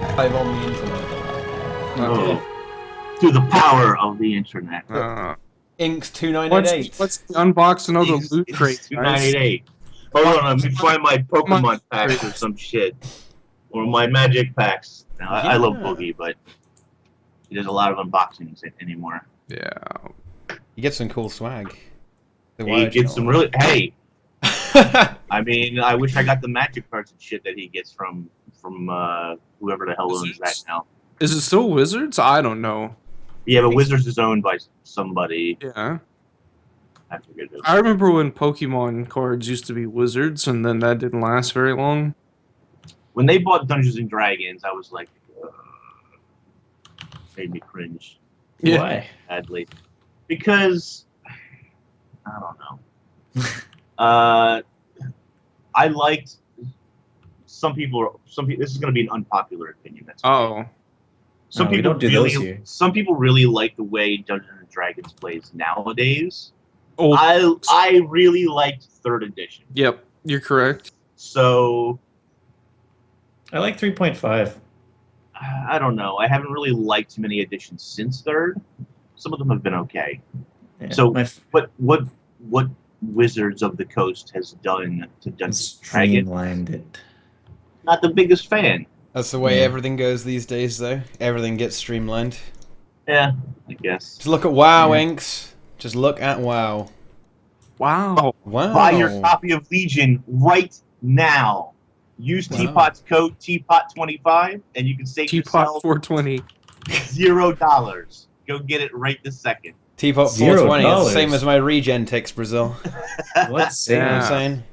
Live on the internet. Oh. Through the power of the internet. Inks 2988. Let's unbox another loot crate, guys. 2988. Hold on, let me find my Pokemon packs or some shit. Or my Magic packs. Now, I love Boogie, but he does a lot of unboxings anymore. Yeah. You get some cool swag. He gets some really... Hey! I mean, I wish I got the Magic cards and shit that he gets from whoever the hell owns that now. Is it still Wizards? I don't know. Yeah, but Wizards is owned by somebody. Yeah. I forget who. I remember when Pokemon cards used to be Wizards, and then that didn't last very long. When they bought Dungeons and Dragons, I was like, made me cringe. Yeah. Why? Badly. Because I don't know. I liked some people. This is going to be an unpopular opinion. That's some we people don't do those here. Some people really like the way Dungeons and Dragons plays nowadays. Old. I really liked 3rd edition. Yep, you're correct. So I like 3.5. I don't know. I haven't really liked many editions since 3rd. Some of them have been okay. Yeah, So, what Wizards of the Coast has done to Dungeons and Dragons? streamlined it. Not the biggest fan. That's the way everything goes these days, though. Everything gets streamlined. Yeah, I guess. Just look at WoW, Inks. Just look at WoW. Wow. Wow. Buy your copy of Legion right now. Use Teapot's code Teapot25, and you can save Teapot yourself 420. $0. Go get it right this second. Teapot 420. It's the $0. same as my regen ticks, Brazil. What's You know what Yeah. I'm saying?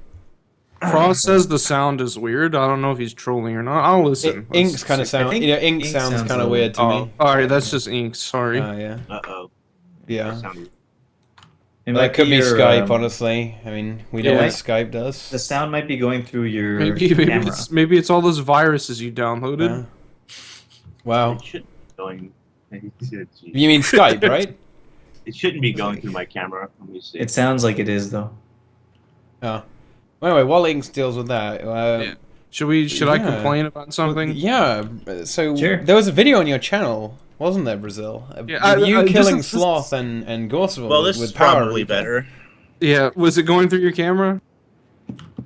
Frost says the sound is weird. I don't know if he's trolling or not. I'll listen. Inks kind of sound. think You know, Ink Ink sounds sounds kind a of little- weird to me. Alright, that's just Ink. Sorry. Yeah. Uh-oh. Yeah. That sounded... It That might could be your, Skype, honestly. I mean, we know Yeah. what Skype does. The sound might be going through your Maybe, camera. maybe it's all those viruses you downloaded. Yeah. Wow. It shouldn't be going... You mean Skype, right? It shouldn't be going through my camera. Let me see. It sounds like it is, though. Oh. Anyway, while Inks deals with that, Yeah. Should I complain about something? Yeah. So Sure. there was a video on your channel, wasn't there, Brazil? Yeah, You this killing is- Sloth and Gorseville Well, this with is power probably Reaper. better. Yeah. Was it going through your camera?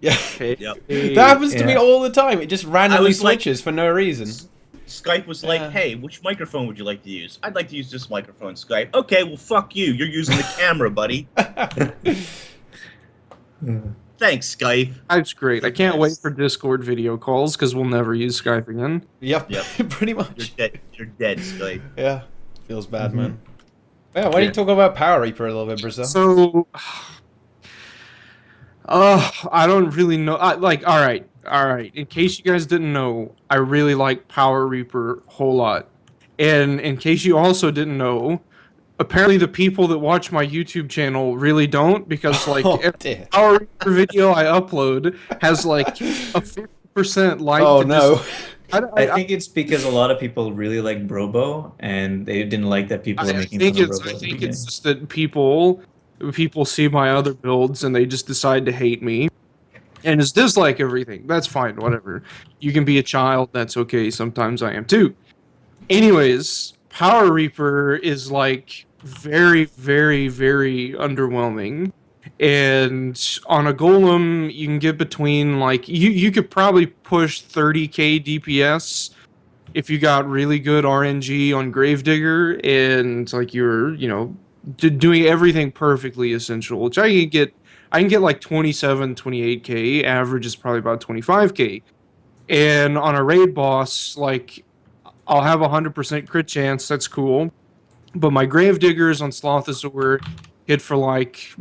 Yeah. Okay. Yep. That happens to me Yeah. all the time. It just randomly was like- switches for no reason. Skype was like, Yeah. hey, which microphone would you like to use? I'd like to use this microphone, Skype. Okay, well, fuck you. You're using the camera, buddy. Thanks, Skype. Skype's great. I can't wait for Discord video calls because we'll never use Skype again. Yep. Yep. Pretty You're much. dead. You're dead, Skype. Yeah. Feels bad, man. Yeah. Why don't you talk about Power Reaper a little bit, Brazil? So, I don't really know. All right. In case you guys didn't know, I really like Power Reaper a whole lot. And in case you also didn't know, apparently the people that watch my YouTube channel really don't, because like Oh, every dear. Power Reaper video I upload has like a 50% like. Oh to no. I think it's because a lot of people really like Brobo, and they didn't like that people were I making think fun of it's Brobo. I at the think beginning. it's just that people see my other builds and they just decide to hate me. And just dislike everything. That's fine, whatever. You can be a child, that's okay. Sometimes I am too. Anyways, Power Reaper is like very, very, very underwhelming. And on a golem, you can get between like you could probably push 30k DPS if you got really good RNG on Gravedigger and like you're, doing everything perfectly essential, which I can get like 27, 28k. Average is probably about 25k. And on a raid boss, like I'll have 100% crit chance. That's cool. But my Gravediggers on Slothosaur hit for like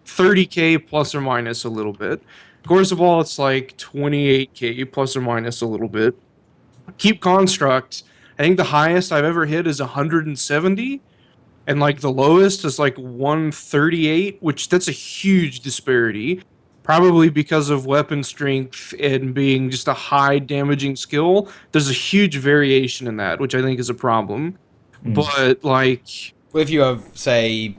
30k plus or minus a little bit. Gorseville, it's like 28k plus or minus a little bit. Keep Construct, I think the highest I've ever hit is 170. And like the lowest is like 138, which that's a huge disparity. Probably because of weapon strength and being just a high damaging skill. There's a huge variation in that, which I think is a problem. But like, If you have, say,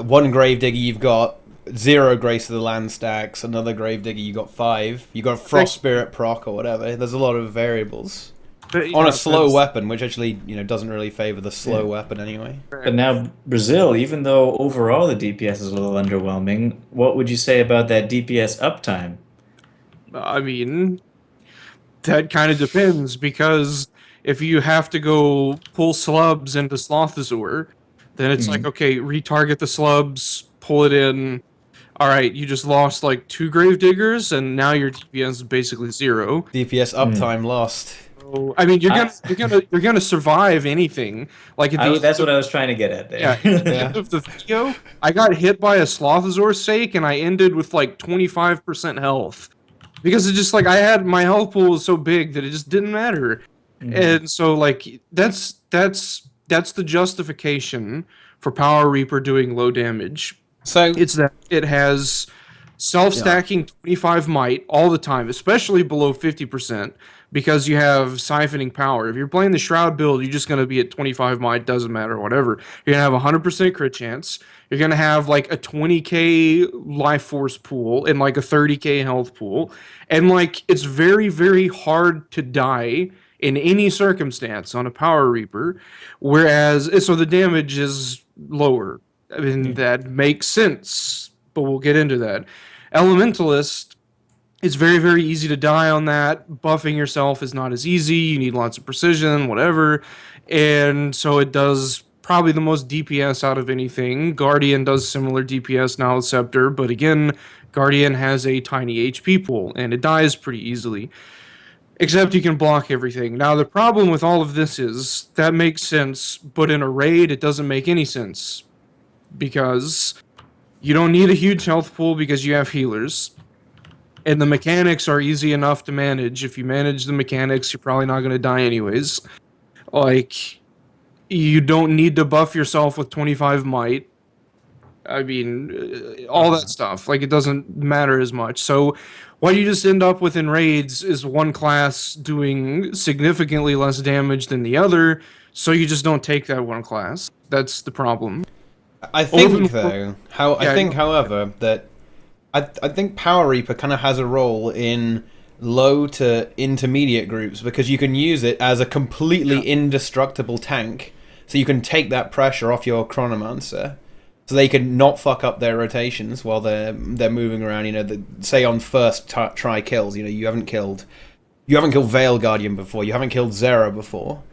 one Gravedigger, you've got 0 Grace of the Land stacks. Another Gravedigger, you got 5. You got Frost Spirit proc or whatever. There's a lot of variables. on a slow that's- weapon, which actually doesn't really favor the slow weapon anyway. But now Brazil, even though overall the DPS is a little underwhelming, what would you say about that DPS uptime? I mean, that kind of depends because if you have to go pull slubs into Slothazor, then it's like, okay, retarget the slubs, pull it in. All right, you just lost like 2 Gravediggers, and now your DPS is basically 0. DPS uptime lost. So, I mean, you're gonna survive anything. Like That's what I was trying to get at there. yeah, at the end of the video, I got hit by a Slothazor's sake, and I ended with like 25% health. Because it's just like I had my health pool was so big that it just didn't matter. And so like that's the justification for Power Reaper doing low damage. So It's that it has self-stacking 25 might all the time, especially below 50%, because you have siphoning power. If you're playing the Shroud build, you're just going to be at 25 might, doesn't matter, whatever. You're going to have a 100% crit chance. You're going to have like a 20k life force pool and like a 30k health pool. And like it's very, very hard to die in any circumstance on a Power Reaper, whereas so the damage is lower. I mean, that makes sense, but we'll get into that. Elementalist, it's very, very easy to die on that. Buffing yourself is not as easy. You need lots of precision, whatever. And so it does probably the most DPS out of anything. Guardian does similar DPS now with Scepter, but again, Guardian has a tiny HP pool, and it dies pretty easily. Except you can block everything. Now, the problem with all of this is that makes sense, but in a raid, it doesn't make any sense. Because you don't need a huge health pool because you have healers. And the mechanics are easy enough to manage. If you manage the mechanics, you're probably not going to die anyways. Like, you don't need to buff yourself with 25 might. I mean, all that stuff. Like, it doesn't matter as much. So, what you just end up with in raids is one class doing significantly less damage than the other, so you just don't take that one class. That's the problem. I think, though, however, that I think Power Reaper kind of has a role in low to intermediate groups because you can use it as a completely indestructible tank, so you can take that pressure off your Chronomancer, so they can not fuck up their rotations while they're moving around. Say on first try kills, you haven't killed Veil Guardian before, you haven't killed Zera before,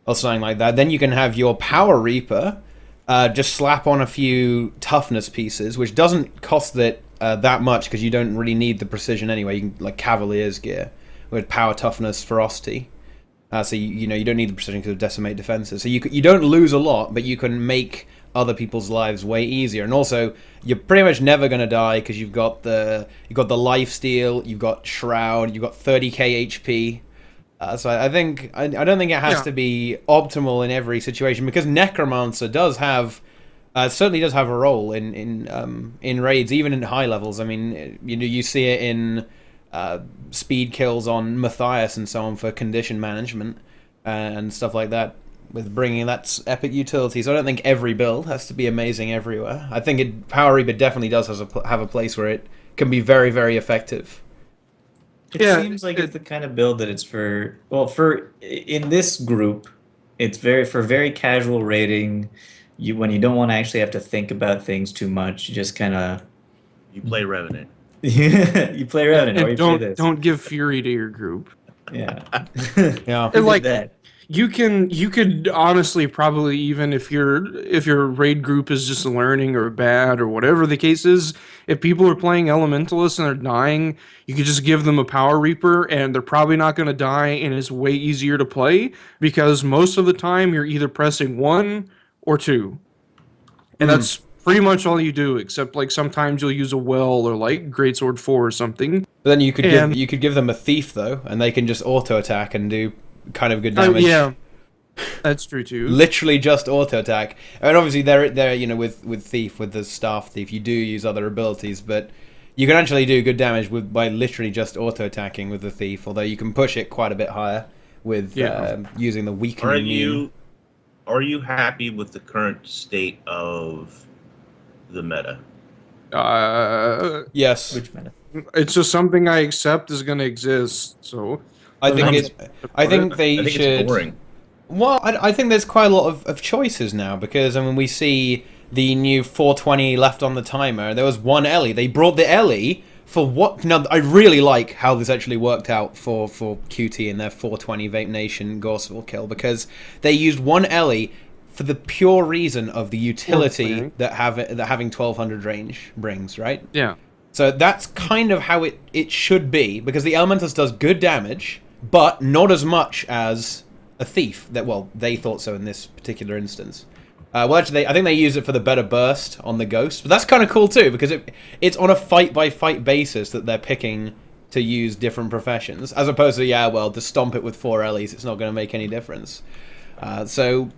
or something like that. Then you can have your Power Reaper. Just slap on a few toughness pieces, which doesn't cost that much because you don't really need the precision anyway. You can like Cavalier's gear with power, toughness, ferocity. So you don't need the precision because of decimate defenses. So you don't lose a lot, but you can make other people's lives way easier. And also, you're pretty much never gonna die because you've got the lifesteal, you've got Shroud, you've got 30k HP. So I don't think it has to be optimal in every situation because Necromancer does have certainly does have a role in raids, even in high levels. I mean, you see it in speed kills on Matthias and so on for condition management and stuff like that, with bringing that epic utility. So I don't think every build has to be amazing everywhere. I think Power Reaper definitely does have a place where it can be very, very effective. It seems like it's the kind of build that it's for in this group, it's for very casual raiding. When you don't want to actually have to think about things too much, you just kind of You play Revenant. you play Revenant, or you play this. Don't give Fury to your group. Yeah. Yeah. And like that. you could honestly probably, even if your raid group is just learning or bad or whatever the case is, if people are playing Elementalist and they're dying, you could just give them a Power Reaper and they're probably not going to die, and it's way easier to play because most of the time you're either pressing 1 or 2. And that's pretty much all you do, except like sometimes you'll use a well or like Greatsword 4 or something. But then you could give them a Thief though, and they can just auto attack and do kind of good damage. Yeah, that's true too. Literally just auto attack. And obviously they're with Thief, with the Staff Thief, you do use other abilities, but you can actually do good damage by literally just auto attacking with the Thief. Although you can push it quite a bit higher with using the weakening immune. Are you happy with the current state of the meta? Yes. Which meta? It's just something I accept is going to exist. So I think they I think should. it's boring. Well, I think there's quite a lot of choices now because I mean we see the new 420 left on the timer. There was one Ellie. They brought the Ellie for what? Now I really like how this actually worked out for QT and their 420 Vape Nation Gorseville kill because they used one Ellie for the pure reason of the utility that having 1200 range brings, right? Yeah. So that's kind of how it should be because the Elementalist does good damage, but not as much as a thief they thought so in this particular instance. Well, actually, I think they use it for the better burst on the ghost, but that's kind of cool too because it's on a fight-by-fight basis that they're picking to use different professions, as opposed to to stomp it with 4 Ellies, it's not going to make any difference. So,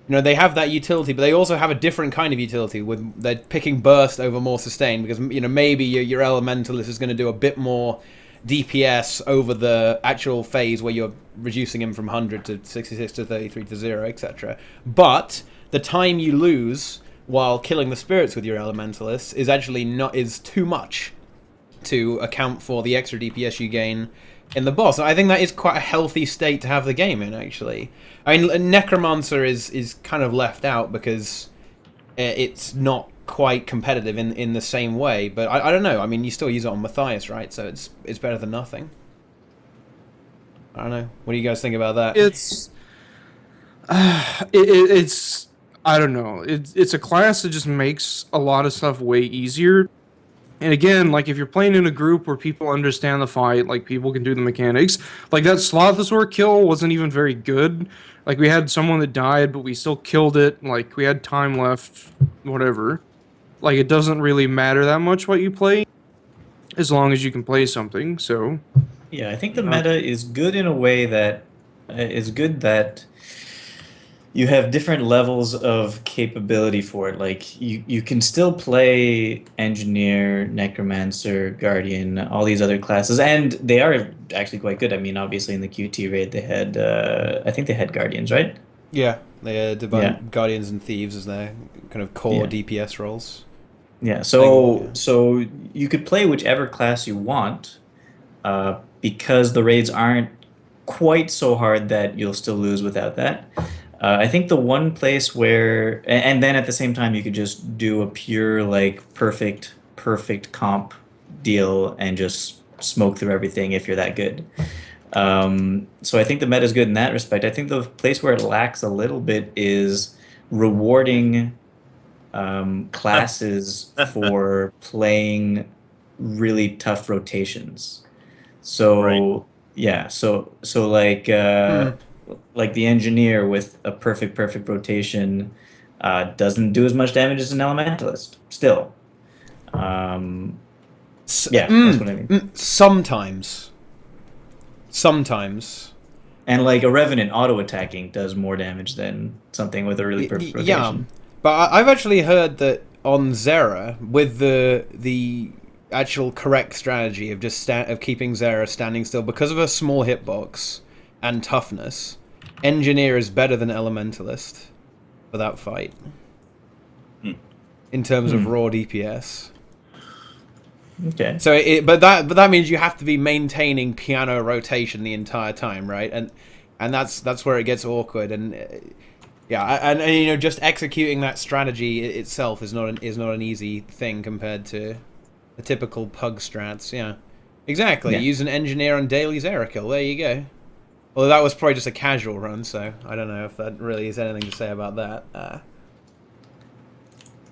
they have that utility, but they also have a different kind of utility. They're picking burst over more sustain because maybe your Elementalist is going to do a bit more DPS over the actual phase where you're reducing him from 100 to 66 to 33 to 0, etc. But the time you lose while killing the spirits with your Elementalists is actually is too much to account for the extra DPS you gain in the boss. And I think that is quite a healthy state to have the game in, actually. I mean, Necromancer is kind of left out because it's not quite competitive in the same way, but I don't know. I mean, you still use it on Matthias, right? So it's better than nothing. I don't know. What do you guys think about that? It's I don't know. It's a class that just makes a lot of stuff way easier. And again, like if you're playing in a group where people understand the fight, like people can do the mechanics, like that Slothosaur kill wasn't even very good. Like we had someone that died, but we still killed it. Like we had time left, whatever. Like, it doesn't really matter that much what you play, as long as you can play something, so... Yeah, I think the meta is good in a way that... is good that you have different levels of capability for it. Like, you can still play Engineer, Necromancer, Guardian, all these other classes, and they are actually quite good. I mean, obviously in the QT raid they had... I think they had Guardians, right? Yeah, they did Guardians and Thieves as their kind of core DPS roles. Yeah, so you could play whichever class you want, because the raids aren't quite so hard that you'll still lose without that. I think the one place where, and then at the same time you could just do a pure like perfect comp deal and just smoke through everything if you're that good. So I think the meta is good in that respect. I think the place where it lacks a little bit is rewarding classes for playing really tough rotations. So so like like the Engineer with a perfect rotation doesn't do as much damage as an Elementalist still. That's what I mean. Sometimes. And like a Revenant auto attacking does more damage than something with a really perfect rotation. Yeah. But I've actually heard that on Zera, with the actual correct strategy of just of keeping Zera standing still because of her small hitbox and toughness, Engineer is better than Elementalist for that fight in terms of raw DPS. Okay. So but that means you have to be maintaining piano rotation the entire time, right? And that's where it gets awkward and. Yeah, and just executing that strategy itself is not an easy thing compared to the typical pug strats. Yeah, exactly. Yeah. Use an Engineer on daily Zera kill. There you go. Although that was probably just a casual run, so I don't know if that really is anything to say about that.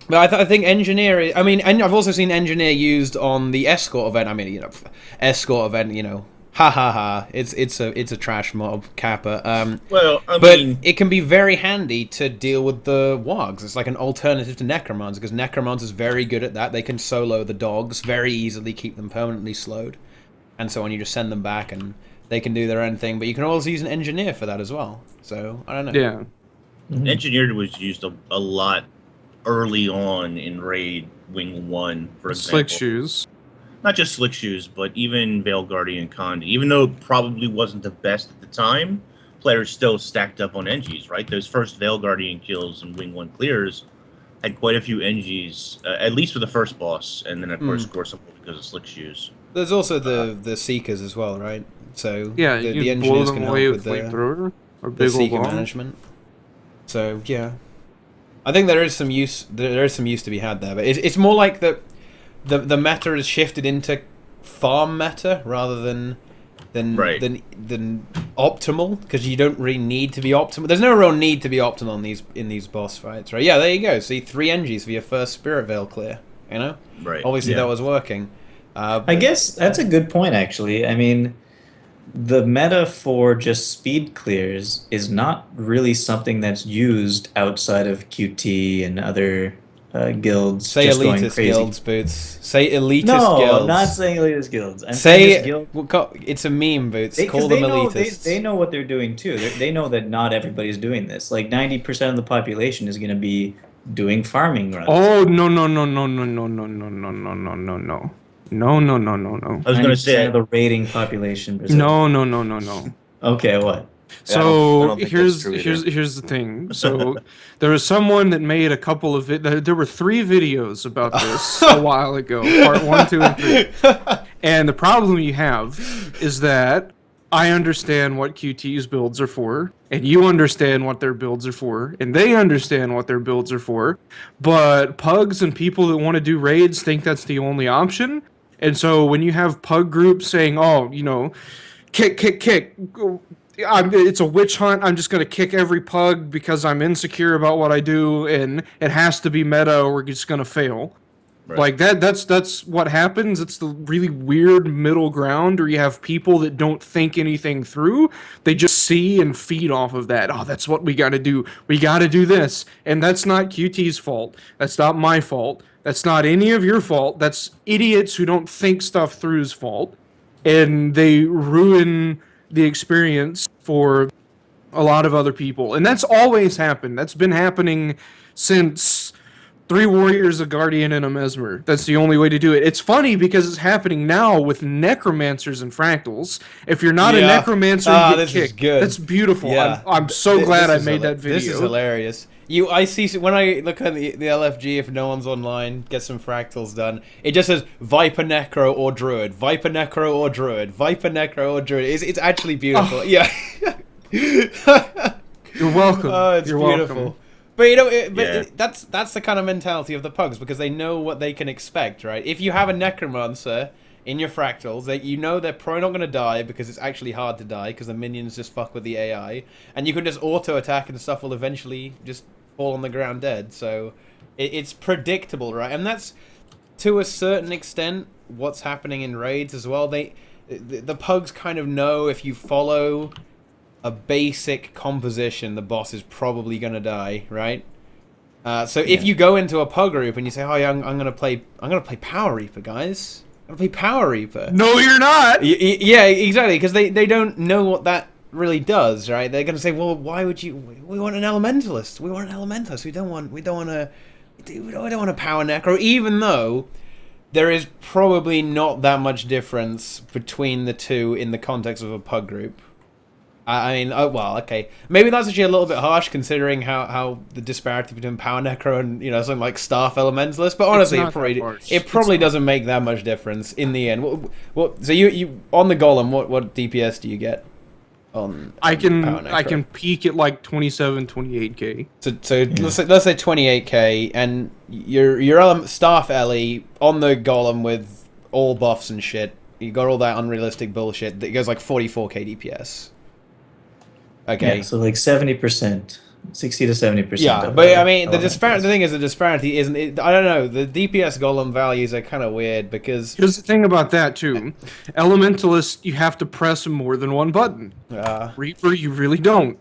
But I think Engineer. I mean, and I've also seen Engineer used on the escort event. I mean, escort event. Ha ha ha! It's a trash mob Kappa. Well, I but mean, it can be very handy to deal with the Wogs. It's like an alternative to Necromancer because Necromancer's very good at that. They can solo the dogs very easily, keep them permanently slowed, and so on. You just send them back and they can do their own thing. But you can also use an Engineer for that as well. So I don't know. Yeah, Engineer was used a lot early on in Raid Wing 1, for example. Slick Shoes. Not just Slick Shoes, but even Veil Guardian Condi. Even though it probably wasn't the best at the time, players still stacked up on Engies, right? Those first Veil Guardian kills and Wing 1 clears had quite a few Engies, at least for the first boss, and then of course Gorsable because of Slick Shoes. There's also the Seekers as well, right? So Yeah, the you blow engineers them can away help with with flamethrower or the big old seeker bomb. management. So yeah, I think there is some use. There is some use to be had there, but it's more like the meta has shifted into farm meta rather than optimal, because you don't really need to be optimal. There's no real need to be optimal in these boss fights, right? Yeah, there you go. See, 3 NGs for your first Spirit Veil clear. You know, Right. Obviously that was working. I guess that's a good point, actually. I mean, the meta for just speed clears is not really something that's used outside of QT and other guilds Say just going elitist crazy. guilds, Boots. Say elitist No, guilds. I'm not saying elitist guilds. I'm saying just Say guild. it's a meme, Boots. Because Call them they know elitists. they know what they're doing too. They know that not everybody's doing this. Like 90% of the population is going to be doing farming runs. Oh no no no no no no no no no no no no no. No no no no no. I was going to say of the raiding population. Brazil. No no no no no. Okay, what? So I don't think that's true here's the thing. So there was someone that made a couple of there were 3 videos about this a while ago, part 1, 2, and 3. And the problem you have is that I understand what QT's builds are for, and you understand what their builds are for, and they understand what their builds are for, but pugs and people that want to do raids think that's the only option. And so when you have pug groups saying, "Oh, you know, kick, kick, kick," it's a witch hunt. I'm just going to kick every pug because I'm insecure about what I do, and it has to be meta or we're just going to fail. Right. Like that's what happens. It's the really weird middle ground where you have people that don't think anything through. They just see and feed off of that. Oh, that's what we got to do. We got to do this. And that's not QT's fault. That's not my fault. That's not any of your fault. That's idiots who don't think stuff through's fault. And they ruin the experience for a lot of other people. And that's always happened. That's been happening since 3 Warriors, a Guardian, and a Mesmer. That's the only way to do it. It's funny because it's happening now with Necromancers and Fractals. If you're not a Necromancer, you get kicked. Good. That's beautiful. Yeah. I'm so glad I made that video. This is hilarious. I see when I look at the LFG, if no one's online, get some Fractals done. It just says Viper Necro or Druid, Viper Necro or Druid, Viper Necro or Druid. It's actually beautiful. Oh. Yeah. You're welcome. Oh, it's You're beautiful. Welcome. But you know, that's the kind of mentality of the pugs, because they know what they can expect, right? If you have a Necromancer in your Fractals, that you know they're probably not going to die because it's actually hard to die because the minions just fuck with the AI, and you can just auto attack and stuff will eventually just fall on the ground dead. So it's predictable, right? And that's to a certain extent what's happening in raids as well. The pugs kind of know if you follow a basic composition, the boss is probably going to die, right? So if you go into a pug group and you say, "Oh, yeah, I'm going to play Power Reaper, guys. I'm going to play Power Reaper." No, you're not. Yeah, exactly, because they don't know what that really does, right? They're going to say, "Well, why would you? We want an Elementalist. We want an Elementalist. We don't want a Power Necro," even though there is probably not that much difference between the two in the context of a pug group. I mean, oh well, okay. Maybe that's actually a little bit harsh considering how the disparity between Power Necro and something like Staff Elementalist. But honestly, it probably doesn't make that much difference in the end. So you on the Golem, what DPS do you get? I can peak at like 27, 28k. So let's say 28k, and your Staff Ellie on the Golem with all buffs and shit. You got all that unrealistic bullshit that goes like 44k DPS. Okay. Yeah, so like 70%, 60 to 70%. Yeah, but I mean, the thing is, the disparity isn't. I don't know. The DPS golem values are kind of weird because here's the thing about that too. Elementalist, you have to press more than one button. Reaper, you really don't.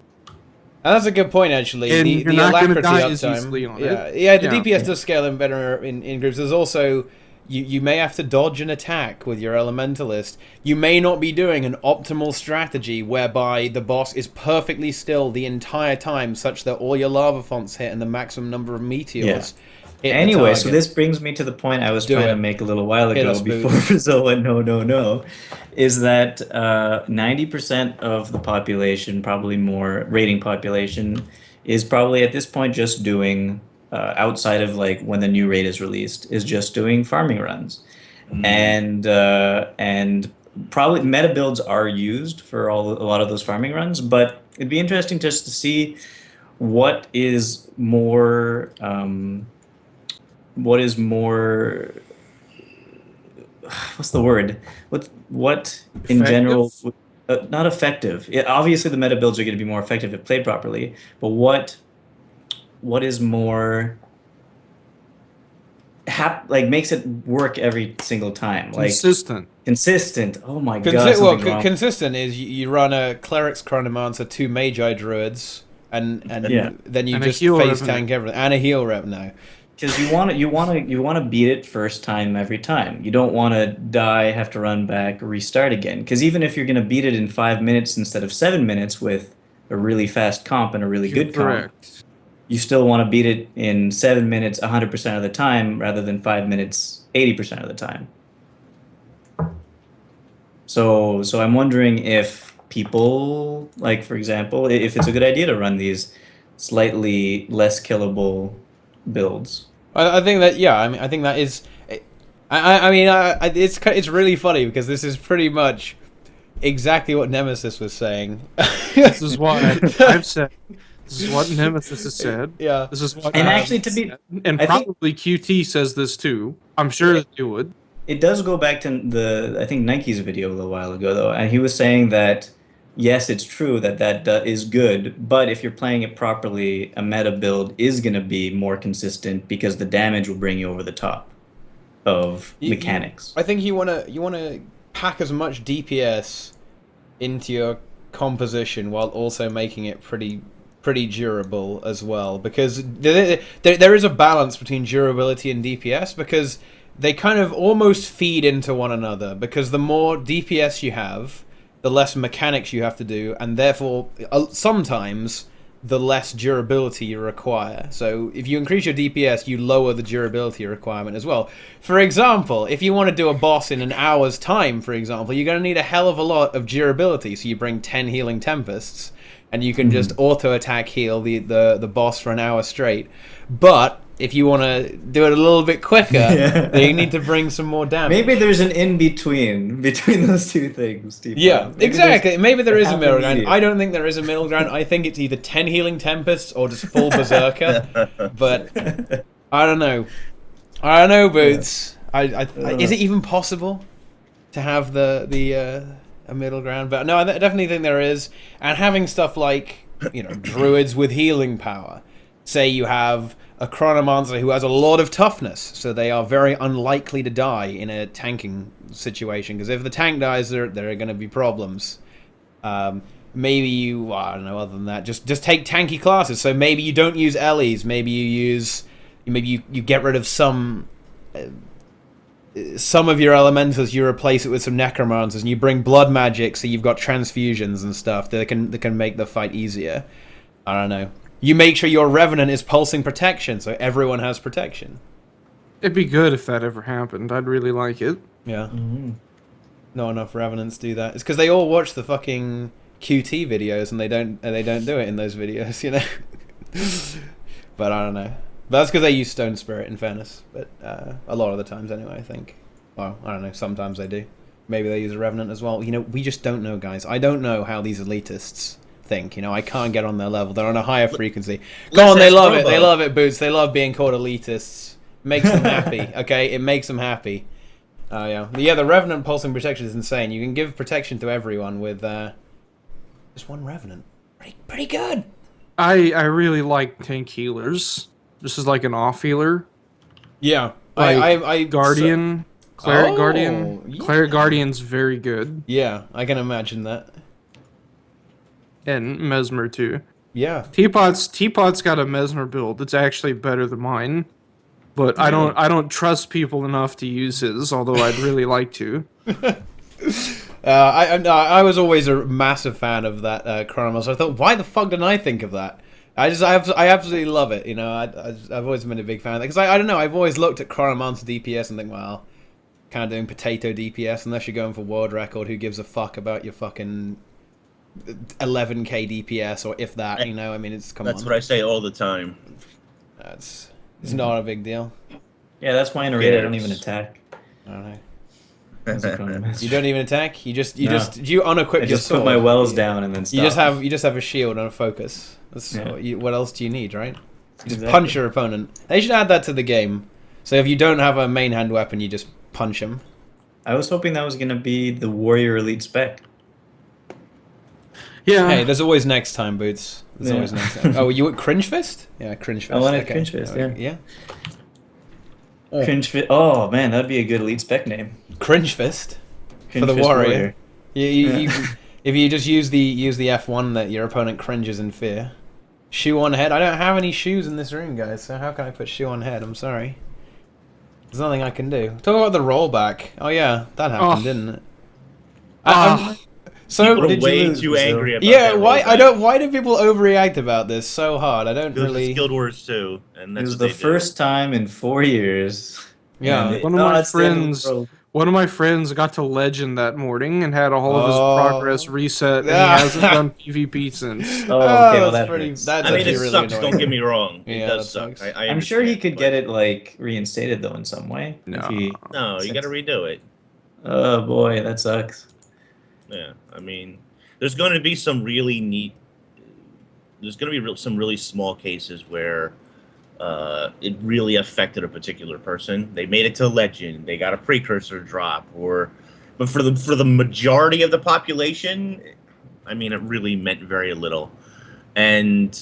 And that's a good point, actually. And the you're not going to die uptime, as easily on it. Yeah, the DPS does scale in better in groups. There's also you may have to dodge an attack with your Elementalist. You may not be doing an optimal strategy whereby the boss is perfectly still the entire time, such that all your lava fonts hit and the maximum number of meteors. Yeah. Anyway, so this brings me to the point I was trying to make a little while ago before Brazil went no, is that 90% of the population, probably more, raiding population, is probably at this point just doing outside of like when the new raid is released, is just doing farming runs, and probably meta builds are used for a lot of those farming runs, but it'd be interesting just to see what is more what is more what's the word? What in general Effective? not effective. Obviously the meta builds are going to be more effective if played properly, but what is more like makes it work every single time? Consistent. Like consistent. Oh my god, something's wrong. Consistent is you run a cleric's chronomancer, 2 magi druids, and Yeah. then you And a just heal face revenant. tank everything, and a heal rep now. Because you want to beat it first time every time. You don't want to die, have to run back, restart again. Because even if you're going to beat it in 5 minutes instead of 7 minutes with a really fast comp and a really You're good comp, correct. you still want to beat it in 7 minutes 100% of the time rather than 5 minutes 80% of the time. So I'm wondering if people, like for example, if it's a good idea to run these slightly less killable builds. I think that I think that is. It's really funny because this is pretty much exactly what Nemesis was saying. This is what I've said. This is what Nemesis has said. Yeah. This is what And I've actually, to be, said. And I think probably QT says this too. I'm sure that you would. it does go back to I think Nike's video a little while ago though, and he was saying that yes, it's true that is good, but if you're playing it properly, a meta build is going to be more consistent because the damage will bring you over the top of mechanics. I think you wanna pack as much DPS into your composition while also making it pretty durable as well, because there is a balance between durability and DPS, because they kind of almost feed into one another, because the more DPS you have, the less mechanics you have to do, and therefore sometimes the less durability you require. So if you increase your DPS, you lower the durability requirement as well. For example, if you want to do a boss in an hour's time, for example, you're going to need a hell of a lot of durability, so you bring 10 Healing Tempests, and you can just auto-attack heal the boss for an hour straight. But if you want to do it a little bit quicker, then you need to bring some more damage. Maybe there's an in-between between those two things, Steve. Yeah, exactly. Maybe there is a middle ground. medium. I don't think there is a middle ground. I think it's either 10 Healing Tempests or just full Berserker. But I don't know. I don't know, Boots. Is it even possible to have a middle ground? But no, I definitely think there is. And having stuff like, druids with healing power. Say you have a chronomancer who has a lot of toughness, so they are very unlikely to die in a tanking situation, because if the tank dies, there are going to be problems. Maybe you, I don't know, other than that, just take tanky classes. So maybe you don't use Ellies, maybe you get rid of some of your elementals, you replace it with some necromancers, and you bring blood magic, so you've got transfusions and stuff that can make the fight easier. I don't know. You make sure your Revenant is pulsing protection, so everyone has protection. It'd be good if that ever happened. I'd really like it. Yeah. Not enough Revenants do that. It's because they all watch the fucking QT videos, and they don't do it in those videos, But I don't know. But that's because they use Stone Spirit, in fairness. But a lot of the times, anyway, I think. Well, I don't know. Sometimes they do. Maybe they use a Revenant as well. We just don't know, guys. I don't know how these elitists think. I can't get on their level. They're on a higher frequency. Go on, they love it. They love it, Boots. They love being called elitists. Makes them happy. Okay, it makes them happy. Yeah. The Revenant pulsing protection is insane. You can give protection to everyone with just one Revenant. Pretty good. I really like tank healers. This is like an off healer. Yeah. I Guardian, Cleric Guardian. Yeah. Cleric Guardian's very good. Yeah, I can imagine that. And Mesmer too. Yeah. Teapot's got a Mesmer build that's actually better than mine. But I don't trust people enough to use his, although I'd really like to. I was always a massive fan of that Chronos. I thought, why the fuck didn't I think of that? I absolutely love it. I've always been a big fan of that, because I don't know. I've always looked at Chronomancer DPS and think, well, kind of doing potato DPS unless you're going for world record. Who gives a fuck about your fucking 11k DPS, or if that? It's come on. That's what I say all the time. It's not a big deal. Yeah, that's why in a raid I don't even attack. I don't know. as a chronomancer. You don't even attack. You No. unequip I your just sword. put my wells down and then stop. You just have a shield and a focus. That's what else do you need, right? You just Exactly. punch your opponent. They should add that to the game. So if you don't have a main hand weapon, you just punch him. I was hoping that was gonna be the warrior elite spec. Yeah. Hey, there's always next time, Boots. There's always next time. Oh, you at Cringe Fist? Yeah, Cringe Fist. I wanted Cringe Fist, yeah. Yeah. Cringe Fist. Oh man, that'd be a good elite spec name. Cringe Fist Cringe for the Fist warrior. You, Yeah. if you just use the F1 that your opponent cringes in fear. Shoe on head. I don't have any shoes in this room, guys. So how can I put shoe on head? I'm sorry. There's nothing I can do. Talk about the rollback. Oh yeah, that happened, didn't it? So People are way lose, too Brazil? angry about yeah, that why rollback. why do people overreact about this so hard? I don't Because really. it's Guild Wars 2, and It that's was what the they do. first time in 4 years. Yeah. And One of my it's the end of the friends- world. One of my friends got to Legend that morning and had all of his Oh. progress reset, and he Ah. hasn't done PvP since. Oh, okay, well, that's that pretty. hurts. That's I mean, actually it really sucks, annoying. don't get me wrong. It Yeah, does that suck. sucks. I'm sure he understand, could but- get it like reinstated though in some way. No. If he... No, you gotta redo it. Oh boy, that sucks. Yeah, I mean, there's going to be some really neat. There's going to be some really small cases where it really affected a particular person. They made it to legend. They got a precursor drop, but for the majority of the population, I mean, it really meant very little. And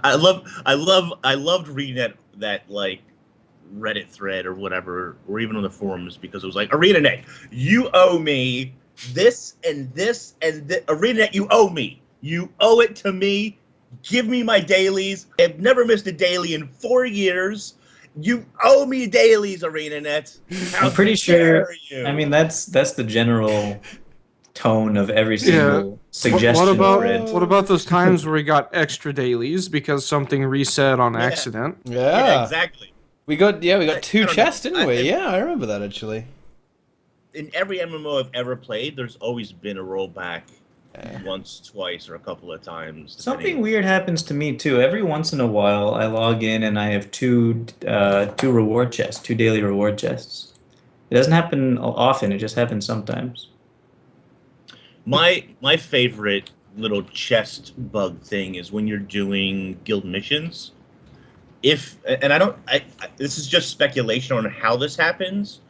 I loved reading that like Reddit thread or whatever, or even on the forums, because it was like, ArenaNet, you owe me this and this and this. ArenaNet, you owe me. You owe it to me. Give me my dailies. I've never missed a daily in 4 years. You owe me dailies, ArenaNet. How I'm pretty dare sure. you? I mean, that's the general tone of every single suggestion thread. What about those times where we got extra dailies because something reset on Yeah. accident? Yeah. exactly. We got I two don't chests, know. didn't we? Yeah, I remember that actually. In every MMO I've ever played, there's always been a rollback once, twice, or a couple of times. Something weird happens to me too. Every once in a while, I log in and I have two reward chests, 2 daily reward chests. It doesn't happen often. It just happens sometimes. My favorite little chest bug thing is when you're doing guild missions. This is just speculation on how this happens,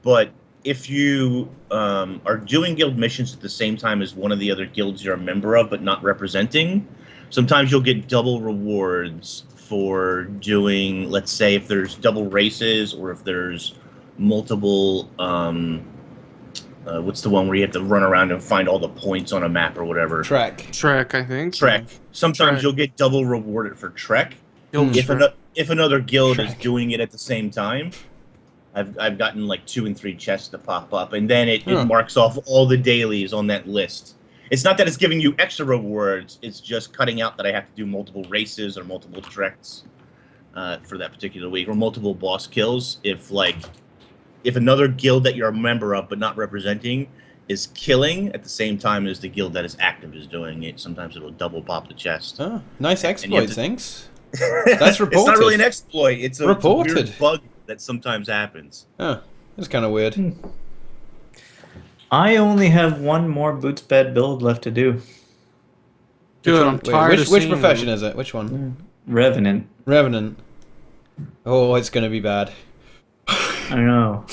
but if you are doing guild missions at the same time as one of the other guilds you're a member of but not representing, sometimes you'll get double rewards for doing, let's say, if there's double races or if there's multiple what's the one where you have to run around and find all the points on a map or whatever? Trek, I think. Trek. Sometimes Trek. you'll get double rewarded for Trek. Guild If, Trek. if another guild is Trek. doing it at the same time, I've gotten like 2 and 3 chests to pop up, and then it marks off all the dailies on that list. It's not that it's giving you extra rewards; it's just cutting out that I have to do multiple races or multiple treks for that particular week, or multiple boss kills. If another guild that you're a member of but not representing is killing at the same time as the guild that is active is doing it, sometimes it'll double pop the chest. Oh, nice you exploit, have to- thanks. That's reported. It's not really an exploit. It's a Reported. weird bug that sometimes happens. Oh, that's kind of weird. I only have one more boots bed build left to do. Good, I'm tired of Which seeing profession them. is it? Which one? Revenant. Revenant. Oh, it's gonna be bad. I know.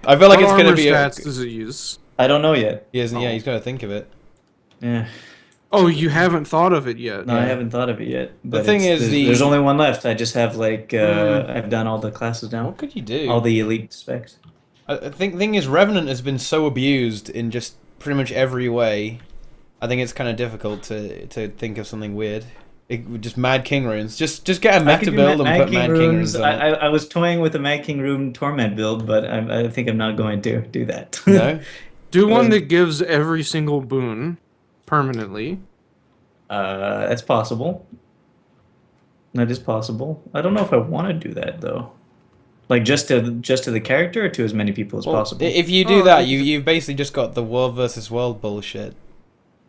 I feel like What it's gonna armor be. stats does it use? I don't know yet. He isn't. Yeah, he's got to think of it. Yeah. Oh, you haven't thought of it yet. No, I haven't thought of it yet. But thing is there's only one left. I just have I've done all the classes now. What could you do? All the elite specs. I think the thing is, Revenant has been so abused in just pretty much every way. I think it's kind of difficult to think of something weird. Just Mad King runes. Just get a meta build and put Mad King runes on it. I was toying with a Mad King rune torment build, but I think I'm not going to do that. No. Do one that gives every single boon permanently. That's possible. That is possible. I don't know if I want to do that though. Like just to the character or to as many people as Well, possible. if you do that, you've basically just got the world versus world bullshit.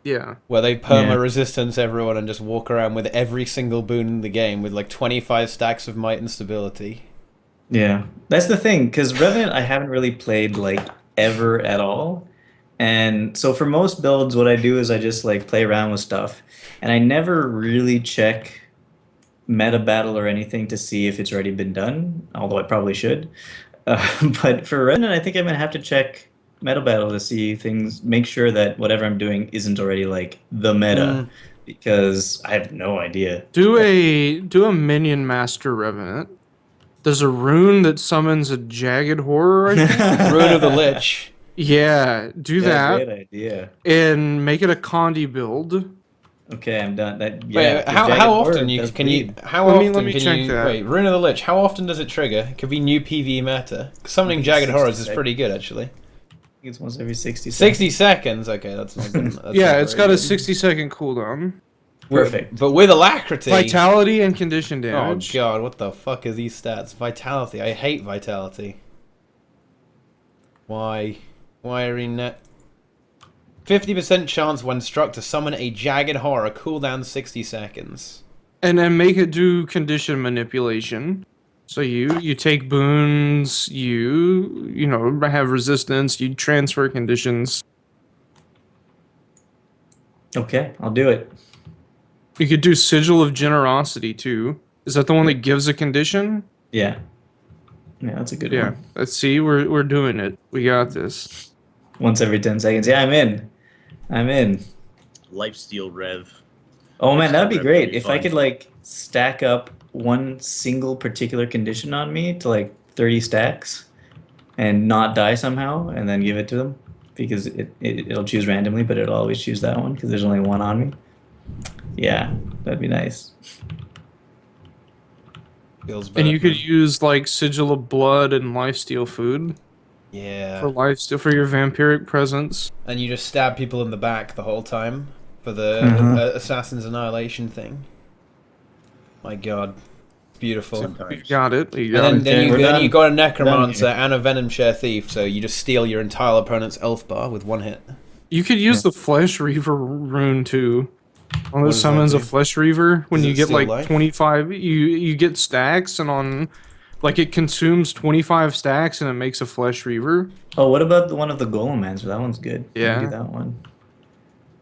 Yeah. Where they perma-resistance everyone and just walk around with every single boon in the game with like 25 stacks of might and stability. Yeah, that's the thing, because Revenant I haven't really played like ever at all. And so for most builds, what I do is I just like play around with stuff, and I never really check meta battle or anything to see if it's already been done, although I probably should. But for Revenant, I think I'm gonna have to check meta battle to see things, make sure that whatever I'm doing isn't already like the meta, because I have no idea. Do a minion master revenant. There's a rune that summons a jagged horror, I think. Rune of the Lich. Yeah, do Yeah, that great idea. and make it a Condi build. Okay, I'm done. That Wait, how often can you Let me check that. wait, Rune of the Lich, how often does it trigger? It could be new PvE meta. 'Cause summoning Jagged Horrors is pretty good actually. It's once every 60 seconds. 60 seconds, okay, that's not good. That's Yeah, not it's very got a good. 60-second cooldown. Perfect. But with alacrity. Vitality and condition Oh damage. god, what the fuck are these stats? Vitality, I hate vitality. Why? Why ArenaNet? 50% chance when struck to summon a Jagged Horror, cooldown 60 seconds. And then make it do condition manipulation. So you take boons, you know, have resistance, you transfer conditions. Okay, I'll do it. You could do Sigil of Generosity too. Is that the one that gives a condition? Yeah. Yeah, that's a good Yeah. one. Let's see, we're doing it. We got this. Once every 10 seconds. Yeah, I'm in. I'm in. Lifesteal Rev. Oh man, that'd be That'd great. be If I fun. could like stack up one single particular condition on me to like 30 stacks and not die somehow and then give it to them because it'll choose randomly, but it'll always choose that one because there's only one on me. Yeah, that'd be nice. Feels better. And you could use like Sigil of Blood and Lifesteal Food Yeah. for lifesteal for your vampiric presence. And you just stab people in the back the whole time for the Assassin's Annihilation thing. My god. Beautiful. You Sometimes. got it. You And got it. then we're done. you got a Done Necromancer here. and a Venom Share Thief, so you just steal your entire opponent's health bar with one hit. You could use the Flesh Reaver rune too. One What that does that summons a do? Flesh Reaver when Does you it get steal like life? 25. You get stacks, and on like it consumes 25 stacks, and it makes a Flesh Reaver. Oh, what about the one of the Golem Mancer? That one's good. Yeah. Do that one.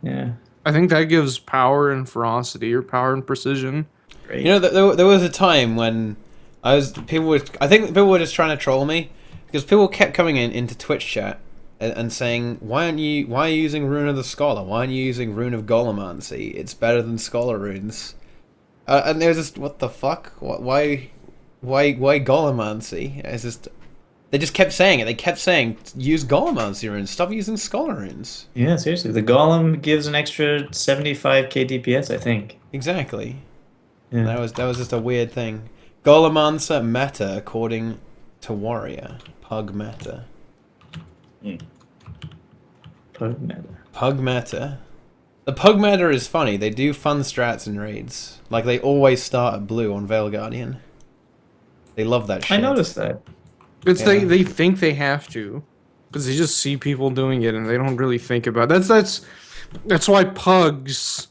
Yeah. I think that gives power and ferocity, or power and precision. Great. You know, there was a time when I think people were just trying to troll me because people kept coming into Twitch chat and saying, why are you using Rune of the Scholar? Why aren't you using Rune of Golemancy? It's better than Scholar runes. And they were just, what the fuck? Why Golemancy? It's just, they just kept saying it. They kept saying, use Golemancy runes. Stop using Scholar runes. Yeah, seriously. The Golem gives an extra 75k DPS, I think. Exactly. Yeah. That was just a weird thing. Golemancer meta according to Warrior. Pug meta. Pug meta. Pug meta. The pug meta is funny. They do fun strats and raids. Like they always start at blue on Veil Guardian. They love that shit. I noticed that. It's Yeah. they think they have to, because they just see people doing it and they don't really think about it. That's why pugs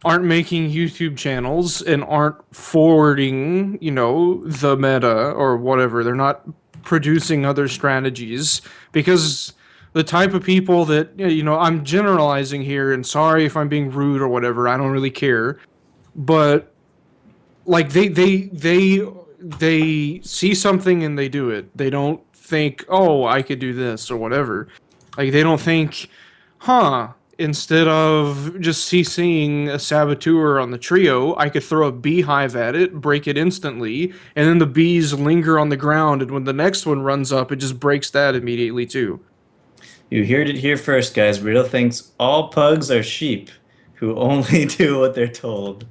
aren't making YouTube channels and aren't forwarding, you know, the meta or whatever. They're not producing other strategies because the type of people that, you know, I'm generalizing here, and sorry if I'm being rude or whatever, I don't really care, but like they see something and they do it. They don't think, oh, I could do this or whatever. Like they don't think, instead of just CCing a saboteur on the trio, I could throw a beehive at it, break it instantly, and then the bees linger on the ground, and when the next one runs up, it just breaks that immediately too. You heard it here first, guys. Riddle thinks all pugs are sheep who only do what they're told.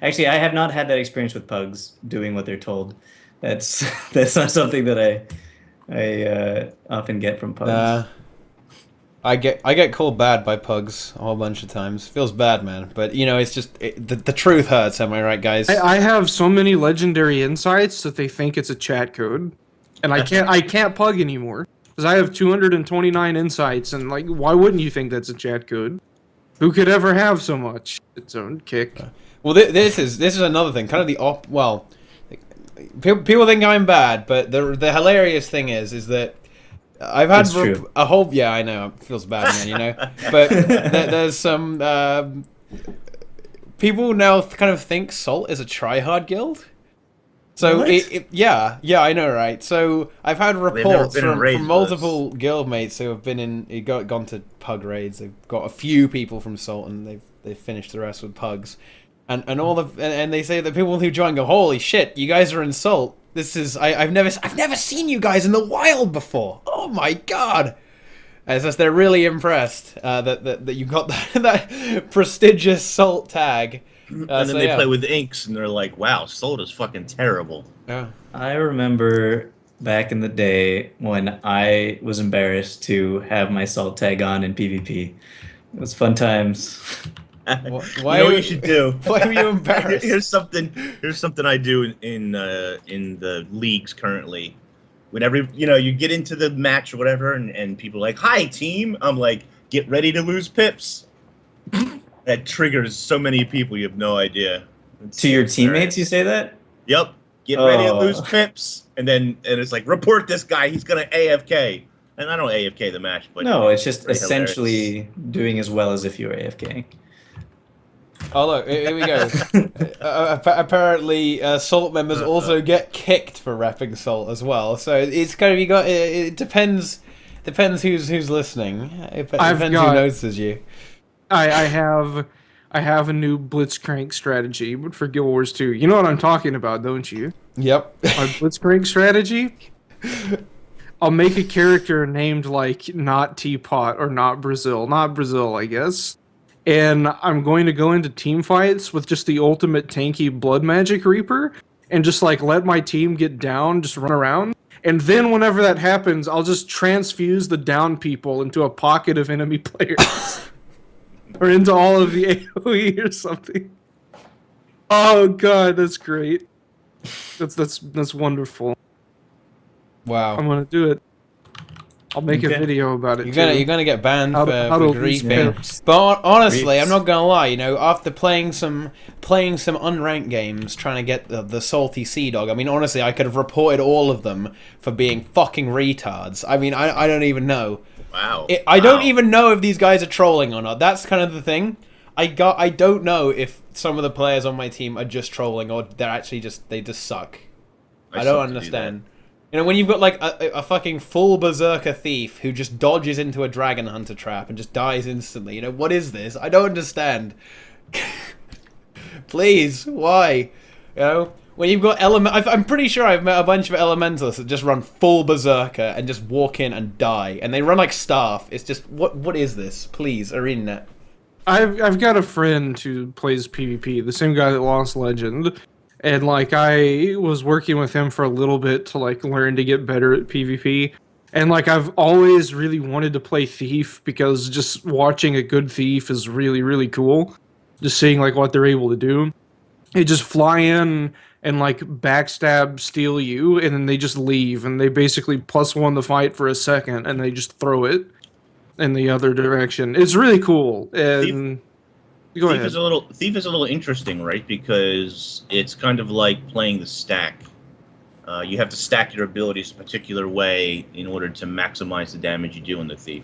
Actually, I have not had that experience with pugs doing what they're told. That's not something that I often get from pugs. I get called bad by pugs a whole bunch of times. Feels bad, man. But you know, it's just the truth hurts. Am I right, guys? I have so many legendary insights that they think it's a chat code, and I can't pug anymore because I have 229 insights, and like, why wouldn't you think that's a chat code? Who could ever have so much? Its own kick. Well, this is another thing. Kind of the people think I'm bad, but the hilarious thing is that I've had a whole. Yeah, I know it feels bad, man. You know, but there's some people now kind of think Salt is a tryhard guild. So yeah, I know, right? So I've had reports from multiple guildmates who have been gone to pug raids. They've got a few people from Salt, and they've finished the rest with pugs, and they say that people who join go, holy shit, you guys are in Salt. This is I've never seen you guys in the wild before. Oh my god! And so they're really impressed that you got that prestigious Salt tag. And then they play with inks, and they're like, wow, Salt is fucking terrible. Yeah. I remember back in the day when I was embarrassed to have my Salt tag on in PvP. It was fun times. Why you know what you should do? Why were you embarrassed? Here's something I do in the leagues currently. Whenever you get into the match or whatever, and people are like, hi team, I'm like, get ready to lose pips. That triggers so many people, you have no idea. To your teammates, you say that? Yep. Get ready to lose pips, and it's like, report this guy. He's gonna AFK, and I don't AFK the match, but no, it's just essentially doing as well as if you were AFK. Oh look, here we go. Apparently, Salt members also get kicked for repping Salt as well. So it's kind of it depends who's listening. It depends who notices you. I have a new Blitzcrank strategy, but for Guild Wars 2. You know what I'm talking about, don't you? Yep. My Blitzcrank strategy? I'll make a character named like not Teapot or not Brazil, I guess. And I'm going to go into team fights with just the ultimate tanky Blood Magic Reaper and just like let my team get down, just run around. And then whenever that happens, I'll just transfuse the down people into a pocket of enemy players. Or into all of the AoE or something. Oh god, that's great. That's wonderful. Wow. I'm gonna do it. I'll make a video about it. You're gonna get banned for griefing. But honestly, I'm not gonna lie. After playing some unranked games, trying to get the salty sea dog. I mean, honestly, I could have reported all of them for being fucking retards. I mean, I don't even know. Wow. I don't even know if these guys are trolling or not. That's kind of the thing. I don't know if some of the players on my team are just trolling or they're actually they just suck. I don't understand. When you've got like a fucking full berserker thief who just dodges into a dragon hunter trap and just dies instantly. What is this? I don't understand. Please, why? When you've got I'm pretty sure I've met a bunch of elementalists that just run full berserker and just walk in and die, and they run like staff. It's just what is this? Please, ArenaNet. I've got a friend who plays PvP, the same guy that lost Legend, and like I was working with him for a little bit to like learn to get better at PvP, and like I've always really wanted to play Thief because just watching a good Thief is really really cool. Just seeing like what they're able to do. They just fly in and like backstab steal you, and then they just leave, and they basically +1 the fight for a second, and they just throw it in the other direction. It's really cool. And go ahead. Thief is a little interesting, right? Because it's kind of like playing the stack. You have to stack your abilities a particular way in order to maximize the damage you do in the Thief.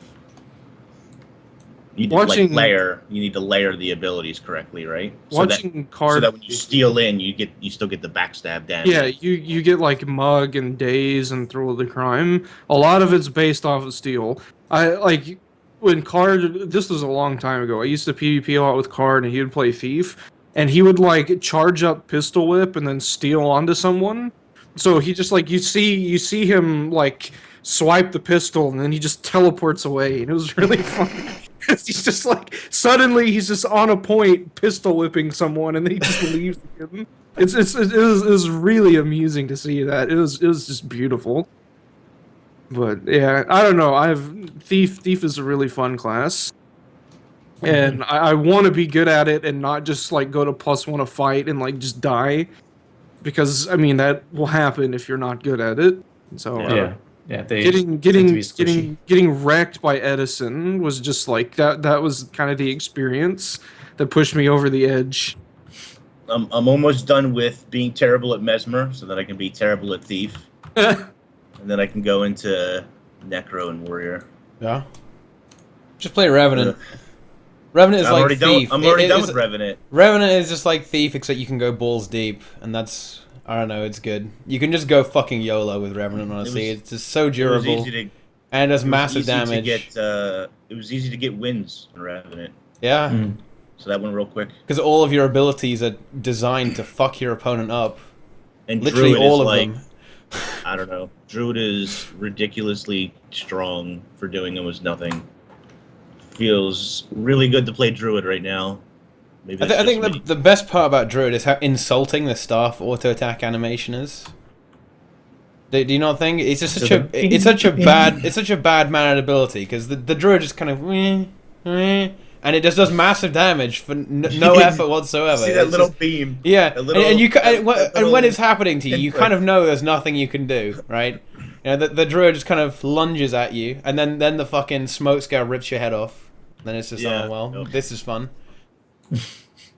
You need to layer the abilities correctly, right? So that when you steal in, you still get the backstab damage. Yeah, you get like Mug and Daze and Thrill of the Crime. A lot of it's based off of steal. When Card, this was a long time ago. I used to PvP a lot with Card, and he would play Thief, and he would like charge up Pistol Whip and then steal onto someone. So he just like you see him like swipe the pistol, and then he just teleports away, and it was really fun. He's just like suddenly he's just on a point pistol whipping someone, and then he just leaves again. It was really amusing to see that. It was just beautiful. But yeah, I don't know. Thief is a really fun class, and I want to be good at it and not just like go to +1 a fight and like just die, because I mean that will happen if you're not good at it. So yeah. Getting wrecked by Edison was just like that was kind of the experience that pushed me over the edge. I'm almost done with being terrible at Mesmer, so that I can be terrible at Thief, and then I can go into Necro and Warrior. Yeah. Just play Revenant. Revenant is like Thief. I'm already done with Revenant. Revenant is just like Thief, except you can go balls deep, and that's, I don't know, it's good. You can just go fucking YOLO with Revenant, honestly. It's just so durable, and it does massive damage. It was easy to get wins in Revenant. Yeah. Mm. So that went real quick. Because all of your abilities are designed to fuck your opponent up. And literally Druid all is of like, them. I don't know. Druid is ridiculously strong for doing almost nothing. Feels really good to play Druid right now. Maybe I think the best part about Druid is how insulting the staff auto attack animation is. Do you not think it's just such a bad mannered ability? Because the Druid just kind of and it just does massive damage for no effort whatsoever. See that little beam? Yeah, and when it's happening to you, you kind of know there's nothing you can do, right? You know, the Druid just kind of lunges at you, and then the fucking smoke scale rips your head off. Then it's just, oh well, this is fun.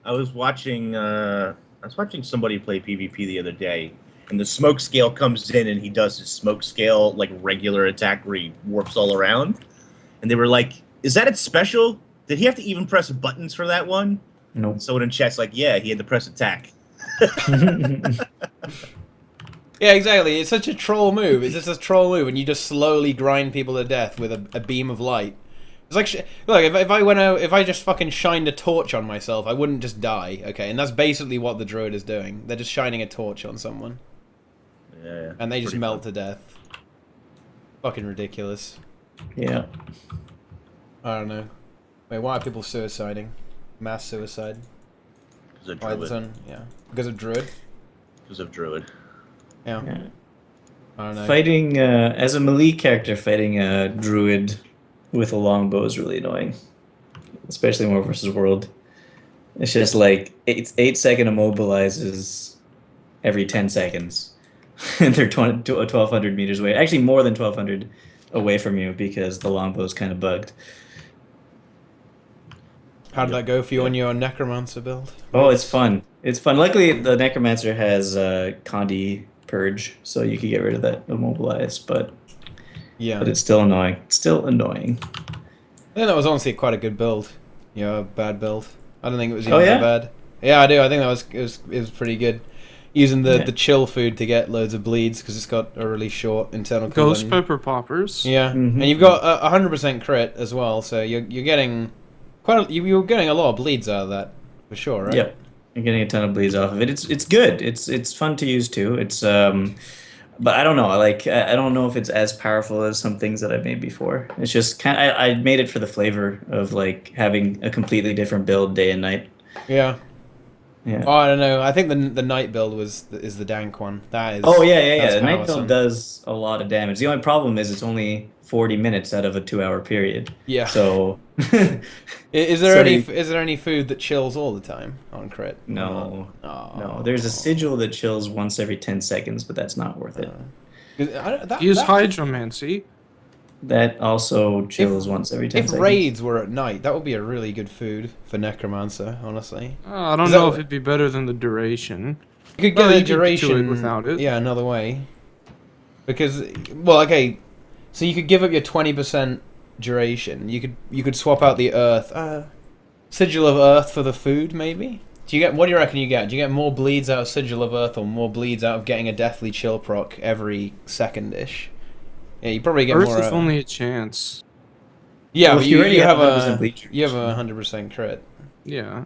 I was watching somebody play PvP the other day, and the smoke scale comes in, and he does his smoke scale like regular attack where he warps all around, and they were like, "Is that its special? Did he have to even press buttons for that one?" No. Nope. Someone in chat's like, "Yeah, he had to press attack." Yeah, exactly. It's such a troll move. It's just a troll move, and you just slowly grind people to death with a beam of light. It's like, look, if I just fucking shined a torch on myself, I wouldn't just die, okay? And that's basically what the Druid is doing. They're just shining a torch on someone. Yeah. And they just melt to death. Fucking ridiculous. Yeah. I don't know. Wait, why are people suiciding? Mass suicide? Because of Why Druid. yeah. Because of Druid? Because of Druid. Yeah. I don't know. Fighting, as a melee character, fighting a Druid with a longbow is really annoying. Especially War versus World. It's just like, 8-second immobilizes every 10 seconds. And they're 1,200 meters away. Actually, more than 1,200 away from you because the longbow is kind of bugged. How did that go for you on your Necromancer build? Oh, it's fun. It's fun. Luckily, the Necromancer has Condi Purge, so you can get rid of that immobilize, but it's still annoying. It's still annoying. I think that was honestly quite a good build. Yeah, bad build. I don't think it was even that bad. Yeah, I do. I think that it was pretty good. Using the chill food to get loads of bleeds because it's got a really short internal cooldown. Ghost pepper poppers. Yeah, and you've got 100% crit as well, so you're getting you're getting a lot of bleeds out of that for sure, right? Yep, you're getting a ton of bleeds off of it. It's good. It's fun to use too. It's but I don't know. I don't know if it's as powerful as some things that I've made before. It's just I made it for the flavor of like having a completely different build day and night. Yeah. Yeah. Oh, I don't know. I think the night build is the dank one. That is. Oh yeah. The night build does a lot of damage. The only problem is it's only 40 minutes out of a 2-hour period. Yeah. So. Is there any food that chills all the time on crit? No. No. There's a sigil that chills once every 10 seconds, but that's not worth it. Use hydromancy. That also chills once every 10 seconds. If raids were at night, that would be a really good food for Necromancer, honestly. I don't know if it'd be better than the duration. You could get the duration without it. Yeah, another way. Because, well, okay, so you could give up your 20% duration. You could swap out the earth, sigil of earth for the food, maybe. What do you reckon you get? Do you get more bleeds out of sigil of earth or more bleeds out of getting a deathly chill proc every second-ish? Yeah, you probably get Earth more. Earth is only a chance. Yeah, well, but you have a 100% crit. Yeah.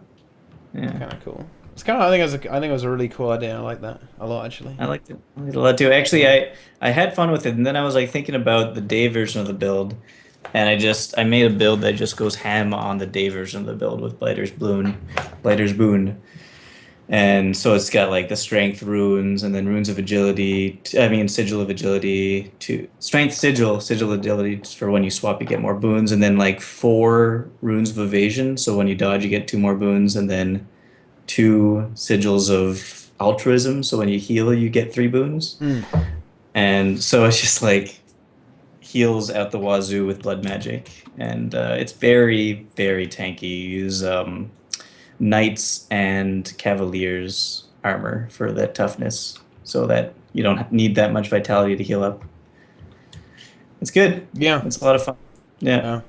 Kind of cool. It's kind of I think it was a really cool idea. I like that a lot actually. I liked it a lot too. Actually, I had fun with it, and then I was like thinking about the day version of the build, and I made a build that just goes ham on the day version of the build with Blighter's Boon. And so it's got like the strength runes and then runes of agility. Sigil of agility to strength sigil agility for when you swap you get more boons, and then like 4 runes of evasion. So when you dodge you get 2 more boons, and then 2 sigils of altruism. So when you heal you get 3 boons. And so it's just like heals out the wazoo with blood magic, and it's very very tanky. You use knights and cavaliers armor for the toughness, so that you don't need that much vitality to heal up. It's good. Yeah. It's a lot of fun. Yeah.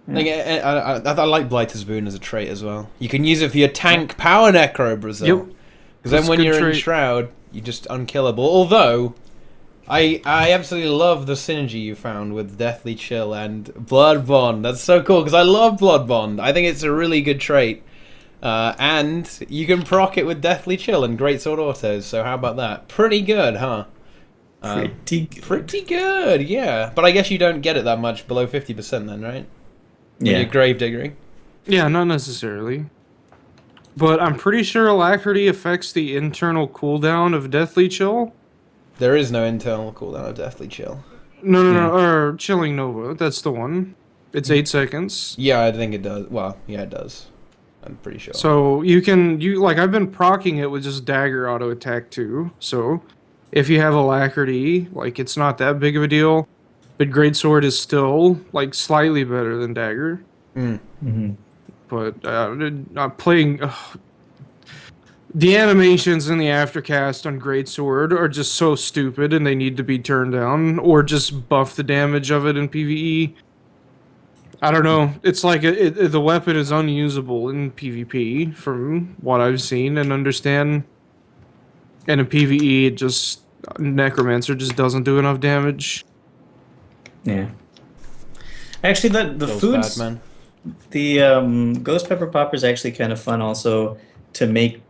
Like, I like Blighter's Boon as a trait as well. You can use it for your tank power necro, Brazil. Yep. Because then when you're in trait. Shroud, you're just unkillable. Although, I absolutely love the synergy you found with Deathly Chill and Blood Bond. That's so cool, because I love Blood Bond. I think it's a really good trait. And you can proc it with Deathly Chill and Greatsword autos, so how about that? Pretty good, huh? Pretty good, yeah. But I guess you don't get it that much below 50% then, right? When you're Gravediggering. Yeah, not necessarily. But I'm pretty sure Alacrity affects the internal cooldown of Deathly Chill. There is no internal cooldown of Deathly Chill. No, or Chilling Nova. That's the one. It's 8 seconds. Yeah, I think it does. Well, yeah, it does. I'm pretty sure. So I've been proccing it with just Dagger auto attack too. So if you have Alacrity, like, it's not that big of a deal. But Greatsword is still, like, slightly better than Dagger. But playing... the animations in the Aftercast on Greatsword are just so stupid, and they need to be turned down, or just buff the damage of it in PvE. I don't know. It's like the weapon is unusable in PvP, from what I've seen and understand. And in PvE, Necromancer just doesn't do enough damage. Yeah. Actually, the foods... Bad, man. The Ghost Pepper Popper is actually kind of fun also to make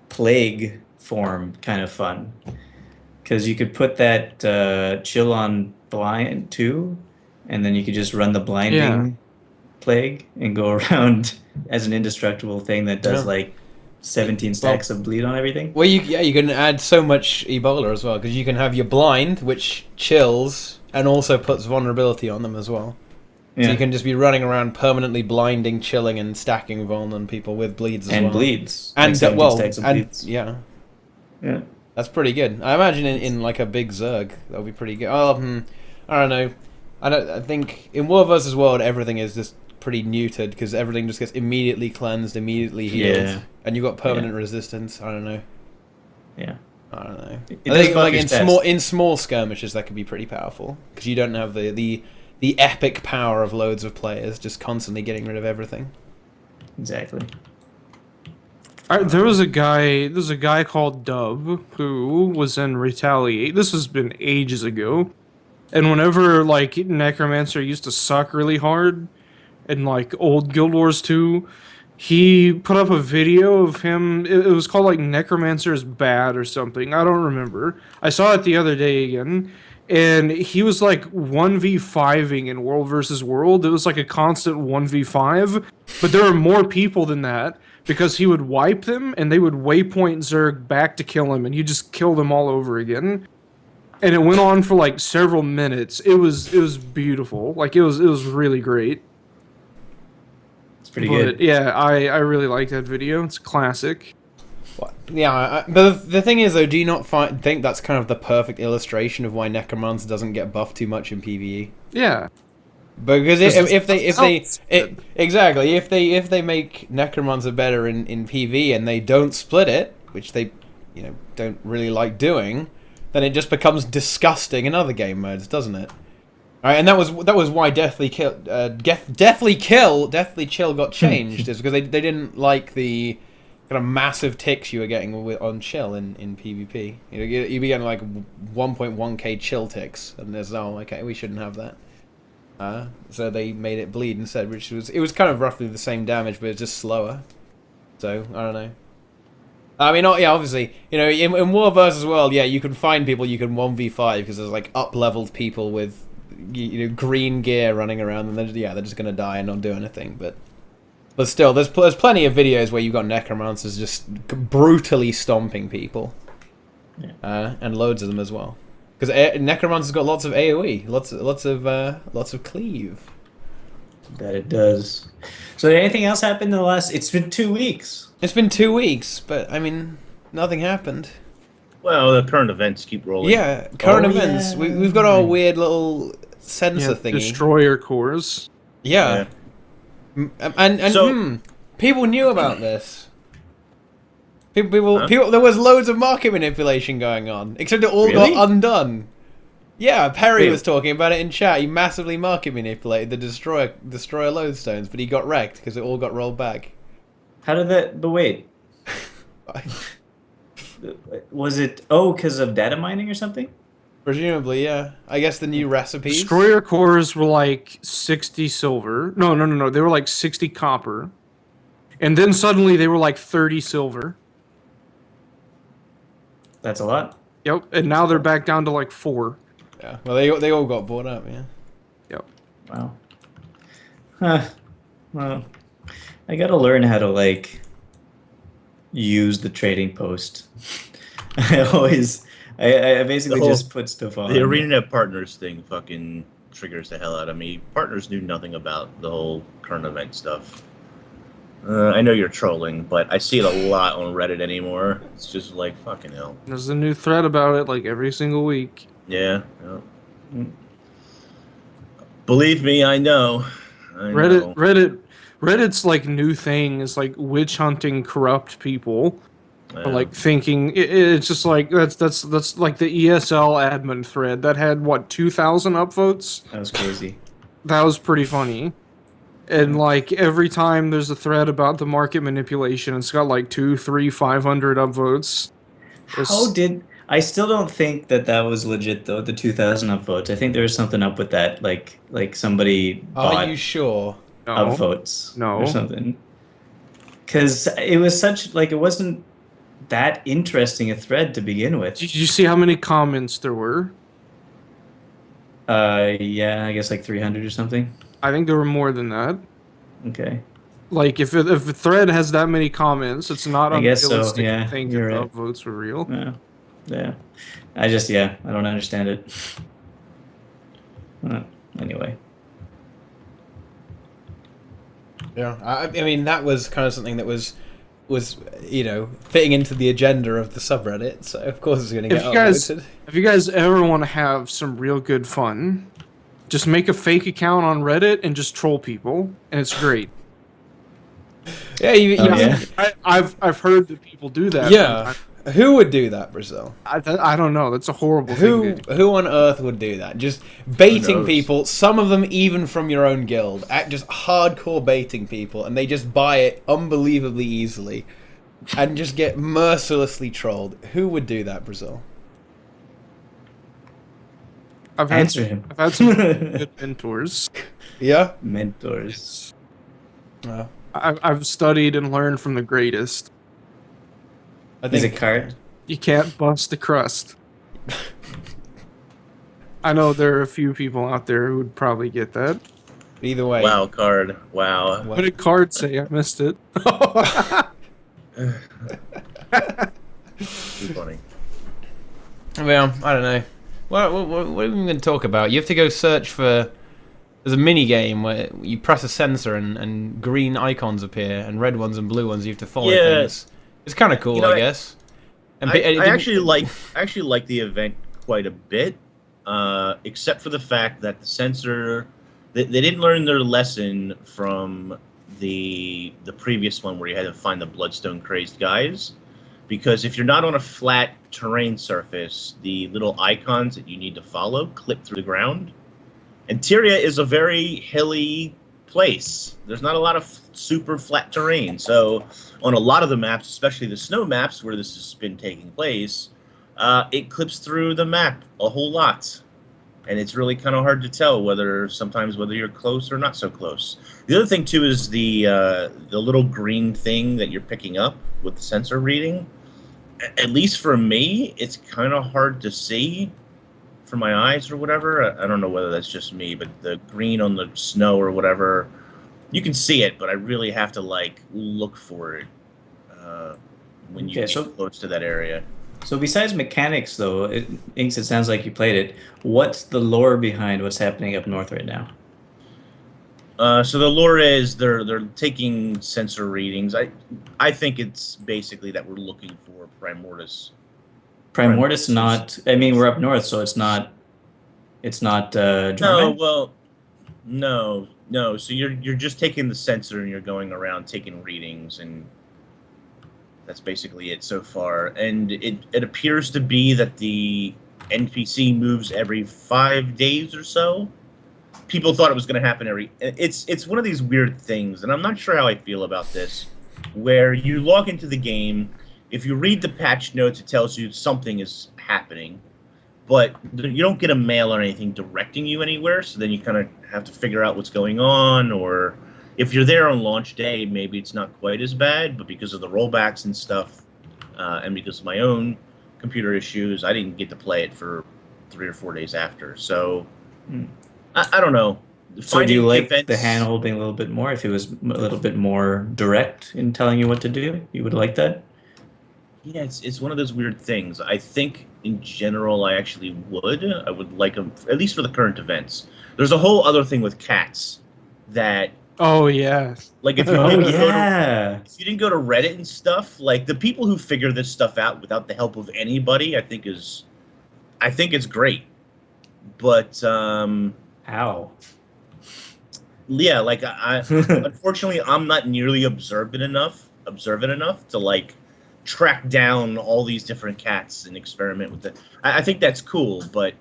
Plague form kind of fun. Because you could put that chill on blind too, and then you could just run the blinding Plague and go around as an indestructible thing that does like 17 stacks of bleed on everything. Well, you can add so much Ebola as well, because you can have your blind, which chills and also puts vulnerability on them as well. Yeah. So you can just be running around permanently blinding, chilling, and stacking vuln on people with bleeds as well. And bleeds. And, stacks of bleeds. Yeah. Yeah. That's pretty good. I imagine in like a big Zerg, that'll be pretty good. I don't know. I think in War vs. World, everything is just pretty neutered, because everything just gets immediately cleansed, immediately healed, and you've got permanent resistance. I don't know. Yeah. I don't know. I think like in small skirmishes that could be pretty powerful, because you don't have the epic power of loads of players just constantly getting rid of everything. Exactly. There's a guy called Dub who was in Retaliate. This has been ages ago. And whenever like Necromancer used to suck really hard in like old Guild Wars 2, he put up a video of him. It was called like Necromancer's Bad or something. I don't remember. I saw it the other day again. And he was like 1v5ing in World vs. World. It was like a constant 1v5. But there were more people than that, because he would wipe them and they would waypoint Zerg back to kill him, and you just kill them all over again. And it went on for like several minutes. It was beautiful. Like it was really great. It's pretty good. Yeah, I really like that video. It's a classic. Yeah, but the thing is, though, do you not think that's kind of the perfect illustration of why Necromancer doesn't get buffed too much in PvE? Yeah, because if they make Necromancer better in PvE and they don't split it, which they don't really like doing, then it just becomes disgusting in other game modes, doesn't it? All right, and that was why Deathly Chill got changed, is because they didn't like the kind of massive ticks you were getting on chill in PvP. You'd be getting like 1.1k chill ticks, and there's okay, we shouldn't have that. So they made it bleed instead, which was kind of roughly the same damage, but it's just slower. So I don't know. I mean, obviously, in War vs. World, you can find people you can 1v5 because there's like up-leveled people with green gear running around, and they're just gonna die and not do anything, but still, there's plenty of videos where you've got Necromancers just brutally stomping people. And loads of them as well. Because Necromancer's got lots of AoE, lots of cleave. That it does. So did anything else happen in the last... It's been 2 weeks. It's been 2 weeks, but, I mean, nothing happened. Well, the current events keep rolling. Yeah, current events. Yeah. We've got our weird little sensor thingy. Destroyer cores. Yeah. And People knew about this. People, there was loads of market manipulation going on, except it all got undone. Yeah, Perry was talking about it in chat. He massively market manipulated the destroyer lodestones, but he got wrecked because it all got rolled back. How did that? But wait, was it because of data mining or something? Presumably, yeah. I guess the new recipes. Destroyer cores were like 60 silver. No. They were like 60 copper, and then suddenly they were like 30 silver. That's a lot. Yep, and now they're back down to like 4. Yeah, well, they all got bought up, yeah. Yep. Wow. Huh. Well, I gotta learn how to like use the trading post. I basically just put stuff on. The ArenaNet partners thing fucking triggers the hell out of me. Partners knew nothing about the whole current event stuff. I know you're trolling, but I see it a lot on Reddit anymore. It's just like, fucking hell. There's a new thread about it like every single week. Yeah. Believe me, I know. Reddit's like new thing is like witch hunting corrupt people. Or, like thinking it's just like that's like the ESL admin thread that had what 2,000 upvotes. That was crazy. That was pretty funny. And like every time there's a thread about the market manipulation, it's got like 200, 300, 500 upvotes. I still don't think that was legit though. The 2,000 upvotes. I think there was something up with that. Like somebody bought. Are you sure? Upvotes. No. Or something. Because it was such like it wasn't that interesting a thread to begin with. Did you see how many comments there were? Yeah, I guess like 300 or something. I think there were more than that. Okay. Like if a thread has that many comments, it's not unrealistic so. Yeah, to think you're that right. the upvotes were real. Yeah. I don't understand it. Anyway. Yeah, I mean that was kind of something that was fitting into the agenda of the subreddit. So of course it's going to get upvoted. If you guys ever want to have some real good fun, just make a fake account on Reddit and just troll people, and it's great. Yeah, I've heard that people do that. Yeah, who would do that, Brazil? I don't know. That's a horrible thing to do. Who on earth would do that? Just baiting people. Some of them even from your own guild. Just hardcore baiting people, and they just buy it unbelievably easily, and just get mercilessly trolled. Who would do that, Brazil? I've had some good mentors. Yeah? Mentors. I've studied and learned from the greatest. Is it card? You can't bust the crust. I know there are a few people out there who would probably get that. Either way. Wow, card. Wow. What did card say? I missed it. Too funny. Well, I don't know. What are we going to talk about? You have to go search for... There's a mini game where you press a sensor and green icons appear, and red ones and blue ones you have to follow things. It's kind of cool, I guess. And I actually like the event quite a bit, except for the fact that the sensor... They didn't learn their lesson from the previous one where you had to find the bloodstone crazed guys. Because if you're not on a flat terrain surface, the little icons that you need to follow clip through the ground. And Tyria is a very hilly place. There's not a lot of super flat terrain. So on a lot of the maps, especially the snow maps where this has been taking place, it clips through the map a whole lot. And it's really kind of hard to tell whether you're close or not so close. The other thing, too, is the little green thing that you're picking up with the sensor reading. At least for me, it's kind of hard to see for my eyes or whatever. I don't know whether that's just me, but the green on the snow or whatever, you can see it, but I really have to like look for it when you get close to that area. So besides mechanics, though, Inks, it sounds like you played it. What's the lore behind what's happening up north right now? So the lore is they're taking sensor readings. I think it's basically that we're looking for Primordius. Primordius, not. I mean, we're up north, so it's not. It's not. No, well, no. No, so you're just taking the sensor and you're going around taking readings, and that's basically it so far. And it appears to be that the NPC moves every 5 days or so. People thought it was going to happen every. It's one of these weird things, and I'm not sure how I feel about this. Where you log into the game, if you read the patch notes, it tells you something is happening, but you don't get a mail or anything directing you anywhere. So then you kind of have to figure out what's going on, or if you're there on launch day, maybe it's not quite as bad. But because of the rollbacks and stuff, and because of my own computer issues, I didn't get to play it for 3 or 4 days after. So I don't know. So do you like the hand holding a little bit more? If it was a little bit more direct in telling you what to do, you would like that? Yeah, it's one of those weird things. I think in general I actually would. I would like them, at least for the current events. There's a whole other thing with cats that Oh yeah. like if you if you didn't go to Reddit and stuff, like the people who figure this stuff out without the help of anybody, I think it's great. But how? Yeah, like I unfortunately I'm not nearly observant enough to like track down all these different cats and experiment with it. I think that's cool, but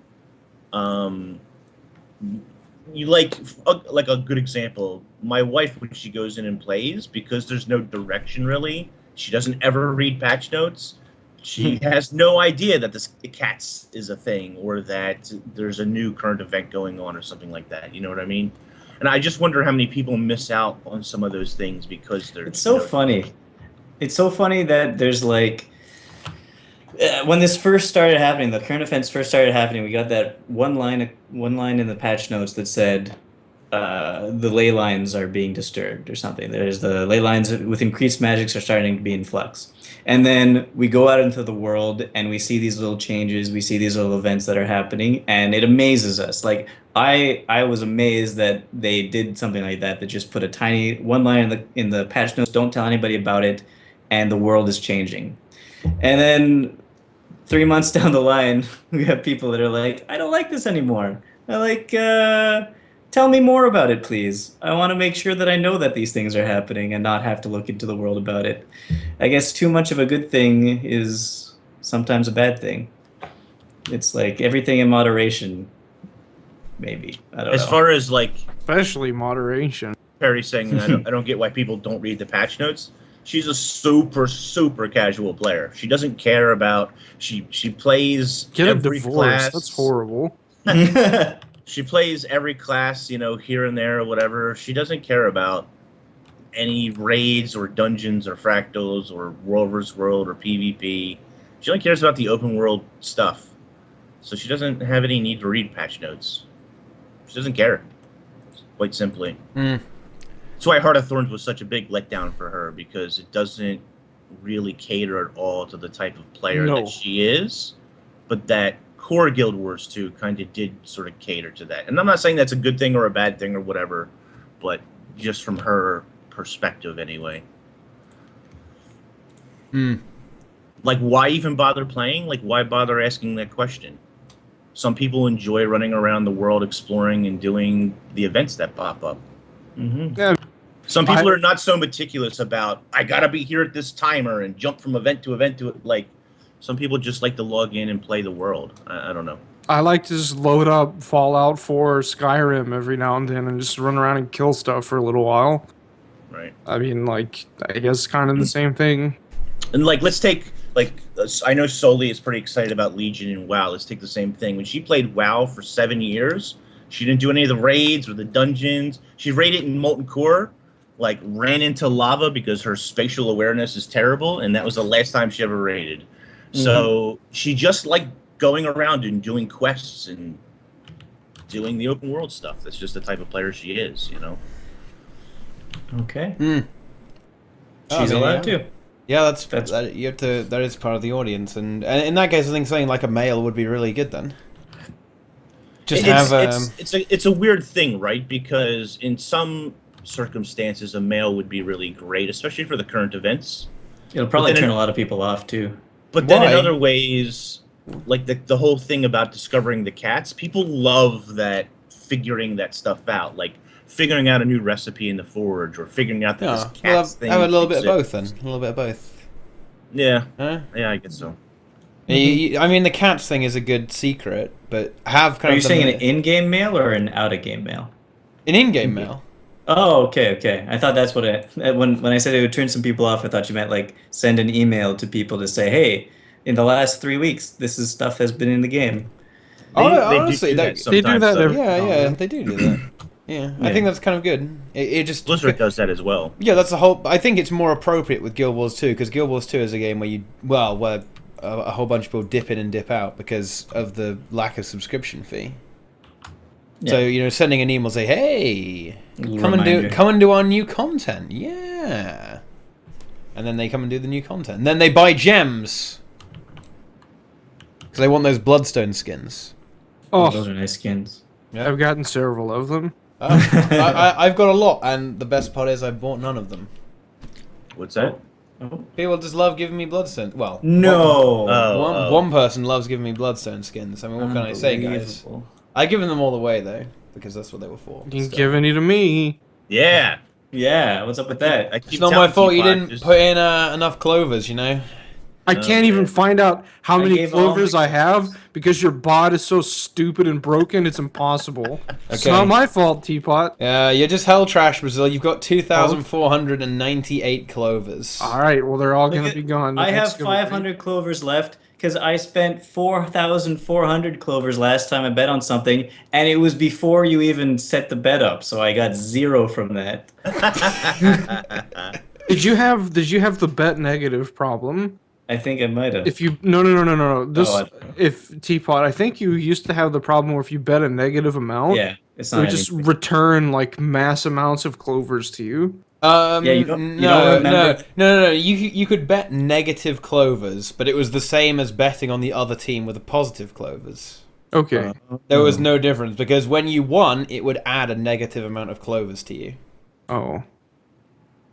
you like a good example. My wife, when she goes in and plays, because there's no direction really, she doesn't ever read patch notes. She has no idea that the cats is a thing, or that there's a new current event going on, or something like that. You know what I mean? And I just wonder how many people miss out on some of those things because they're. It's so funny. It's so funny that there's like, when this first started happening, the current events first started happening, we got that one line in the patch notes that said, the ley lines are being disturbed or something. There's the ley lines with increased magics are starting to be in flux. And then we go out into the world and we see these little changes, we see these little events that are happening, and it amazes us. Like I was amazed that they did something like that just put a tiny one line in the patch notes, don't tell anybody about it, and the world is changing. And then 3 months down the line, we have people that are like, I don't like this anymore. I like, tell me more about it, please. I want to make sure that I know that these things are happening and not have to look into the world about it. I guess too much of a good thing is sometimes a bad thing. It's like everything in moderation, maybe. I don't know. As far as like, especially moderation. Perry saying, I don't get why people don't read the patch notes. She's a super casual player. She doesn't care about. She plays every class. That's horrible. She plays every class, here and there or whatever. She doesn't care about any raids or dungeons or fractals or world versus world or PvP. She only cares about the open world stuff. So she doesn't have any need to read patch notes. She doesn't care, quite simply. That's why Heart of Thorns was such a big letdown for her, because it doesn't really cater at all to the type of player that she is, but that core Guild Wars 2 kind of did sort of cater to that. And I'm not saying that's a good thing or a bad thing or whatever, but just from her perspective anyway. Like, why even bother playing? Like, why bother asking that question? Some people enjoy running around the world exploring and doing the events that pop up. Yeah. Some people are not so meticulous about, I gotta be here at this timer and jump from event to event to it. Like, some people just like to log in and play the world. I don't know. I like to just load up Fallout 4 or Skyrim every now and then and just run around and kill stuff for a little while. Right. I mean, like, I guess kind of the same thing. And, like, let's take, like, I know Soli is pretty excited about Legion and WoW. Let's take the same thing. When she played WoW for 7 years, she didn't do any of the raids or the dungeons. She raided in Molten Core, like, ran into lava because her spatial awareness is terrible, and that was the last time she ever raided. So she just liked going around and doing quests and doing the open world stuff. That's just the type of player she is, Okay. She's allowed to. Yeah, that is part of the audience, and in that case, I think something like a male would be really good then. It's a weird thing, right? Because in some circumstances, a male would be really great, especially for the current events. It'll probably turn a lot of people off too. But then in other ways, like the whole thing about discovering the cats, people love that, figuring that stuff out. Like figuring out a new recipe in the forge, or figuring out that this Yeah, cat's thing. have a little bit of both exists. then. A little bit of both. Yeah, Huh? yeah, I guess so. I mean, the cats thing is a good secret, but have kind Are of you saying an in-game mail or an out-of-game mail? an in-game mail. Oh, okay. I thought that's what when I said it would turn some people off, I thought you meant like send an email to people to say, hey, in the last 3 weeks, this is stuff has been in the game. Oh, no, They honestly, do that they They do sometimes. that So every yeah, they do that. Yeah, I Yeah. think that's kind of good. It just Blizzard does that as well. Yeah, that's the whole. I think it's more appropriate with Guild Wars 2 because Guild Wars 2 is a game where where a whole bunch of people dip in and dip out because of the lack of subscription fee. Yeah. So sending an email say, "Hey, come Reminder. and do our new content." Yeah, and then they come and do the new content. And then they buy gems because they want those Bloodstone skins. Oh, those Oh, are nice skins. Yeah. I've gotten several of them. I've got a lot, and the best part is I bought none of them. What's that? Oh. People just love giving me Bloodstone. Well, No. one person loves giving me Bloodstone skins. I mean, what can I say, guys? Unbelievable. I've given them all away though, because that's what they were for. You can Still. give any to me. Yeah. Yeah, what's up with that? I keep It's not my telling fault you Teapot, didn't just- put in enough clovers. I can't even man. find out how I many gave all clovers my I have because your bot is so stupid and broken. It's impossible. It's Okay. not my fault, Teapot. You're just hell trash, Brazil. You've got 2,498 clovers. All right, well they're all Look gonna at- be gone. I have That's gonna be- 500 clovers left because I spent 4,400 clovers last time I bet on something, and it was before you even set the bet up, so I got 0 from that. Did you have the bet negative problem? I think I might have. If you no. This I don't know. if Teapot, I think you used to have the problem where if you bet a negative amount, Yeah, it's it not would just anything. return like mass amounts of clovers to you. Yeah, you don't no, remember- no. You could bet negative clovers, but it was the same as betting on the other team with the positive clovers. Okay. There was no difference because when you won, it would add a negative amount of clovers to you. Oh.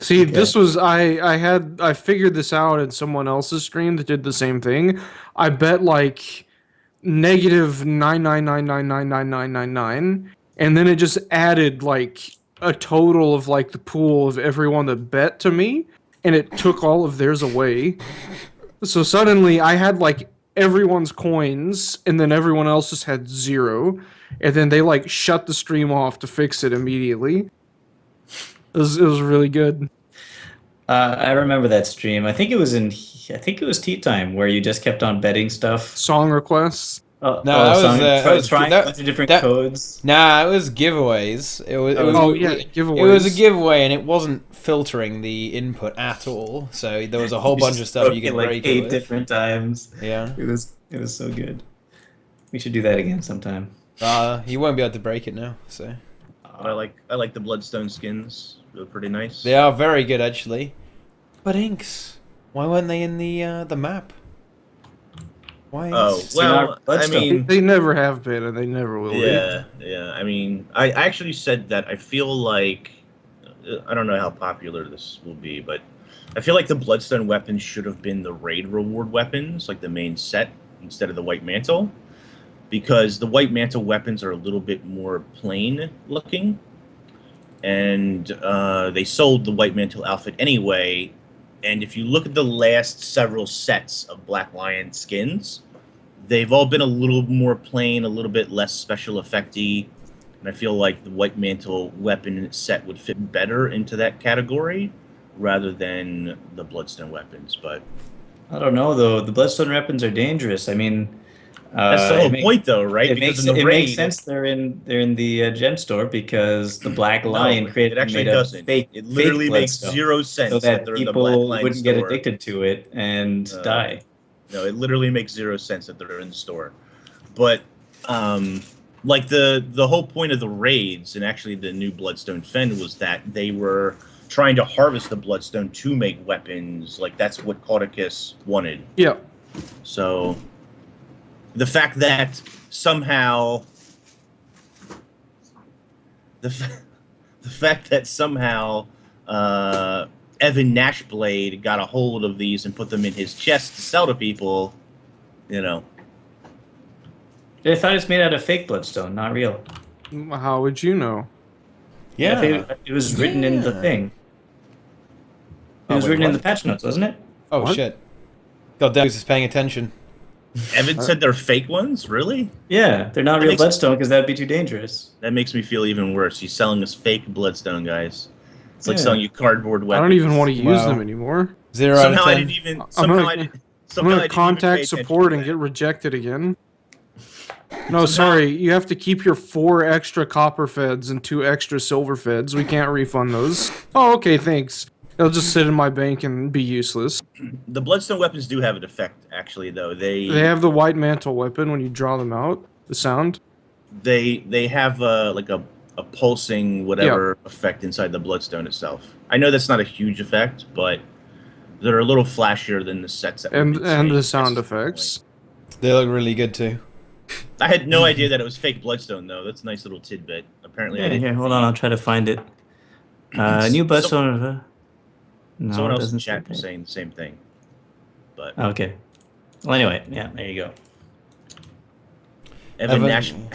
See, Okay. this was I figured this out in someone else's stream that did the same thing. I bet like negative 999999999, and then it just added like a total of like the pool of everyone that bet to me, and it took all of theirs away. So suddenly I had like everyone's coins, and then everyone else just had 0, and then they like shut the stream off to fix it immediately. It was really good. I remember that stream. I think it was Tea Time where you just kept on betting stuff. Song requests. No, that was trying that- a bunch of different that- codes. Nah, it was giveaways. It was. Giveaways. It was a giveaway, and it wasn't filtering the input at all. So there was a whole bunch of stuff you could like break 8 it with. different times. Yeah. It was so good. We should do that again sometime. You won't be able to break it now. So But I like the Bloodstone skins. They're pretty nice. they are very good, actually. But inks, why weren't they in the map? Why? Oh Inks? well, I Bloodstone. mean, They never have been, and they never will yeah. I mean, I actually said that I feel like I don't know how popular this will be, but I feel like the Bloodstone weapons should have been the raid reward weapons, like the main set, instead of the White Mantle, because the White Mantle weapons are a little bit more plain looking, and they sold the White Mantle outfit anyway. And if you look at the last several sets of Black Lion skins, they've all been a little more plain, a little bit less special effecty, and I feel like the White Mantle weapon set would fit better into that category rather than the Bloodstone weapons. But I don't know though. The Bloodstone weapons are dangerous. I mean, that's the whole point, though, right? It makes sense they're in the gem store because the Black Lion it actually made a doesn't. fake. It literally fake makes Bloodstone, 0 sense so that they're in the Black people Lion wouldn't store. get addicted to it and die. No, it literally makes 0 sense that they're in the store. But like the whole point of the raids and actually the new Bloodstone Fen was that they were trying to harvest the Bloodstone to make weapons. Like that's what Caudicus wanted. Yeah. So the fact that somehow the fact that somehow Evan Nashblade got a hold of these and put them in his chest to sell to people, you know. I thought it's made out of fake Bloodstone, not real. How would you know? Yeah. It was written in the thing. It was wait, written in what? the patch notes, wasn't it? Oh What? shit! God damn, who's paying attention? Evan said they're fake ones? Really? Yeah, they're not That real makes- bloodstone because that'd be too dangerous. That makes me feel even worse. He's selling us fake bloodstone, guys. It's like Yeah. selling you cardboard I weapons. don't even want to use Wow. them anymore. 0 out of Somehow I 10. didn't even. I'm Somehow gonna- I didn't. I'm Somehow I gonna didn't even pay contact attention support to and that. get rejected again. No, sorry. You have to keep your 4 extra copper feds and 2 extra silver feds. We can't refund those. Oh, okay, thanks. They'll just sit in my bank and be useless. The bloodstone weapons do have an effect, actually. Though They have the white mantle weapon when you draw them out. The sound. they have like a pulsing whatever effect inside the bloodstone itself. I know that's not a huge effect, but they're a little flashier than the sets that we've been And the seeing sound at this effects. They look really good too. point. I had no idea that it was fake bloodstone, though. That's a nice little tidbit. Apparently, I Yeah, didn't. here, hold on, I'll try to find it. New bloodstone. No, Someone it else in doesn't chat say was that. saying the same thing. But Okay. Well, anyway, yeah, there you go. Evan Evan Nash, Evan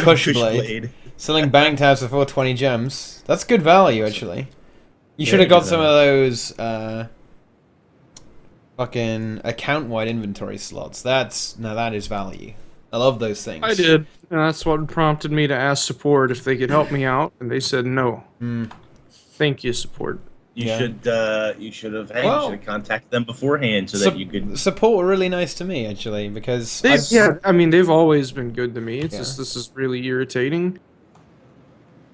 Cushblade. Cushblade. Selling bank tabs for 420 gems. That's good value, actually. You should have Very got good some of those fucking account-wide inventory slots. Now that is value. I love those things. I did, and that's what prompted me to ask support if they could help me out, and they said no. Thank you, support. You Yeah. should have Well, contacted them beforehand so that you could. Support were really nice to me, actually, because I mean, they've always been good to me. It's Yeah. just this is really irritating.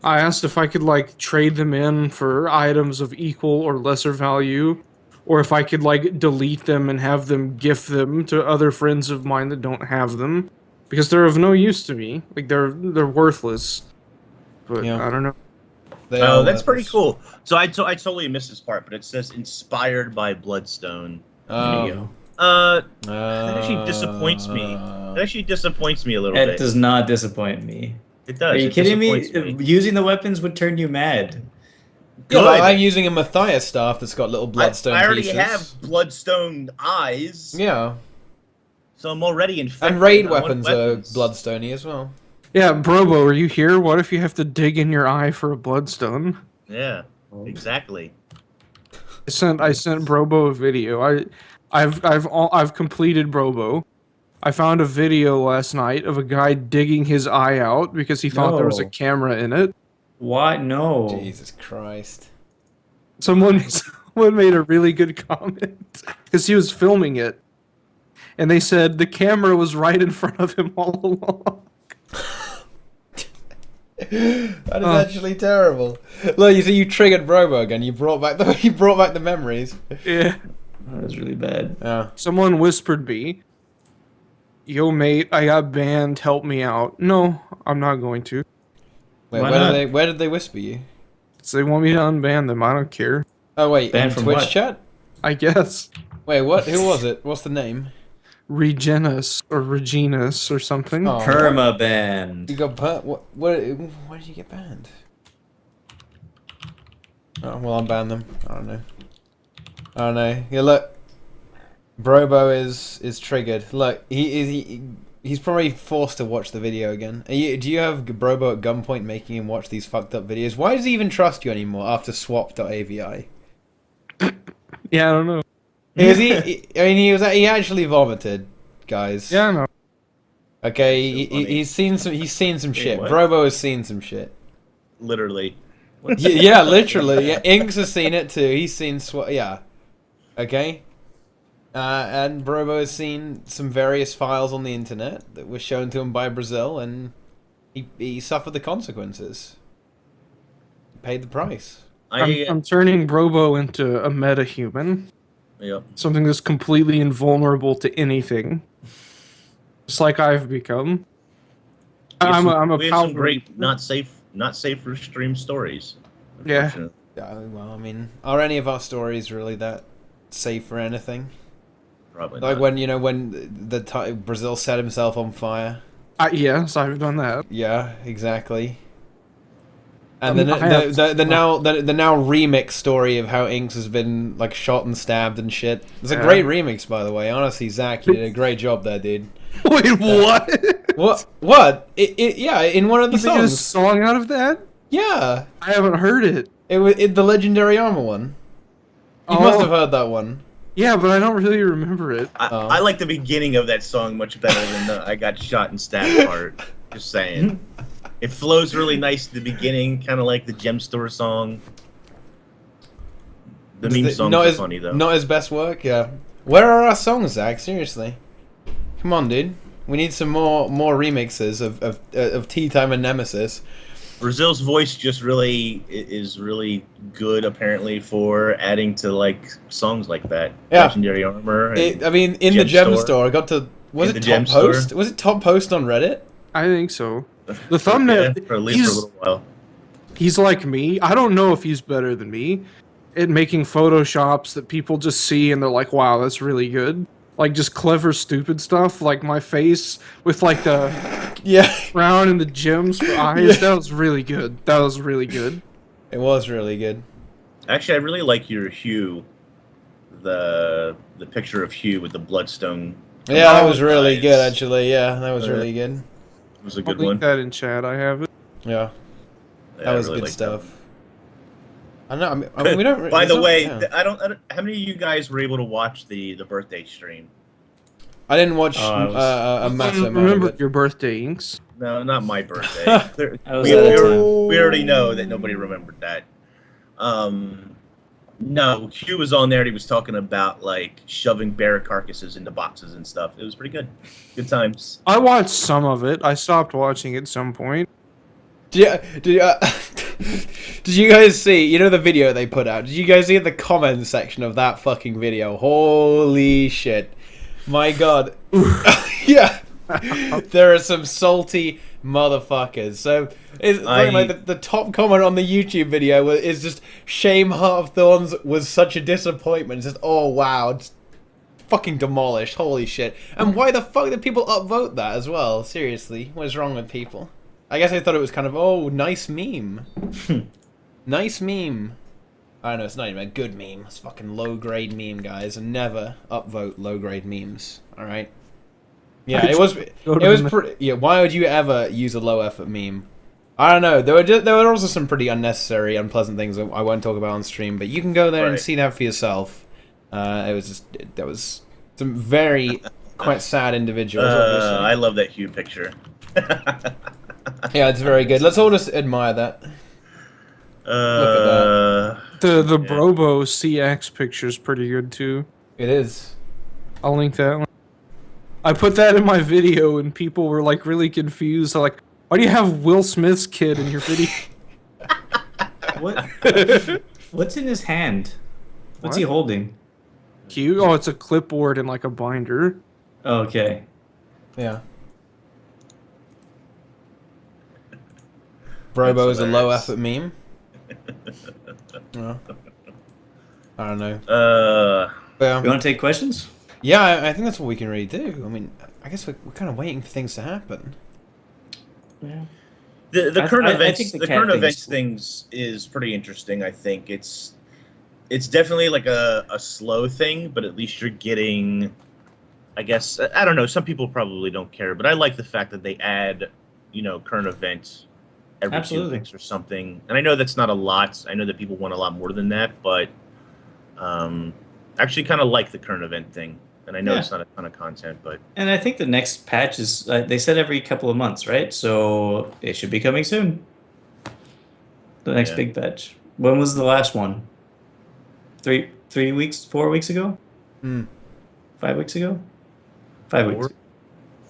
I asked if I could like trade them in for items of equal or lesser value, or if I could like delete them and have them gift them to other friends of mine that don't have them, because they're of no use to me. Like they're worthless. But Yeah. I don't know. they Oh, are that's pretty worthless. cool. So I totally missed this part, but it says inspired by Bloodstone. There you go. That actually disappoints me. That actually disappoints me a little It bit. does not disappoint me. It does. Are you It kidding me? disappoints Using the weapons would turn you mad. Yeah, but Good. I'm using a Matthias staff that's got little bloodstone I already pieces. have Bloodstone eyes, Yeah, so I'm already infected. and raid I want weapons are bloodstony as well. Yeah, Brobo, are you here? What if you have to dig in your eye for a bloodstone? Yeah, exactly. I sent Brobo a video. I've completed Brobo. I found a video last night of a guy digging his eye out because he thought there was a No. camera in it. Why? No. Jesus Christ. Someone made a really good comment because he was filming it, and they said the camera was right in front of him all along. That is actually terrible. Look, you see, you triggered Brobo again. You brought back the memories. Yeah. That was really bad. Yeah. Someone whispered me, "Yo, mate, I got banned. Help me out." No, I'm not going to. Wait, Why not? where did they whisper you? So they want me to unban them. I don't care. Oh wait, Banned in from Twitch what? chat? I guess. Wait, what? Who was it? What's the name? Regenus or Reginus or something. Oh, Perma banned. you got what? Why did you get banned? Oh, well, unban them. I don't know. I don't know. Yeah, look. Brobo is triggered. Look, he's probably forced to watch the video again. Do you have Brobo at gunpoint making him watch these fucked up videos? Why does he even trust you anymore after swap.avi? Yeah, I don't know. I mean, he actually vomited, guys. Yeah, I know. Okay, So funny. he's seen some shit. what? Brobo has seen some shit. Literally. Yeah, literally. Yeah, Inks has seen it too. He's seen yeah. Okay. And Brobo has seen some various files on the internet that were shown to him by Brazil, and he suffered the consequences. He paid the price. I'm turning Brobo into a metahuman. Yep. Something that's completely invulnerable to anything. Just like I've become. I'm a we have some power. great not safe for stream stories. Yeah. unfortunately. Well, I mean, are any of our stories really that safe for anything? Probably Like not. when Brazil set himself on fire. Yes, I've done that. Yeah, exactly. And I have- the now remix story of how Inks has been like shot and stabbed and shit. It's a Yeah. great remix, by the way. Honestly, Zach, you did a great job there, dude. Wait, what? What? Yeah, in one of the You made a songs. song out of that? Yeah, I haven't heard it. it was the legendary armor one. You must have heard that one. Yeah, but I don't really remember it. I like the beginning of that song much better than the I got shot and stabbed part. Just saying. It flows really nice at the beginning, kind of like the Gem Store song. The meme songs are funny, though. Not his best work, yeah. Where are our songs, Zach? Seriously. Come on, dude. We need some more remixes of Tea Time and Nemesis. Brazil's voice just is really good, apparently, for adding to like songs like that. Yeah. Legendary Armor. I mean, in the Gem Store, I got to. Was it Top Post? Was it Top Post on Reddit? I think so. The thumbnail. Yeah, for at least for a little while. He's like me. I don't know if he's better than me at making photoshops that people just see and they're like, "Wow, that's really good." Like just clever, stupid stuff, like my face with like the crown and the gems for eyes. That was really good. That was really good. It was really good. Actually, I really like your Hugh, the picture of Hugh with the bloodstone. Yeah, that was really good. Actually, yeah, that was really good. It was a good I'll link one. that in chat. I have it. Yeah, that was really good stuff. I know. I mean, we don't. By the way, I don't. How many of you guys were able to watch the birthday stream? I didn't watch a massive amount. Remember your birthday, Inks? No, not my birthday. we already know that nobody remembered that. No, Q was on there and he was talking about like shoving bear carcasses into boxes and stuff. It was pretty good. Good times. I watched some of it. I stopped watching at some point. Did you guys see, you know, the video they put out? Did you guys see the comment section of that fucking video? Holy shit. My god. Yeah. There are some salty motherfuckers. So, it's like the top comment on the YouTube video is just, Shame Heart of Thorns was such a disappointment. It's just, oh wow, it's fucking demolished. Holy shit. And why the fuck did people upvote that as well? Seriously, what is wrong with people? I guess I thought it was kind of, oh, nice meme. Nice meme. I don't know, it's not even a good meme. It's fucking low-grade meme, guys. And never upvote low-grade memes, alright? Yeah, it was pretty... Yeah, why would you ever use a low-effort meme? I don't know. There were also some pretty unnecessary, unpleasant things that I won't talk about on stream, but you can go there and see that for yourself. There was some very, quite sad individuals, obviously. I love that Hugh picture. Yeah, it's very good. Let's all just admire that. Look at that. The Brobo CX picture is pretty good too. It is. I'll link that one. I put that in my video and people were like really confused. They're like, why do you have Will Smith's kid in your video? What? What's in his hand? What's he holding? Cute. Oh, it's a clipboard and like a binder. Okay. Yeah. Brobo is a low effort meme. No. I don't know. You want to take questions? Yeah, I think that's what we can really do. I mean, I guess we're kind of waiting for things to happen. Yeah. The current events things is pretty interesting. I think it's definitely like a slow thing, but at least you're getting. I guess I don't know. Some people probably don't care, but I like the fact that they add, current events every 2 weeks or something. And I know that's not a lot. I know that people want a lot more than that, but actually kind of like the current event thing. And I know it's not a ton of content, but... And I think the next patch is, they said every couple of months, right? So it should be coming soon. The next big patch. When was the last one? 3 weeks, 4 weeks ago? 5 weeks ago? 5 weeks.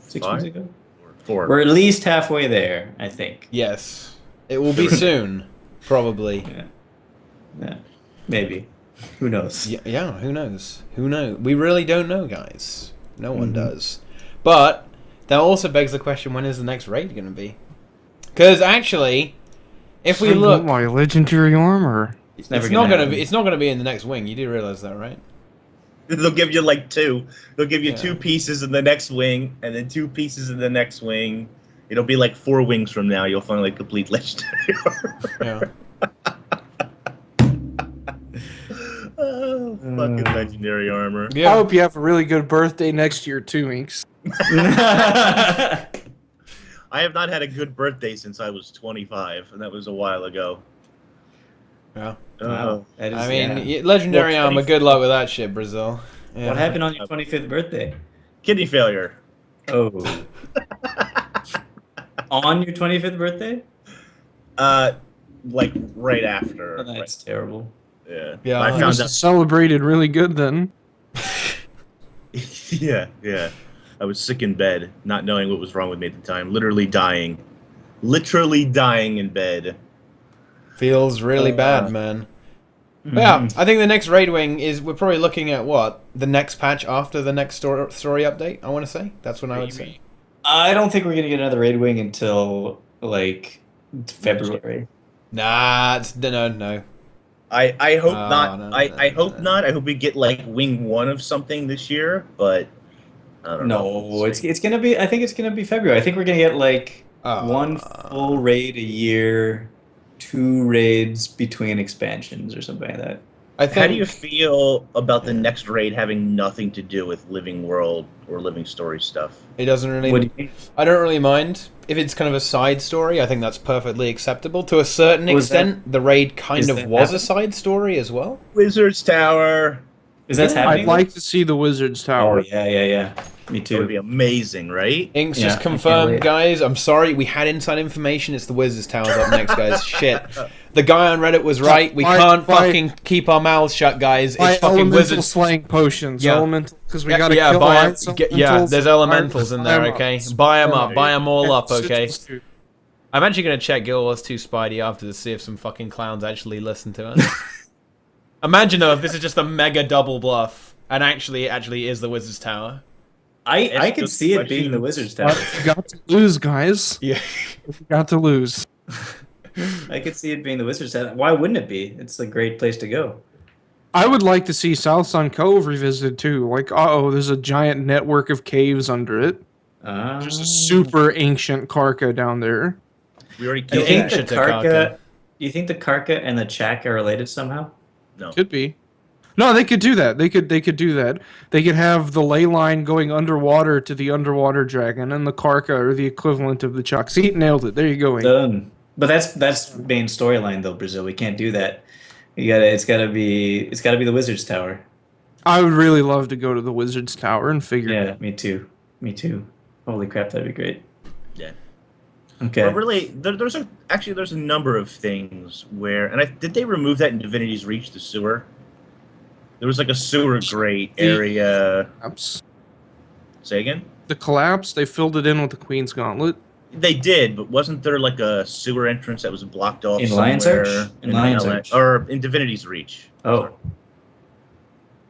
6 weeks ago? 4. We're at least halfway there, I think. Yes. It will be soon. Probably. Yeah. Maybe. Who knows? Yeah, who knows? Who knows? We really don't know, guys. No one does. But that also begs the question, when is the next raid going to be? Because actually, if we look... my legendary armor. It's not going to be in the next wing. You do realize that, right? They'll give you like 2. They'll give you 2 pieces in the next wing, and then 2 pieces in the next wing. It'll be like 4 wings from now. You'll finally complete legendary armor. Yeah. Oh, fucking legendary armor. Yeah. I hope you have a really good birthday next year too, Inks. I I have not had a good birthday since I was 25, and that was a while ago. Yeah. Wow. That is, I mean, yeah. legendary Well, armor. Good luck with that shit, Brazil. Yeah. What happened on your 25th birthday? Kidney failure. Oh. On your 25th birthday? Like right after. Oh, that's terrible. Yeah. Yeah, I You found must have celebrated really good then. yeah, yeah. I was sick in bed, not knowing what was wrong with me at the time. Literally dying in bed. Feels really bad, man. Mhm. Yeah, I think the next raid wing is we're probably looking at what the next patch after the next story update. I want to say that's what I would say. I don't think we're gonna get another raid wing until like February. Nah, no. I hope Oh, not. no, I hope no. not. I hope we get like wing 1 of something this year, but I don't know. No, it's gonna be. I think it's gonna be February. I think we're gonna get like one Ah. full raid a year, 2 raids between expansions or something like that. I How do you think feel about the Yeah. next raid having nothing to do with Living World or Living Story stuff? it doesn't really. What do you mean? I don't really mind if it's kind of a side story. I think that's perfectly acceptable to a certain Was that- extent. The raid kind is of that was a happening? side story as well. Wizard's Tower. Is that Yeah, happening? I'd like to see the Wizard's Oh Tower. yeah. Me That would be too. amazing, right? Inks Yeah, just I can't confirmed, wait. guys. I'm sorry, we had inside information. It's the Wizards Tower's up next, guys. Shit. The guy on Reddit was right. We can't fucking keep our mouths shut, guys. Buy It's fucking elemental Wizards. slang potions. Yeah. Elemental, because we gotta yeah, kill buy 'em. ice Yeah, elementals. there's elementals in there, okay? Buy them up. Buy them all up, okay? I'm actually going to check Guild Wars 2 Spidey after to see if some fucking clowns actually listen to us. Imagine, though, if this is just a mega double bluff, and it actually is the Wizards Tower. I could just see it question- being the Wizard's Tower. You got to lose, guys. Yeah. You got to lose. I could see it being the Wizard's Tower. Why wouldn't it be? It's a great place to go. I would like to see South Sun Cove revisited too. Like, there's a giant network of caves under it. There's a super ancient Karka down there. We already Do killed you think that. the Ancient Karka. Karka? Do you think the Karka and the Chak are related somehow? No. Could be. No, they could do that. They could do that. They could have the ley line going underwater to the underwater dragon, and the Karka are the equivalent of the Chak. See, nailed it. There you go. Done. But that's main storyline though, Brazil. We can't do that. It's gotta be the Wizard's Tower. I would really love to go to the Wizard's Tower and figure. Yeah, me too. Me too. Holy crap, that'd be great. Yeah. Okay. But really, there's a number of things where, and did they remove that in Divinity's Reach, the sewer? There was like a sewer grate area. Collapse. Say again? The collapse. They filled it in with the Queen's Gauntlet. They did, but wasn't there like a sewer entrance that was blocked off In somewhere? Lion's Arch? In Lion's Arch. Or in Divinity's Reach. Oh.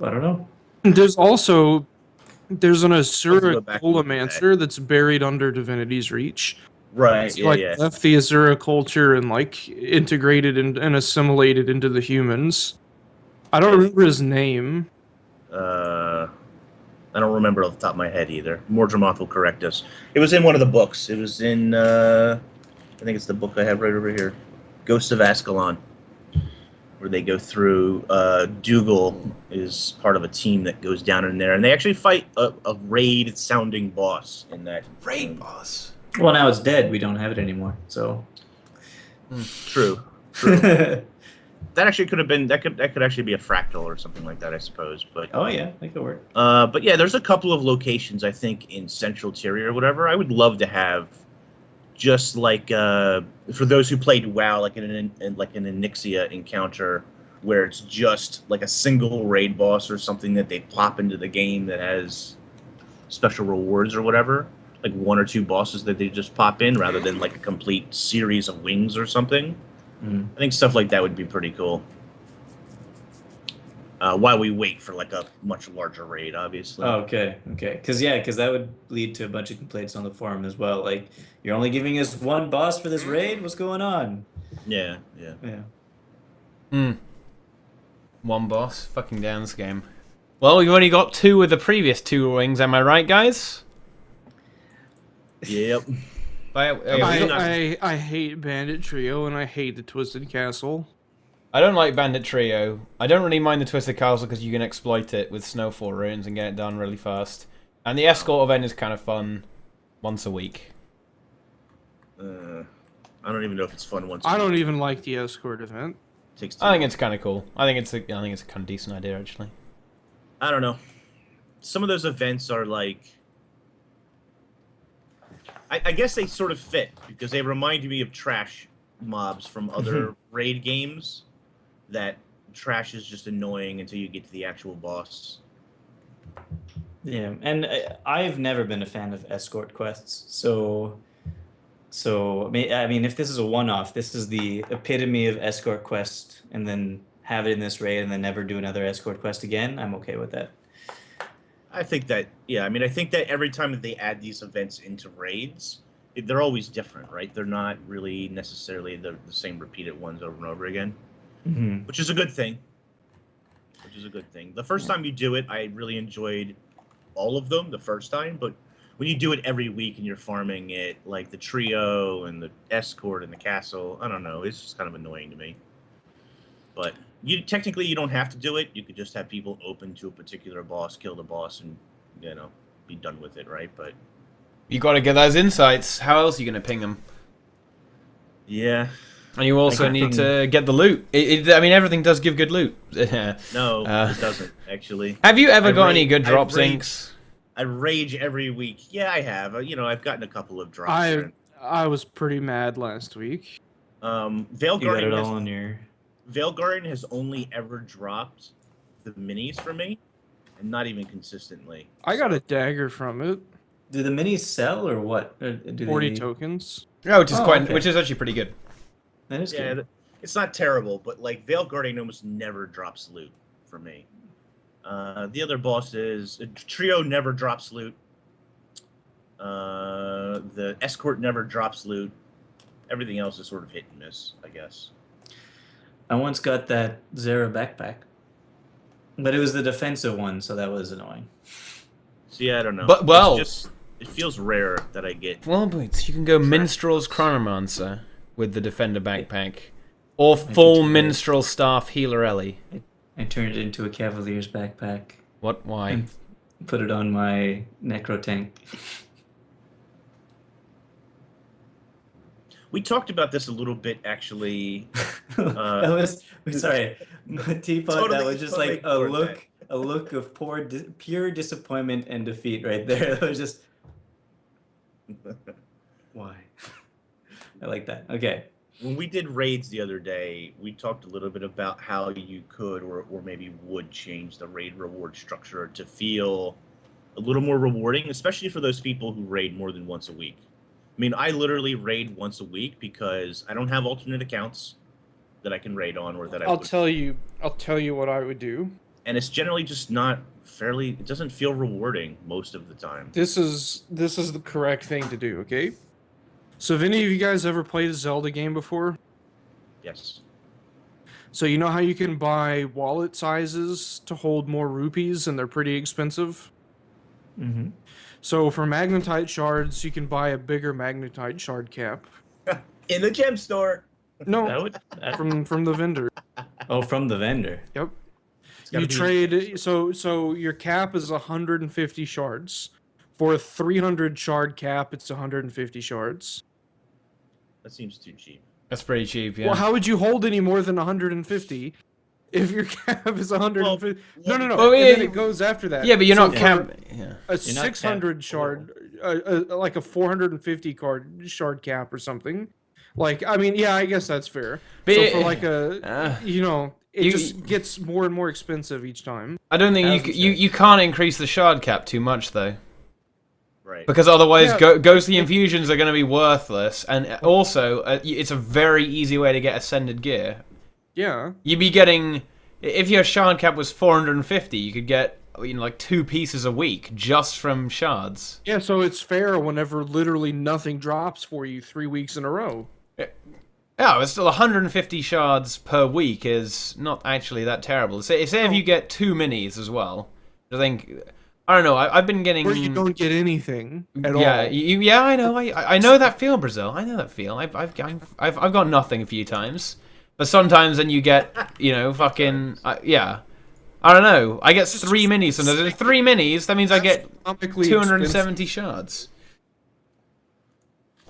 I don't know. There's an go Asura back and look at Colomancer that's buried under Divinity's Reach. Right, It's yeah, like yeah. left the Asura culture and like integrated and assimilated into the humans. I don't remember his name. I don't remember off the top of my head either. Mordremoth will correct us. It was in one of the books. It was in, I think it's the book I have right over here. Ghosts of Ascalon. Where they go through, Dougal is part of a team that goes down in there. And they actually fight a raid-sounding boss in that. Raid boss. Well, now it's dead. We don't have it anymore. So. True. That actually could have been, that could actually be a fractal or something like that, I suppose. But Oh yeah, that could work. but yeah, there's a couple of locations I think in Central Tyria or whatever. I would love to have, just like for those who played WoW, like an Onyxia encounter where it's just like a single raid boss or something that they plop into the game that has special rewards or whatever. Like 1 or 2 bosses that they just pop in rather than like a complete series of wings or something. Mm. I think stuff like that would be pretty cool. While we wait for like a much larger raid, obviously. Oh, okay. Because that would lead to a bunch of complaints on the forum as well. Like, you're only giving us 1 boss for this raid? What's going on? Yeah. One boss. Fucking down this game. Well, we've only got 2 with the previous 2 wings, am I right, guys? Yep. I hate Bandit Trio and I hate the Twisted Castle. I don't like Bandit Trio. I don't really mind the Twisted Castle because you can exploit it with Snowfall runes and get it done really fast. And the Escort event is kind of fun once a week. I don't even know if it's fun once. I don't even like the escort event. I think it's kind of cool. I think it's a kind of decent idea, actually. I don't know. Some of those events are like, I guess they sort of fit because they remind me of trash mobs from other raid games. That trash is just annoying until you get to the actual boss. Yeah, and I've never been a fan of escort quests, so I mean, if this is a one-off, this is the epitome of escort quest, and then have it in this raid, and then never do another escort quest again. I'm okay with that. I think that, yeah, I mean, I think that every time that they add these events into raids, they're always different, right? They're not really necessarily the same repeated ones over and over again, which is a good thing. The first time you do it, I really enjoyed all of them the first time, but when you do it every week and you're farming it, like the trio and the escort and the castle, I don't know, it's just kind of annoying to me. But technically you don't have to do it. You could just have people open to a particular boss, kill the boss, and be done with it, right? But you got to get those insights. How else are you going to ping them? Yeah. And you also need to get the loot. I mean, everything does give good loot. No, it doesn't, actually. Have you ever got any good drop syncs? I rage every week. Yeah, I have. I've gotten a couple of drops. I was pretty mad last week. Veil Guardian has only ever dropped the minis for me, and not even consistently. I got a dagger from it. Do the minis sell or what? Or 40 tokens. Yeah, which is actually pretty good. That is good. It's not terrible, but like Veil Guardian almost never drops loot for me. The other bosses, Trio never drops loot. The Escort never drops loot. Everything else is sort of hit and miss, I guess. I once got that Zera backpack, but it was the defensive one, so that was annoying. See, I don't know. But it feels rare that I get. Well, but you can go Minstrel's Chronomancer with the Defender backpack, or full Minstrel Staff Healer Ellie. I turned it into a Cavalier's backpack. What? Why? And put it on my Necro tank. We talked about this a little bit, actually. Sorry, Teapot. Totally, that was just like a look of pure disappointment and defeat right there. That was just why. I like that. Okay. When we did raids the other day, we talked a little bit about how you could or maybe would change the raid reward structure to feel a little more rewarding, especially for those people who raid more than once a week. I mean, I literally raid once a week because I don't have alternate accounts that I can raid on or that I'll tell you what I would do. And it's generally just not it doesn't feel rewarding most of the time. This is the correct thing to do, okay? So have any of you guys ever played a Zelda game before? Yes. So you know how you can buy wallet sizes to hold more rupees and they're pretty expensive? Mm-hmm. So for magnetite shards, you can buy a bigger magnetite shard cap. In the gem store. No, from the vendor. Oh, from the vendor. Yep. You trade, so your cap is 150 shards. For a 300 shard cap, it's 150 shards. That seems too cheap. That's pretty cheap, yeah. Well, how would you hold any more than 150 if your cap is 150? Well, no. Well, And then it goes after that. Yeah, but you're not cap. Yeah. A 600 shard, like a 450 shard cap or something. Like, I mean, yeah, I guess that's fair. But so for like it just gets more and more expensive each time. I don't think you can't increase the shard cap too much though. Right. Because otherwise, ghostly infusions are going to be worthless, and also it's a very easy way to get ascended gear. Yeah. You'd be getting, if your shard cap was 450, you could get like 2 pieces a week just from shards. Yeah, so it's fair whenever literally nothing drops for you 3 weeks in a row. Yeah, it's still 150 shards per week is not actually that terrible. Say if you get 2 minis as well, I don't know. I've been getting. Or you don't get anything at all. Yeah, I know. I know that feel, Brazil. I know that feel. I've got nothing a few times, but sometimes then you get fucking yeah. I don't know. I get 3 minis. So there's 3 minis. That means I get 270 shards.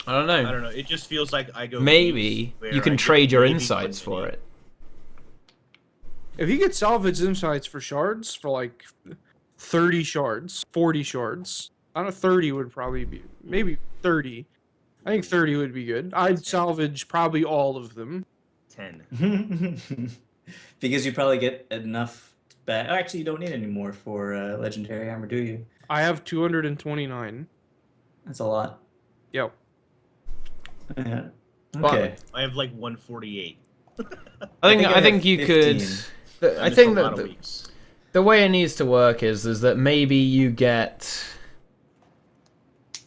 I don't know. I don't know. It just feels like I go. Maybe where you I can get trade your maybe insights one for it. If you could salvage insights for shards for like 30 shards, 40 shards, I don't know, 30 would probably be, maybe 30. I think 30 would be good. I'd salvage probably all of them. 10. Because you probably get enough back. Actually, you don't need any more for legendary armor, do you? I have 229. That's a lot. Yep. Yeah. Well, Okay. I have like 148. I think you 15. could. I missed think a lot that of weeks. the way it needs to work is that maybe you get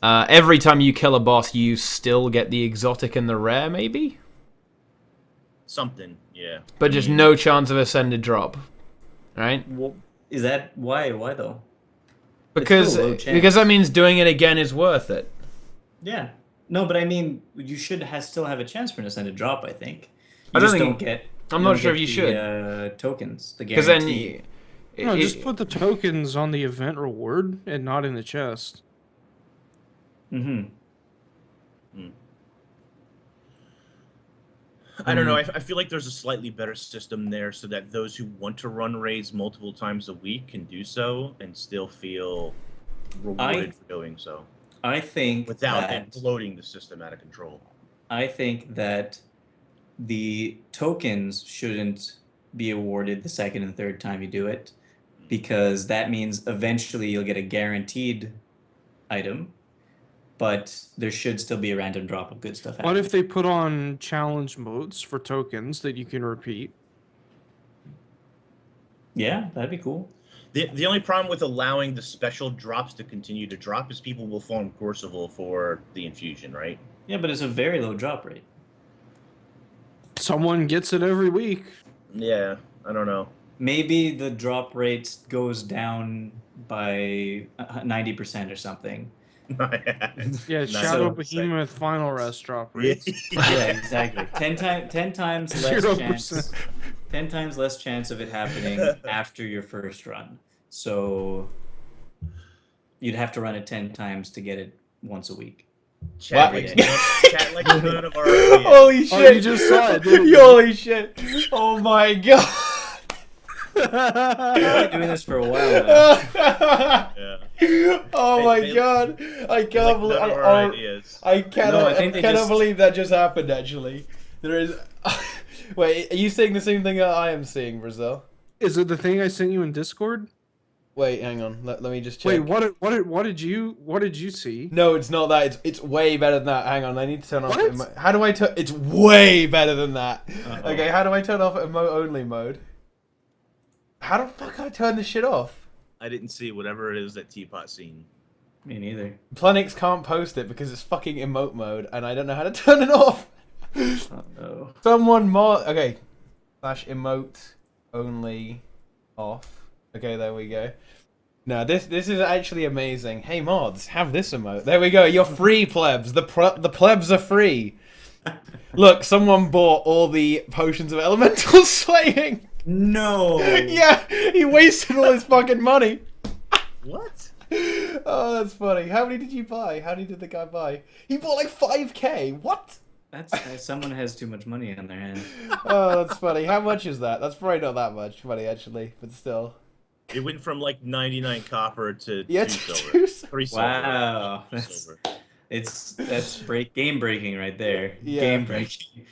every time you kill a boss, you still get the exotic and the rare, maybe, Something, yeah. but just no chance of ascended drop, right? Well, is that why? Why though? Because still a low chance. that means doing it again is worth it. Yeah. No, but I mean, you should still have a chance for an ascended drop. I think. You I don't just think- don't get. I'm you not don't sure get if you the, should. Tokens, the Because then, guarantee. No, just put the tokens on the event reward and not in the chest. Mm-hmm. I don't know. I feel like there's a slightly better system there so that those who want to run raids multiple times a week can do so and still feel rewarded for doing so. I think Without that, it bloating the system out of control. I think that the tokens shouldn't be awarded the second and third time you do it, because that means eventually you'll get a guaranteed item, but there should still be a random drop of good stuff happening. What if they put on challenge modes for tokens that you can repeat? Yeah, that'd be cool. The only problem with allowing the special drops to continue to drop is people will farm Courseval for the infusion, right? Yeah, but it's a very low drop rate. Someone gets it every week. Yeah, I don't know. Maybe the drop rate goes down by 90% or something. Yeah, Nice. Shadow So- Behemoth final rest drop rates. Yeah, exactly. 10 times less 0%. chance. 10 times less chance of it happening after your first run. So you'd have to run it 10 times to get it once a week. Chat Wow. like none of our ideas. Holy shit! Oh, you just saw it, didn't you? Holy shit! Oh my god! I've been doing this for a while now. Yeah. Oh my They- god! I It's can't like none of believe. our ideas. I cannot. No, I think they cannot just- believe that just happened. Actually, there is. Wait, are you seeing the same thing that I am seeing, Brazil? Is it the thing I sent you in Discord? Wait, hang on. Let me just check. Wait, what did you see? No, it's not that. It's way better than that. Hang on, I need to turn off. What? How do I turn? It's way better than that. Uh-oh. Okay, how do I turn off emote only mode? How the fuck I turn this shit off? I didn't see whatever it is that Teapot seen. Me neither. Planix can't post it because it's fucking emote mode, and I don't know how to turn it off. Oh no. Someone mod. Okay, /emote only off. Okay, there we go. Now this is actually amazing. Hey mods, have this emote. There we go. You're free, plebs. The plebs are free. Look, someone bought all the potions of elemental slaying. No. Yeah, he wasted all his fucking money. What? Oh, that's funny. How many did you buy? How many did the guy buy? He bought like 5k. What? That's someone has too much money on their hands. Oh, that's funny. How much is that? That's probably not that much money actually, but still. It went from like 99 copper to Yeah, 2 to silver. 2 silver. 3 silver. Wow. 3 That's silver. that's game breaking right there. Yeah. Game breaking.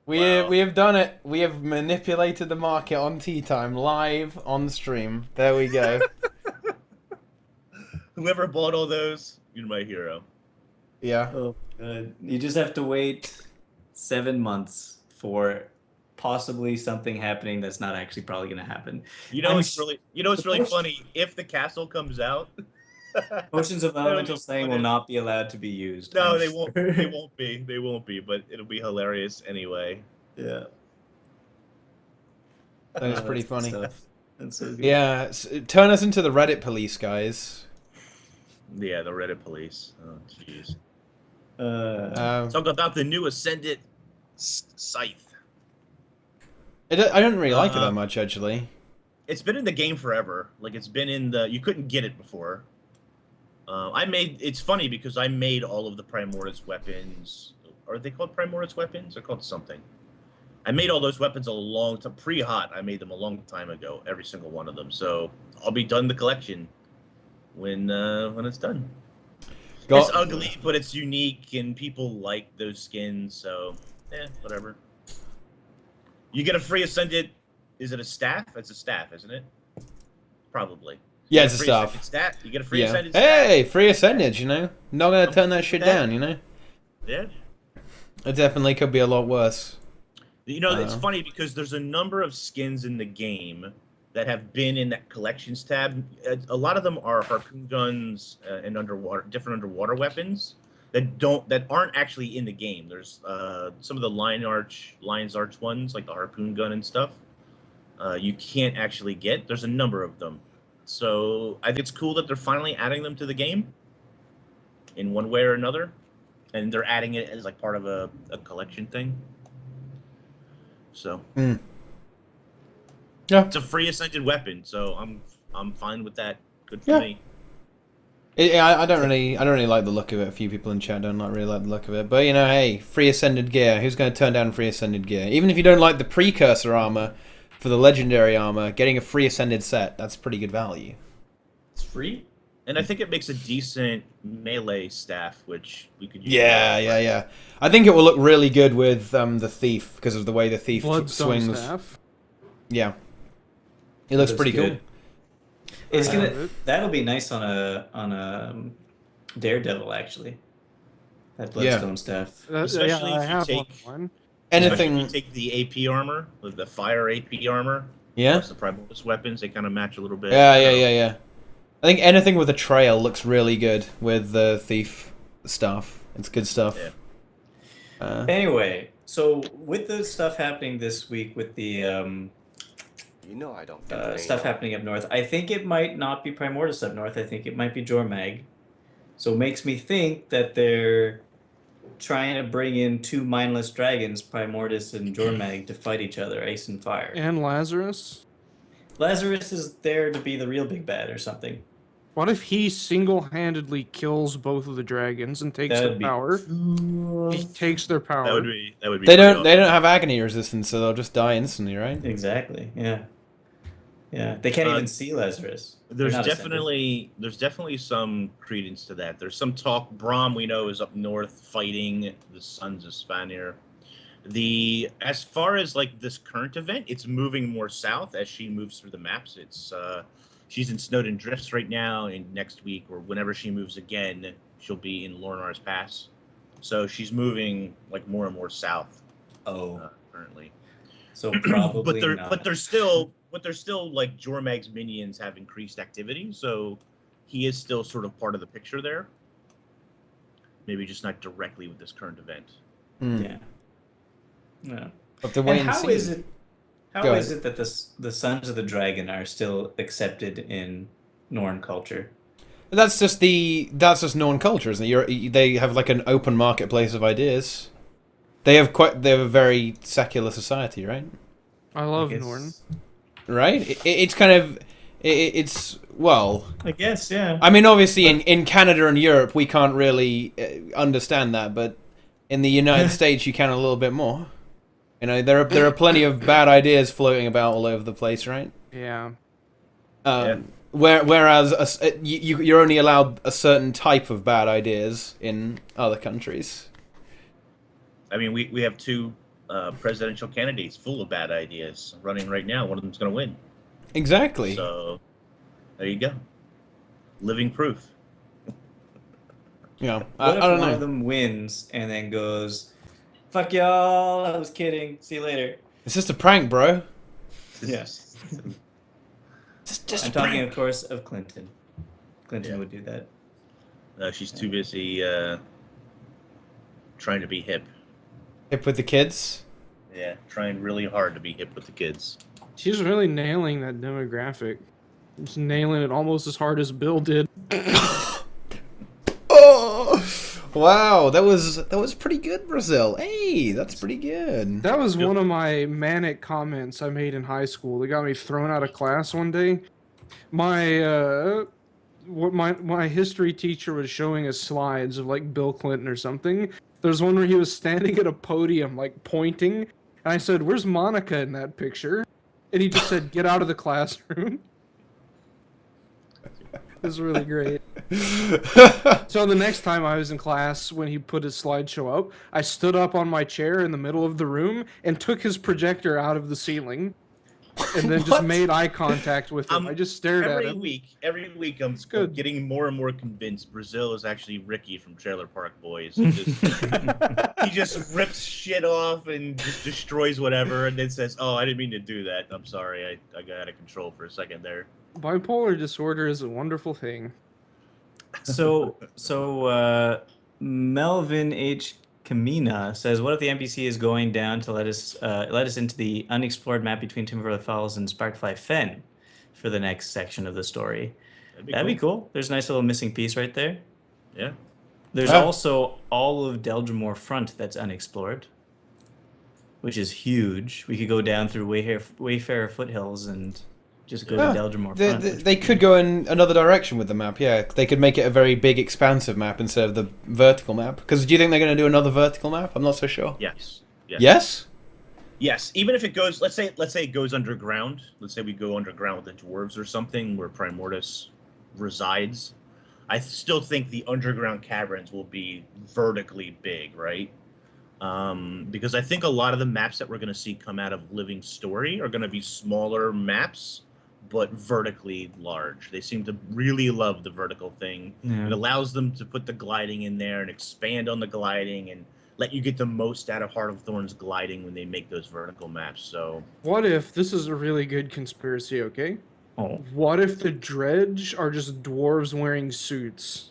We have done it. We have manipulated the market on TeaTime live on stream. There we go. Whoever bought all those, you're my hero. Yeah. Oh, good. You just have to wait 7 months for possibly something happening that's not actually probably going to happen. You know I'm it's really the really potion- funny. If the castle comes out, Potions of That'll elemental be slaying will funny. not be allowed to be used. no, I'm they sure. won't. They won't be. They won't be. But it'll be hilarious anyway. Yeah. That is Oh, pretty that's good funny. stuff. That's so good. Yeah. Turn us into the Reddit police, guys. Yeah, the Reddit police. Oh, jeez. Uh, Talk about the new Ascendant scythe. I don't really like it that much actually. It's been in the game forever. Like it's been in the. You couldn't get it before. It's funny because I made all of the Primordius weapons. Are they called Primordius weapons? They're called something. I made all those weapons a long time, pre-hot. I made them a long time ago, every single one of them. So I'll be done the collection when it's done. It's ugly, but it's unique, and people like those skins. So whatever. You get a free Ascended. Is it a staff? It's a staff, isn't it? Probably. Yeah, it's a staff. You get a free Ascended staff. Hey, free Ascended, you know? Not gonna turn that shit down, you know? Yeah. It definitely could be a lot worse. You know, it's funny because there's a number of skins in the game that have been in that collections tab. A lot of them are harpoon guns and different underwater weapons that aren't actually in the game. There's some of the Lion's Arch ones, like the harpoon gun and stuff. You can't actually get. There's a number of them. So I think it's cool that they're finally adding them to the game in one way or another, and they're adding it as like part of a collection thing. So yeah, it's a free Ascended weapon, so I'm fine with that. Good for me. I don't really like the look of it. A few people in chat don't really like the look of it, but you know, hey, free Ascended gear. Who's going to turn down free Ascended gear? Even if you don't like the precursor armor for the legendary armor, getting a free Ascended set, that's pretty good value. It's free? And I think it makes a decent melee staff, which we could use. Yeah. I think it will look really good with the Thief, because of the way the Thief swings. Staff. Yeah. It looks pretty good. Cool. It's that'll be nice on a Daredevil, actually. That Bloodstone staff. Especially if you take one. Anything. If you take the AP armor, with the fire AP armor. Yeah. Plus the Primordius weapons, they kind of match a little bit. Yeah. I think anything with a trail looks really good with the Thief stuff. It's good stuff. Yeah. Anyway, so with the stuff happening this week with the I don't think stuff happening up north, I think it might not be Primordus up north. I think it might be Jormag. So it makes me think that they're trying to bring in two mindless dragons, Primordus and Jormag, to fight each other, ice and fire. And Lazarus? Lazarus is there to be the real big bad or something. What if he single-handedly kills both of the dragons and takes their power? He takes their power. That would be. They don't have agony resistance, so they'll just die instantly, right? Exactly. Yeah. They can't even see Lazarus. There's definitely some credence to that. There's some talk. Braum, we know, is up north fighting the Sons of Spanir. As far as like this current event, it's moving more south as she moves through the maps. It's she's in Snowden Drifts right now, and next week or whenever she moves again, she'll be in Lornar's Pass. So she's moving like more and more south. Currently. So probably but there's still like Jormag's minions have increased activity, so he is still sort of part of the picture there. Maybe just not directly with this current event. Yeah. And how is it that the Sons of the Dragon are still accepted in Norn culture? That's just Norn culture, isn't it? They have like an open marketplace of ideas. They have a very secular society, right? I love Norn. Right? It's kind of well, I guess, yeah. I mean, obviously in Canada and Europe we can't really understand that, but in the United States you can a little bit more. You know, there are plenty of bad ideas floating about all over the place, right? Yeah. Whereas you're only allowed a certain type of bad ideas in other countries. I mean, we have two presidential candidates full of bad ideas running right now. One of them's going to win. Exactly. So there you go. Living proof. Yeah. What if one of them wins and then goes, "Fuck y'all, I was kidding. See you later." It's just a prank, bro. Yes. Just I'm talking, of course, of Clinton. Clinton would do that. No, she's too busy trying to be hip. Hip with the kids? Yeah, trying really hard to be hip with the kids. She's really nailing that demographic. She's nailing it almost as hard as Bill did. Oh! Wow, that was pretty good, Brazil. Hey, that's pretty good. That was one of my manic comments I made in high school. They got me thrown out of class one day. My what my history teacher was showing us slides of like Bill Clinton or something. There's one where he was standing at a podium, like pointing, and I said, "Where's Monica in that picture?" And he just said, "Get out of the classroom." It was really great. So the next time I was in class, when he put his slideshow up, I stood up on my chair in the middle of the room and took his projector out of the ceiling, and then just made eye contact with him. I just stared at him. Every week, I'm good. getting more and more convinced Brazil is actually Ricky from Trailer Park Boys. He just rips shit off and just destroys whatever, and then says, "Oh, I didn't mean to do that. I'm sorry. I got out of control for a second there." Bipolar disorder is a wonderful thing. So Melvin H. Kamina says, "What if the NPC is going down to let us into the unexplored map between Timberville Falls and Sparkfly Fen for the next section of the story?" That'd be cool. There's a nice little missing piece right there. Yeah. There's also all of Deldrimore Front that's unexplored, which is huge. We could go down through Wayfarer Foothills and just go to Deldrimore Front. They could go in another direction with the map, yeah. They could make it a very big, expansive map instead of the vertical map. Because do you think they're going to do another vertical map? I'm not so sure. Yes. Yes? Yes. Even if it goes, let's say it goes underground. Let's say we go underground with the dwarves or something, where Primordius resides. I still think the underground caverns will be vertically big, right? Because I think a lot of the maps that we're going to see come out of Living Story are going to be smaller maps, but vertically large. They seem to really love the vertical thing. Yeah. It allows them to put the gliding in there and expand on the gliding and let you get the most out of Heart of Thorns gliding when they make those vertical maps. So what if this is a really good conspiracy? Okay. Oh. What if the dredge are just dwarves wearing suits?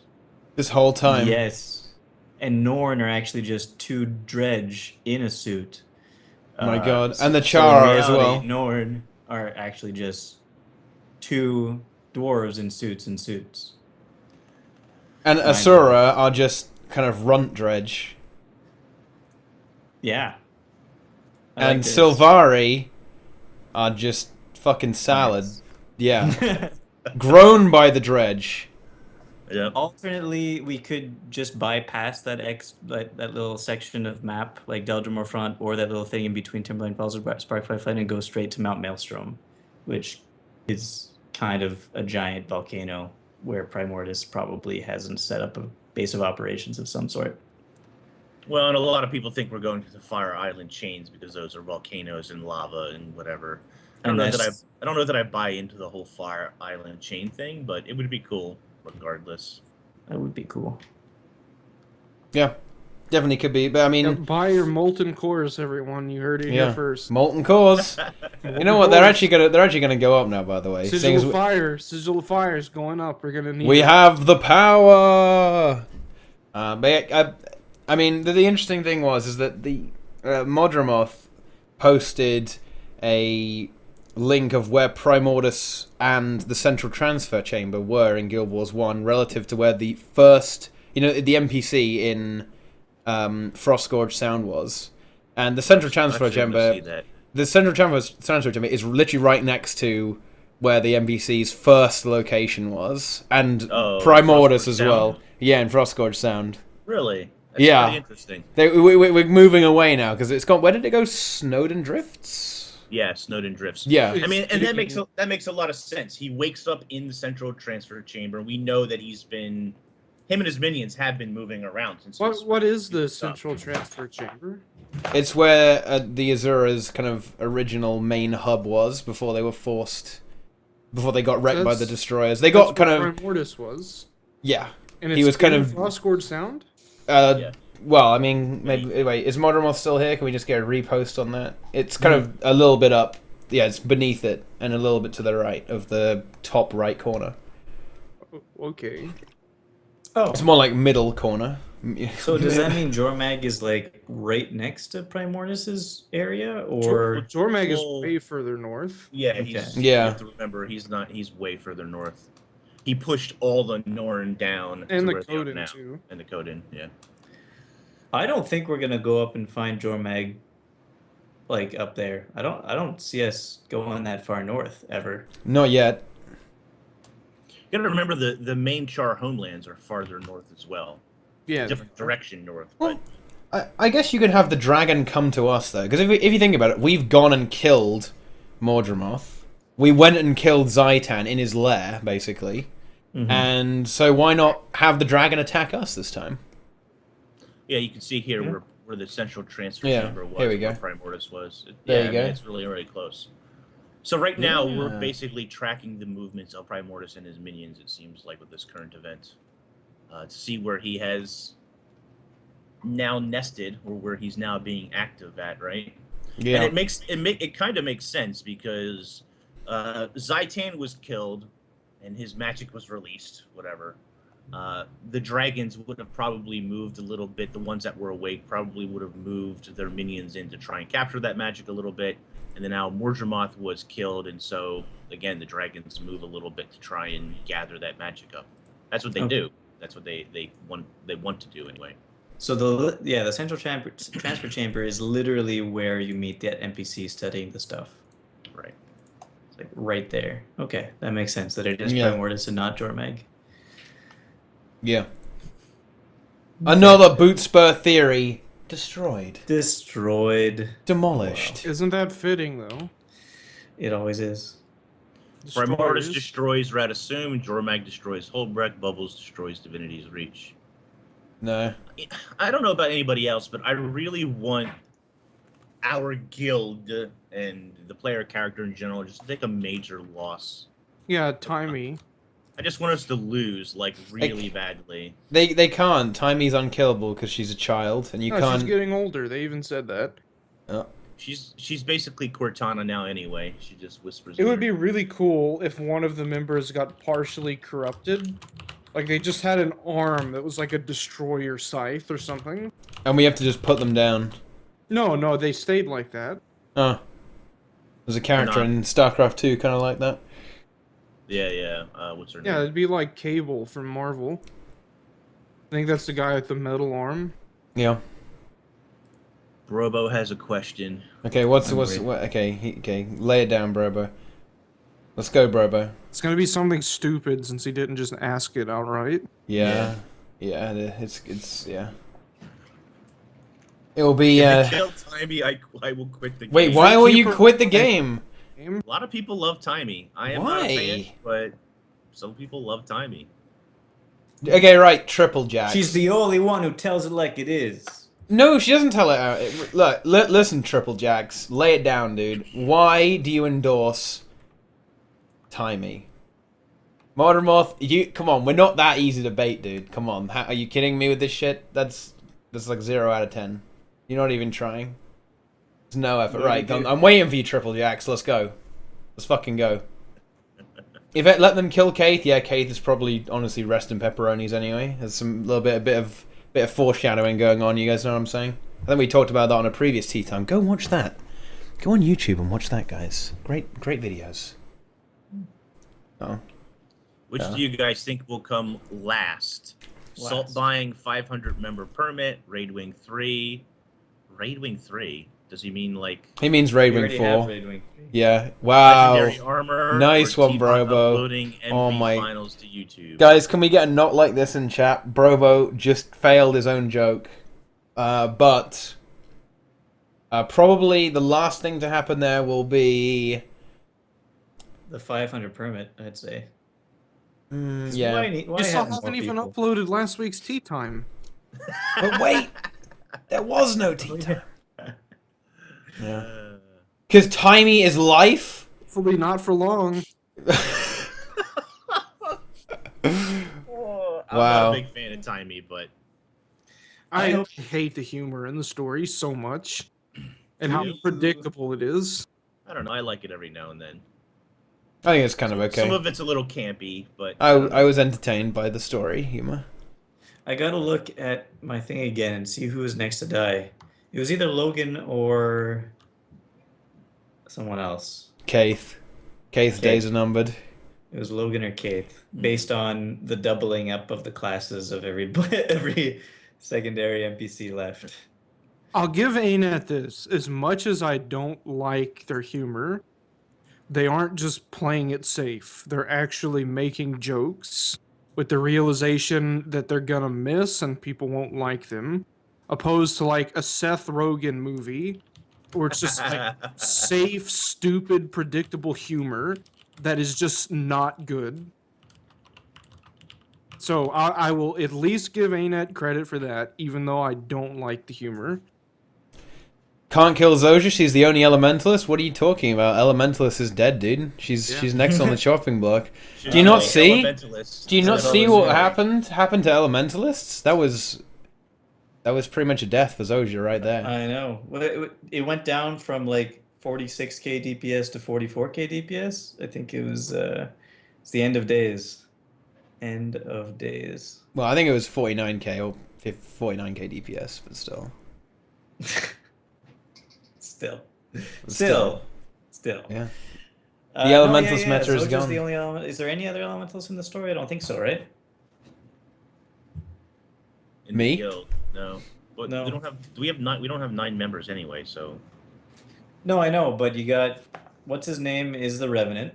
This whole time. Yes. And Norn are actually just two dredge in a suit. My God. So, And the so Char in as reality, well. Norn are actually just two dwarves in suits. And My Asura are just kind of runt dredge. Yeah. And Sylvari are just fucking salad. Plants. Yeah. Grown by the dredge. yeah. Alternately, we could just bypass that little section of map, like Deldrimore Front, or that little thing in between Timberline Falls and Sparkfly Fen, and go straight to Mount Maelstrom, which is kind of a giant volcano where Primordius probably hasn't set up a base of operations of some sort. Well, and a lot of people think we're going to the Fire Island chains because those are volcanoes and lava and whatever. I don't know that I buy into the whole Fire Island chain thing, but it would be cool regardless. That would be cool. Yeah. Definitely could be, but I mean... Yeah, buy your molten cores, everyone. You heard it here first. Molten cores. You know what? They're actually gonna go up now. By the way, Sigil of Fire is going up. We're gonna need. We have the power. But I mean, the interesting thing is that the Modramoth posted a link of where Primordus and the Central Transfer Chamber were in Guild Wars 1 relative to where the first, the NPC in Frostgorge Sound was. And the Central Transfer Chamber, is literally right next to where the NPC's first location was, and Primordus as well. Yeah, in Frostgorge Sound. Really? That's really interesting. We're moving away now because it's gone. Where did it go? Snowden Drifts. Yeah, Snowden Drifts. Yeah, I mean, and that makes a lot of sense. He wakes up in the Central Transfer Chamber. We know that him and his minions have been moving around since. What is the Central Transfer Chamber? It's where the Azura's kind of original main hub was before they got wrecked by the destroyers. They got kind of. Primordus was. Yeah, and he was kind of Frostgorge Sound. Yeah. Well, I mean, maybe wait. Is Modramoth still here? Can we just get a repost on that? It's kind of a little bit up. Yeah, it's beneath it and a little bit to the right of the top right corner. Okay. Oh, it's more like middle corner. So does that mean Jormag is like right next to Primordus's area, or Jormag is way further north? Yeah, you have to remember he's way further north. He pushed all the Norn down and the Coden too. And the Coden, yeah. I don't think we're gonna go up and find Jormag like up there. I don't see us going that far north ever. Not yet. You gotta remember the main Char homelands are farther north as well. Yeah. Different direction north, Well, but I guess you could have the dragon come to us though, because if you think about it, we've gone and killed Mordramoth. We went and killed Zaitan in his lair, basically, and so why not have the dragon attack us this time? yeah, you can see here where the central transfer Yeah, chamber was, here we go. where Primordius was. There yeah, you I mean, go. it's really close. So right now we're Yeah. basically tracking the movements of Primordius and his minions. It seems like with this current event, to see where he has now nested or where he's now being active at, right? Yeah. And it kind of makes sense because Zaitan was killed and his magic was released, whatever. The dragons would have probably moved a little bit. The ones that were awake probably would have moved their minions in to try and capture that magic a little bit. And then now Mordramoth was killed, and so again the dragons move a little bit to try and gather that magic up. That's what they do. That's what they want to do anyway. So the central transfer chamber is literally where you meet that NPC studying the stuff. Right. It's like right there. Okay, that makes sense. That it is Yeah. Primordius and not Jormag. Yeah. Another boot spur theory destroyed. Destroyed. Demolished. Isn't that fitting though? It always is. Primordius Destroyers. destroys Radasum, Jormag destroys Holdbreck, Bubbles destroys Divinity's Reach. No. I don't know about anybody else, but I really want our guild and the player character in general just to take a major loss. Yeah, Timey. I just want us to lose, like, really badly. They can't. Timey's unkillable because she's a child, and you No, can't. she's getting older. They even said that. She's basically Cortana now anyway. She just whispers. It would be really cool if one of the members got partially corrupted. Like they just had an arm that was like a destroyer scythe or something. And we have to just put them down. No, they stayed like that. There's a character in StarCraft 2 kind of like that. Yeah. What's her name? Yeah, it'd be like Cable from Marvel. I think that's the guy with the metal arm. Yeah. Brobo has a question. Okay, okay, lay it down, Brobo. Let's go, Brobo. It's gonna be something stupid since he didn't just ask it outright. Yeah. It's yeah. It will be Kill Timey, I will quit the game. Wait, why will you quit the game? A lot of people love Timey. I am not a fan, but some people love Timey. Okay, right, Triple Jack. She's the only one who tells it like it is. No, she doesn't tell it out. Look, listen, Triple Jacks. Lay it down, dude. Why do you endorse Timey? Mordramoth, come on, we're not that easy to bait, dude. Come on, are you kidding me with this shit? That's like 0 out of 10. You're not even trying. There's no effort. Right, I'm waiting for you, Triple Jacks. Let's go. Let's fucking go. If it let them kill Kaith, yeah, Kaith is probably honestly resting pepperonis anyway. There's some bit of foreshadowing going on. You guys know what I'm saying? I think we talked about that on a previous Tea Time. Go watch that. Go on YouTube and watch that, guys. Great videos. Oh. Which do you guys think will come last? Salt buying 500 member permit, Raid Wing 3. Raid Wing 3? Does he mean like... He means Raid Wing 4. Raid Wing 3. Yeah. Wow. Legendary armor? Nice one, Brobo. Uploading MV Oh my... finals to YouTube. Guys, can we get a note like this in chat? Brobo just failed his own joke. But... probably the last thing to happen there will be... The 500 permit, I'd say. Yeah. Why You still haven't even uploaded last week's Tea Time. But wait! There was no Tea Time. Yeah. Because Timey is life? Hopefully not for long. I'm not a big fan of Timey, but... I hate the humor in the story so much. And how predictable it is. I don't know, I like it every now and then. I think it's kind of okay. Some of it's a little campy, but... I was entertained by the story humor. I gotta look at my thing again and see who was next to die. It was either Logan or someone else. Kaith. Kaith's days are numbered. It was Logan or Kaith, based on the doubling up of the classes of every secondary NPC left. I'll give ArenaNet this. As much as I don't like their humor, they aren't just playing it safe. They're actually making jokes with the realization that they're gonna miss and people won't like them, opposed to like a Seth Rogen movie where it's just like safe, stupid, predictable humor that is just not good. So I will at least give ArenaNet credit for that, even though I don't like the humor. Can't kill Zosha. She's the only elementalist. What are you talking about? Elementalist is dead, dude. She's next on the chopping block. Do you not see? Do you not see what happened to elementalists? That was pretty much a death for Zosha right there. I know. Well, it went down from like 46k DPS to 44k DPS. I think it was it's the end of days. End of days. Well, I think it was 49k or 49k DPS, but still. Still. Yeah. The elementalist meta is gone. The only element. Is there any other elementals in the story? I don't think so, right? In Me? The guild, no. But No. we don't have. We don't have 9 members anyway. So. No, I know, but you got what's his name is the Revenant.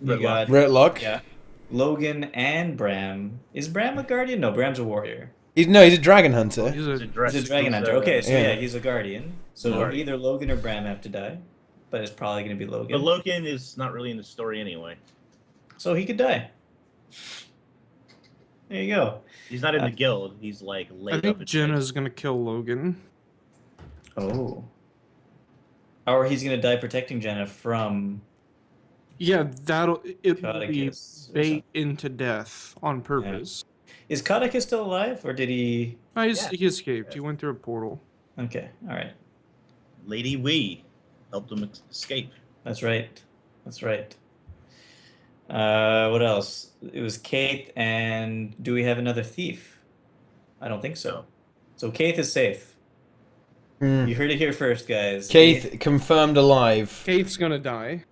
You got Ritlock. yeah, Logan and Bram. Is Bram a guardian? No, Bram's a warrior. He's a dragon hunter. He's a He's a dragon hunter. Okay, so Yeah. yeah, he's a guardian. So either Logan or Bram have to die, but it's probably going to be Logan. But Logan is not really in the story anyway. So he could die. There you go. He's not in the guild. He's like laid I up. think in Jenna's gonna kill Logan. Oh. Or he's going to die protecting Jenna from Yeah, it will be Codicus or bait something. into death on purpose. Is Codicus still alive, or did he? No, he escaped. He went through a portal. Okay, all right. Lady Wee helped him escape. That's right. That's right. What else? It was Kate, and do we have another thief? I don't think so. No. So Kate is safe. You heard it here first, guys. Keith confirmed alive. Kate's gonna die.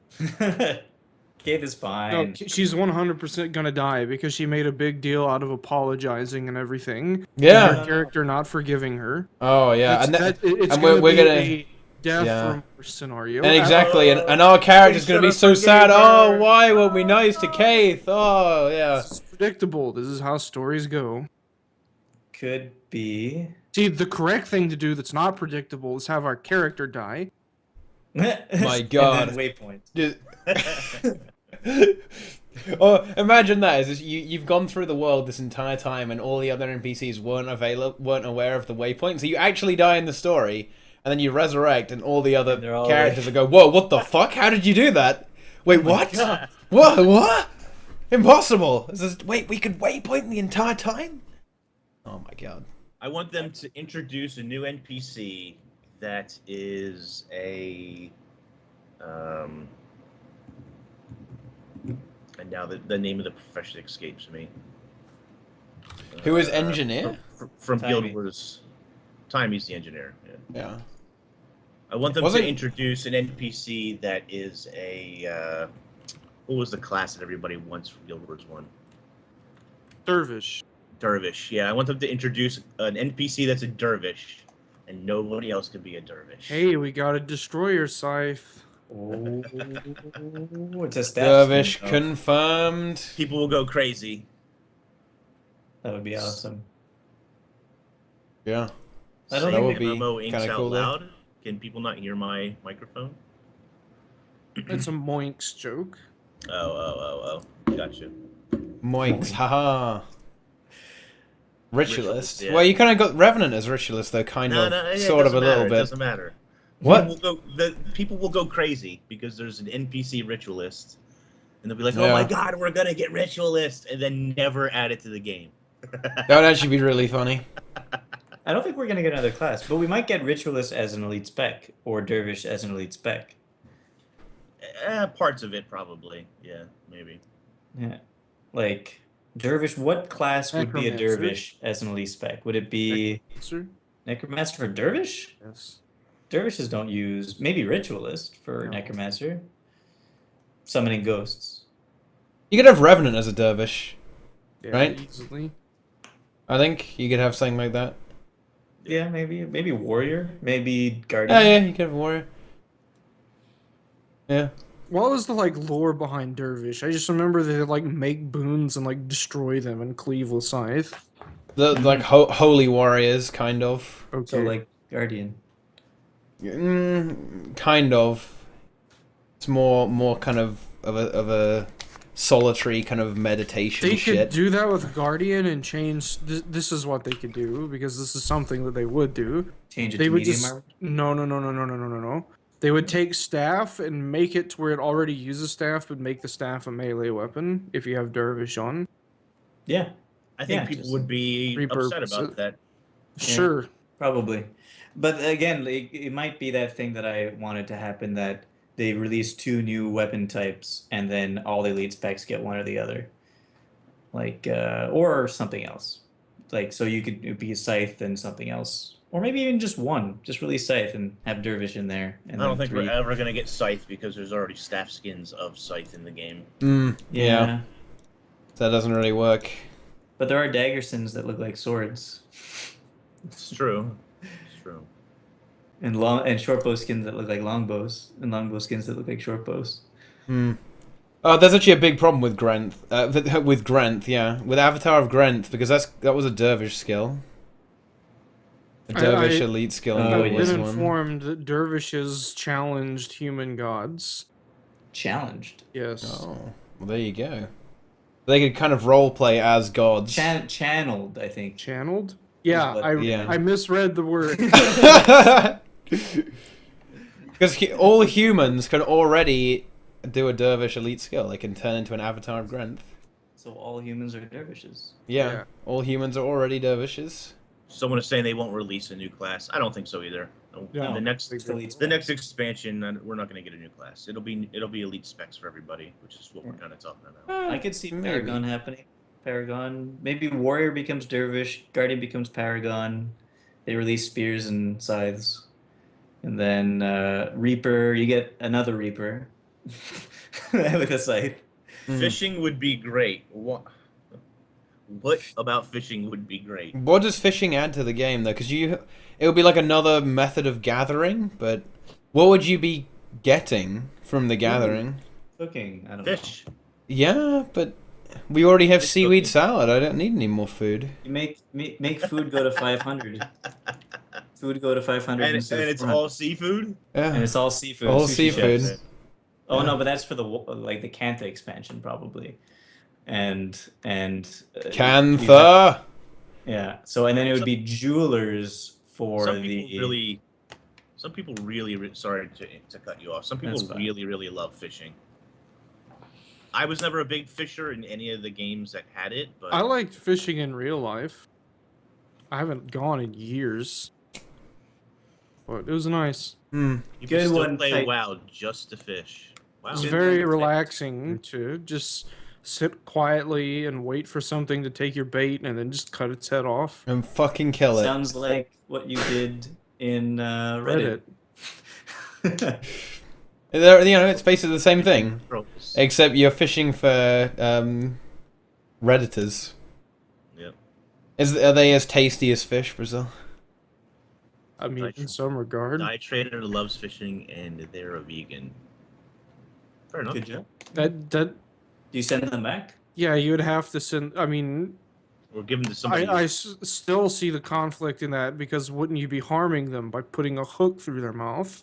Kate is fine. No, she's 100% gonna die because she made a big deal out of apologizing and everything. Yeah. Her character not forgiving her. Oh yeah, It's and gonna we're be gonna a death yeah. remorse scenario. and exactly, and our character's gonna be so sad. Oh, why weren't we nice to Keith? Oh yeah. This is predictable. This is how stories go. Could be. See, the correct thing to do that's not predictable is have our character die. My God. And then waypoint. Just- oh, imagine that! You've gone through the world this entire time, and all the other NPCs weren't aware of the waypoint. So you actually die in the story, and then you resurrect, and all the other characters will go, "Whoa, what the fuck? How did you do that? Wait, what? What? Impossible! Wait, we could waypoint the entire time? Oh my God! I want them to introduce a new NPC that is a. And now the name of the profession escapes me. Who is engineer? From Guild Timey. Wars. Timey's the engineer. Yeah. I want them to introduce an NPC that is a. What was the class that everybody wants from Guild Wars 1? Dervish. Dervish. Yeah, I want them to introduce an NPC that's a dervish, and nobody else can be a dervish. Hey, we got a destroyer scythe. Oh, it's a stat. Dervish confirmed. People will go crazy. That would be awesome. Yeah. I don't Saying think that would be MMO inks kinda out cool, though. loud. Can people not hear my microphone? It's a Moinks joke. Oh. Gotcha. Moinks, haha. Ritualist. Yeah. Well, you kind of got Revenant as Ritualist, though, sort of a little It bit. doesn't matter. What? People will go crazy because there's an NPC ritualist, and they'll be like, "Oh my God, we're gonna get ritualist," and then never add it to the game. That would actually be really funny. I don't think we're gonna get another class, but we might get Ritualist as an elite spec or Dervish as an elite spec. Parts of it probably. Yeah, maybe. Yeah, like Dervish. What class would be a Necromancer. Dervish as an elite spec? Would it be Sir? Necromancer for Dervish? Yes. Dervishes don't use maybe Ritualist for No. Necromancer. Summoning ghosts. You could have Revenant as a Dervish. Yeah, Right? Easily. I think you could have something like that. Yeah, maybe Warrior, maybe Guardian. Yeah, you could have a Warrior. Yeah. What was the like lore behind Dervish? I just remember they like make boons and like destroy them and cleave with scythe. The like holy warriors, kind of. Okay. So like Guardian. Kind of. It's more kind of a solitary kind of meditation they shit. could do that with Guardian and change. This is what they could do because this is something that they would do. Change it They to would medium just armor? no. They would take staff and make it to where it already uses staff, but make the staff a melee weapon if you have Dervish on. Yeah. I think Yeah, people just would be upset repurpose about it. that. Sure. Probably. But again, it might be that thing that I wanted to happen, that they release 2 new weapon types and then all the elite specs get one or the other. Like, or something else. Like, so you could be a Scythe and something else. Or maybe even just one. Just release Scythe and have Dervish in there. And I don't then think 3. we're ever going to get Scythe because there's already staff skins of Scythe in the game. Yeah. That doesn't really work. But there are Daggersons that look like swords. It's true. It's true. And shortbow skins that look like longbows. And longbow skins that look like shortbows. Oh, there's actually a big problem with Grenth. With Grenth, yeah. With Avatar of Grenth, because that was a Dervish skill. A Dervish elite skill. Oh, I've yeah. been informed that Dervishes challenged human gods. Challenged? Yes. Oh, well, there you go. They could kind of roleplay as gods. Channeled, I think. Channeled? Yeah, Yeah. I misread the word. Because all humans can already do a Dervish elite skill. They can turn into an Avatar of Grenth. So all humans are dervishes. Yeah, all humans are already dervishes. Someone is saying they won't release a new class. I don't think so either. Yeah, the next elite the next expansion, we're not going to get a new class. It'll be elite specs for everybody, which is what we're kind of talking about. I could see Maybe. Paragon happening. Paragon. Maybe Warrior becomes Dervish, Guardian becomes Paragon. They release spears and scythes. And then Reaper, you get another Reaper with a scythe. Fishing would be great. What about fishing would be great? What does fishing add to the game, though? Because it would be like another method of gathering, but what would you be getting from the gathering? Cooking, I don't Fish. Yeah, but we already have Fish seaweed cooking. salad. I don't need any more food. know. You make food go to 500. Food go to 500 And instead of it's 400. all seafood. Yeah. And it's all seafood. All sushi seafood. chefs. Oh Yeah. no, but that's for the Cantha expansion probably. And Cantha! yeah. So and then it would be jewelers for Some people really sorry to cut you off. Some people That's fine. really love fishing. I was never a big fisher in any of the games that had it, but I liked fishing in real life. I haven't gone in years. But it was nice. you Good can still one, play Tight. WoW just to fish. Wow. It was Good very one. relaxing to just sit quietly and wait for something to take your bait and then just cut its head off. And fucking kill it. Sounds like what you did in Reddit. It's basically the same thing. Tropes. Except you're fishing for Redditors. Yep. Are they as tasty as fish, Brazil? I mean, in some regard. Trader loves fishing and they're a vegan. Fair enough. Good job. That Do you send them back? yeah, you would have to send. I mean, Or give them to somebody. I still see the conflict in that because wouldn't you be harming them by putting a hook through their mouth?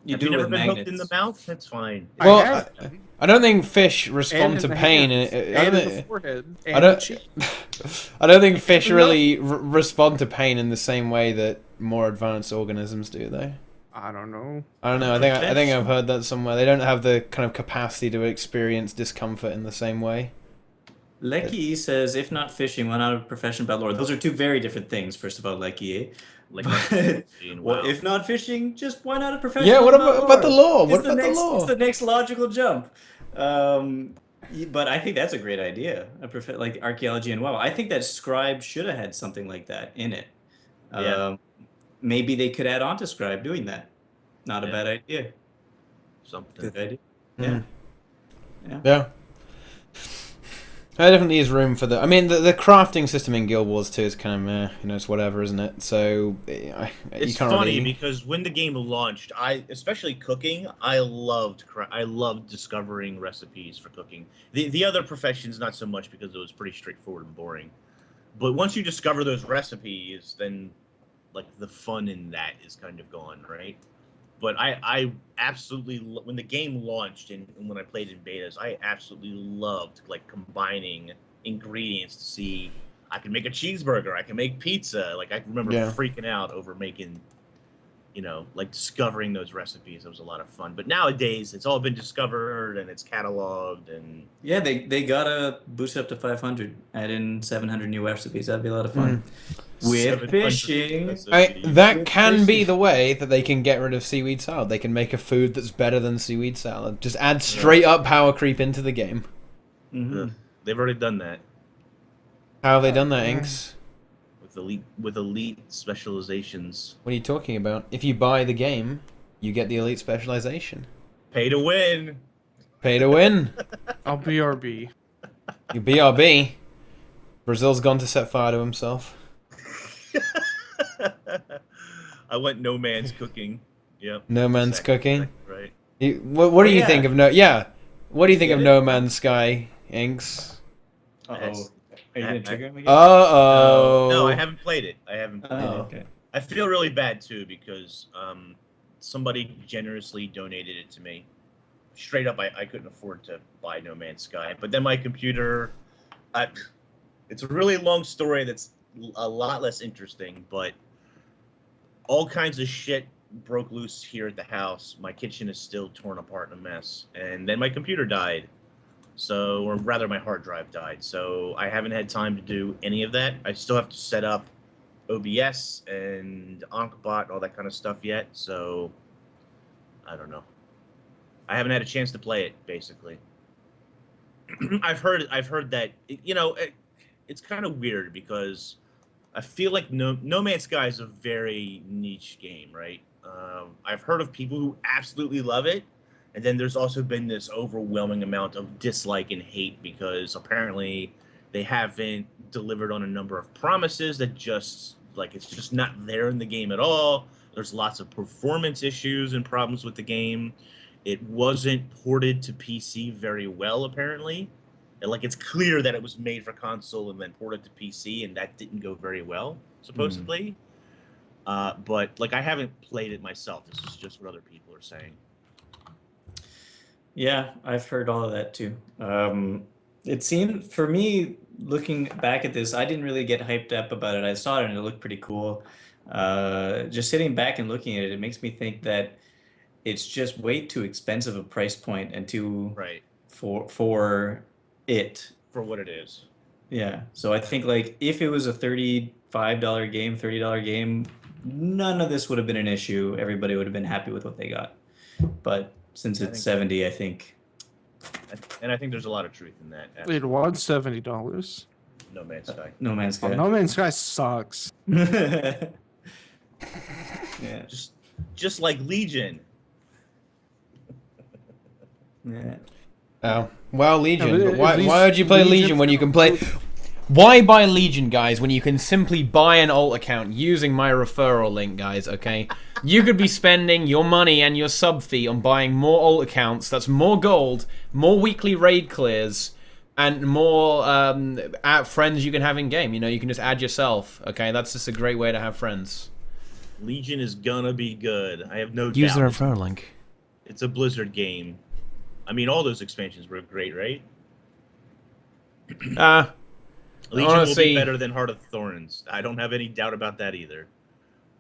Have you never been hooked in the mouth? That's fine. Well, I have been. I don't think fish respond And to in the pain. hands, I and don't in the think- forehead. I And don't- the cheek. I don't think fish No. really respond to pain in the same way that more advanced organisms do, though. I don't know. I don't know. I think I've heard that somewhere. They don't have the kind of capacity to experience discomfort in the same way. Lecky says, if not fishing, why not a profession about lore? Those are two very different things, first of all, Lecky. Like, Well, if not fishing, just why not a profession Yeah, what about about the law? It's What the about the next- law? It's the next logical jump. But I think that's a great idea. Like archaeology and WoW. I think that Scribe should have had something like that in it. Yeah. Maybe they could add on to Scribe doing that. Not a Yeah. bad idea. Something. Good idea. Mm. Yeah. Yeah. There definitely is room for the. I mean, the crafting system in Guild Wars 2 is kind of meh. You know, it's whatever, isn't it? So you It's can't funny really... because when the game launched, especially cooking, I loved discovering recipes for cooking. The other professions not so much because it was pretty straightforward and boring. But once you discover those recipes, then like the fun in that is kind of gone, right? But I absolutely when the game launched and when I played in betas, I absolutely loved like combining ingredients to see I can make a cheeseburger, I can make pizza. Like I remember freaking out over making, like discovering those recipes. It was a lot of fun. But nowadays, it's all been discovered and it's cataloged and yeah, they gotta boost up to 500, add in 700 new recipes. That'd be a lot of fun. With fishing. That can be the way that they can get rid of seaweed salad. They can make a food that's better than seaweed salad. Just add straight up power creep into the game. Mm-hmm. They've already done that. How have they done that, Inks? With elite specializations. What are you talking about? If you buy the game, you get the elite specialization. Pay to win. Pay to win. I'll BRB. You BRB. Brazil's gone to set fire to himself. I went no man's cooking. Yep. No Man's Cooking. Right. What do you think of No? Yeah. What do you think of No Man's Sky, Inks? Uh-oh. Are you gonna trigger him again? Uh-oh. No, I haven't played it. I haven't played it. Okay. I feel really bad too because somebody generously donated it to me. Straight up, I couldn't afford to buy No Man's Sky, but then my computer. It's a really long story that's a lot less interesting, but all kinds of shit broke loose here at the house. My kitchen is still torn apart in a mess, and then my computer died. So, or rather, my hard drive died. So I haven't had time to do any of that. I still have to set up OBS and Ankbot, all that kind of stuff yet. So I don't know. I haven't had a chance to play it. Basically, I've heard that it's kind of weird because I feel like No Man's Sky is a very niche game, right? I've heard of people who absolutely love it. And then there's also been this overwhelming amount of dislike and hate because apparently they haven't delivered on a number of promises that it's just not there in the game at all. There's lots of performance issues and problems with the game. It wasn't ported to PC very well, apparently. And, it's clear that it was made for console and then ported to PC, and that didn't go very well, supposedly. But, I haven't played it myself. This is just what other people are saying. Yeah, I've heard all of that too. It seemed, for me, looking back at this, I didn't really get hyped up about it. I saw it and it looked pretty cool. Just sitting back and looking at it, it makes me think that it's just way too expensive a price point and too for it. For what it is. Yeah, so I think if it was a $35 game, $30 game, none of this would have been an issue. Everybody would have been happy with what they got. But since it's 70, I think. And I think there's a lot of truth in that. It was $70. No Man's Sky. No Man's Sky. No Man's Sky sucks. Yeah. Just like Legion. Yeah. Oh. Well, Legion. Yeah, but why would you play Legion when you can play... Why buy Legion, guys, when you can simply buy an alt account using my referral link, guys, okay? You could be spending your money and your sub fee on buying more alt accounts. That's more gold, more weekly raid clears, and more friends you can have in-game. You can just add yourself, okay? That's just a great way to have friends. Legion is gonna be good. I have no doubt. Use the referral link. It's a Blizzard game. I mean, all those expansions were great, right? Legion will be better than Heart of Thorns. I don't have any doubt about that either.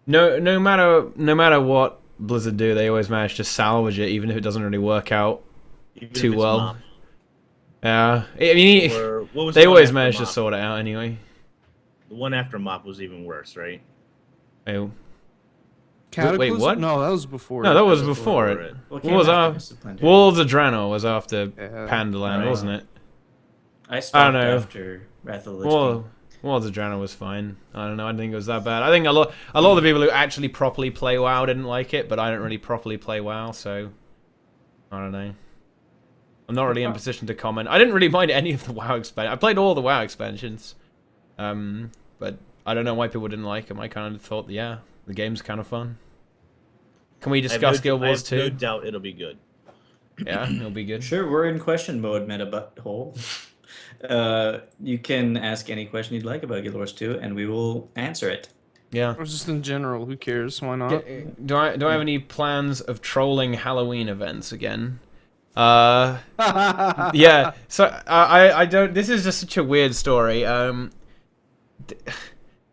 No matter what Blizzard do, they always manage to salvage it, even if it doesn't really work out too well. Mop. Yeah, I mean, they always manage to sort it out anyway. The one after Mop was even worse, right? Oh. Cataclysm? Wait, what? No, that was before. No, that was before it. What was after Wolves of Draenor was after Pandaland, Right. wasn't it? I stopped know. after Wrath of the Lich King. Wolves of Draenor was fine. I don't know. I didn't think it was that bad. I think a lot of the people who actually properly play WoW didn't like it, but I don't really properly play WoW, so I don't know. I'm not really in a position to comment. I didn't really mind any of the WoW expansion. I played all the WoW expansions, but I don't know why people didn't like them. I kind of thought, yeah, the game's kind of fun. Can we discuss Guild Wars 2? I have no doubt it'll be good. Yeah, it'll be good. Sure, we're in question mode, meta butthole. You can ask any question you'd like about Guild Wars 2, and we will answer it. Yeah. Or just in general, who cares? Why not? Do I have any plans of trolling Halloween events again? Yeah. So I don't. This is just such a weird story.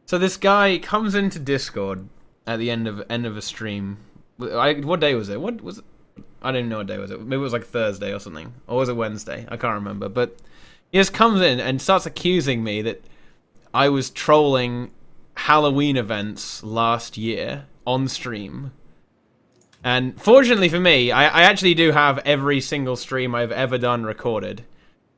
So this guy comes into Discord at the end of a stream. What day was it? What was it? I don't even know what day was it. Maybe it was like Thursday or something, or was it Wednesday? I can't remember. But he just comes in and starts accusing me that I was trolling Halloween events last year on stream. And fortunately for me, I actually do have every single stream I've ever done recorded.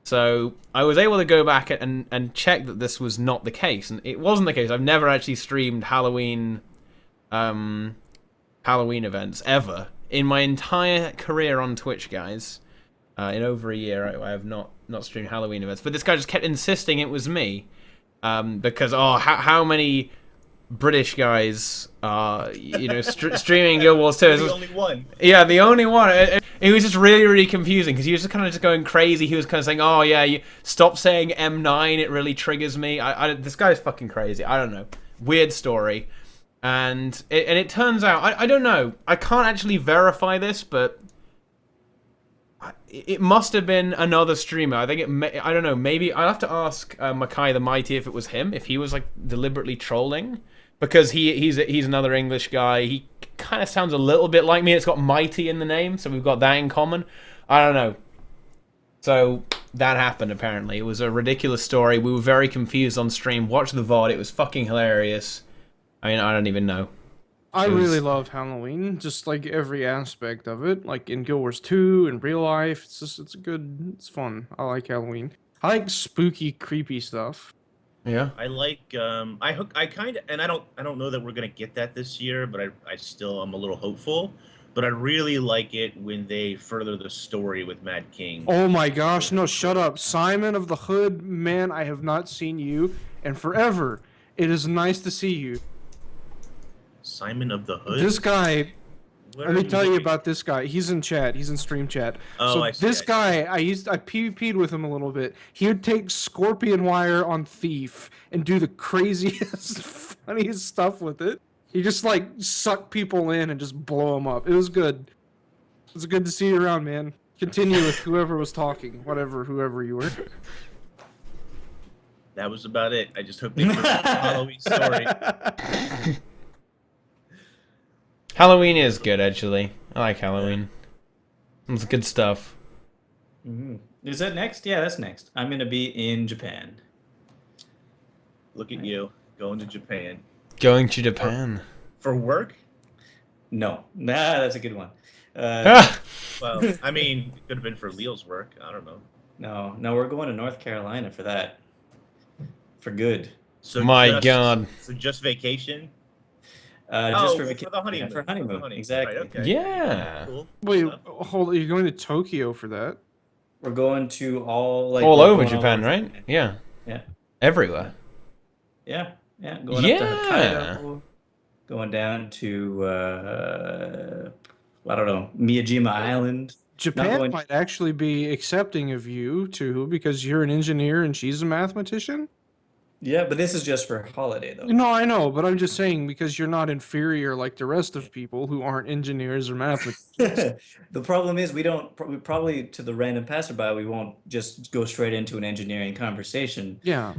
So I was able to go back and check that this was not the case. And it wasn't the case. I've never actually streamed Halloween events ever. In my entire career on Twitch, guys. In over a year, I have not streamed Halloween events. But this guy just kept insisting it was me. Because, how many British guys are, streaming Guild Wars 2? The only one. Yeah, the only one. It was just really, really confusing because he was just kind of just going crazy. He was kind of saying, "Oh yeah, you stop saying M9. It really triggers me." This guy's fucking crazy. I don't know. Weird story, and it turns out I don't know. I can't actually verify this, but it must have been another streamer. I think I don't know. Maybe I'll have to ask Makai the Mighty if it was him. If he was like deliberately trolling. Because he's another English guy. He kind of sounds a little bit like me. It's got Mighty in the name, so we've got that in common. I don't know. So that happened, apparently. It was a ridiculous story. We were very confused on stream. Watch the VOD. It was fucking hilarious. I mean, I don't even know. I really love Halloween. Just like every aspect of it. Like in Guild Wars 2, in real life. It's fun. I like Halloween. I like spooky, creepy stuff. Yeah. I like I kind of, and I don't know that we're gonna get that this year, but I still am a little hopeful. But I really like it when they further the story with Mad King. Oh my gosh, no, shut up. Simon of the Hood, man, I have not seen you in forever. It is nice to see you. Simon of the Hood? This guy, let me tell you about this guy. He's in chat. He's in stream chat. Oh, so I see, this guy, I PvP'd with him a little bit. He would take scorpion wire on Thief and do the craziest, funniest stuff with it. He just like suck people in and just blow them up. It was good. It was good to see you around, man. Continue with whoever was talking, whoever you were. That was about it. I just hope they put the Halloween story. Halloween is good, actually. I like Halloween. It's good stuff. Mm-hmm. Is that next? Yeah, that's next. I'm going to be in Japan. Look at you, going to Japan. Going to Japan. For work? No. Nah, that's a good one. Well, I mean, it could have been for Leo's work. I don't know. No, we're going to North Carolina for that. For good. So My God. So just vacation? Just for the honeymoon. Yeah, for honeymoon, exactly. Right, okay. Yeah. Cool. Wait, hold on. You're going to Tokyo for that? We're going to all over Japan, right? Yeah. Yeah. Everywhere. Yeah. Going up to Hokkaido, going down to I don't know, Miyajima Island. Japan might actually be accepting of you too, because you're an engineer and she's a mathematician. Yeah, but this is just for holiday, though. No, I know, but I'm just saying because you're not inferior like the rest of people who aren't engineers or mathematicians. The problem is we probably to the random passerby we won't just go straight into an engineering conversation. Yeah.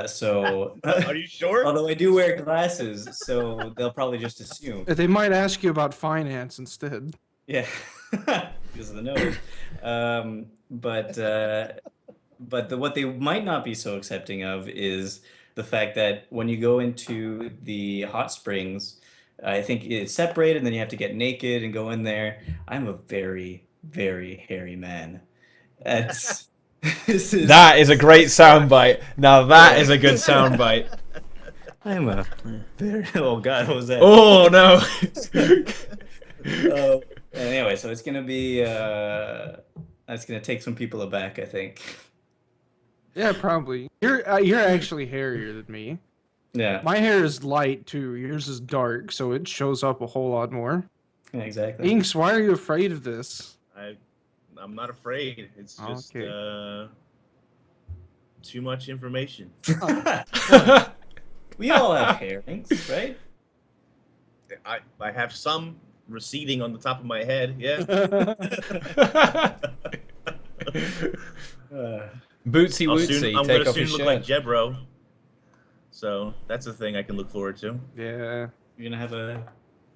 So Are you sure? although I do wear glasses, so they'll probably just assume. They might ask you about finance instead. Yeah, because of the nose. But what they might not be so accepting of is the fact that when you go into the hot springs, I think it's separated and then you have to get naked and go in there. I'm a very, very hairy man. That is a great soundbite. Now that is a good soundbite. I'm a very... Oh, God, what was that? Oh, no. Anyway, so it's going to be... That's gonna take some people aback, I think. Yeah, probably. You're actually hairier than me. Yeah. My hair is light too. Yours is dark, so it shows up a whole lot more. Yeah, exactly. Inks, why are you afraid of this? I'm not afraid. It's just Okay. too much information. We all have hairings, right? I have some receding on the top of my head. Yeah. Bootsy wootsy, I'm take gonna off soon his look shirt. like Jebro. So that's a thing I can look forward to. Yeah. You're gonna have a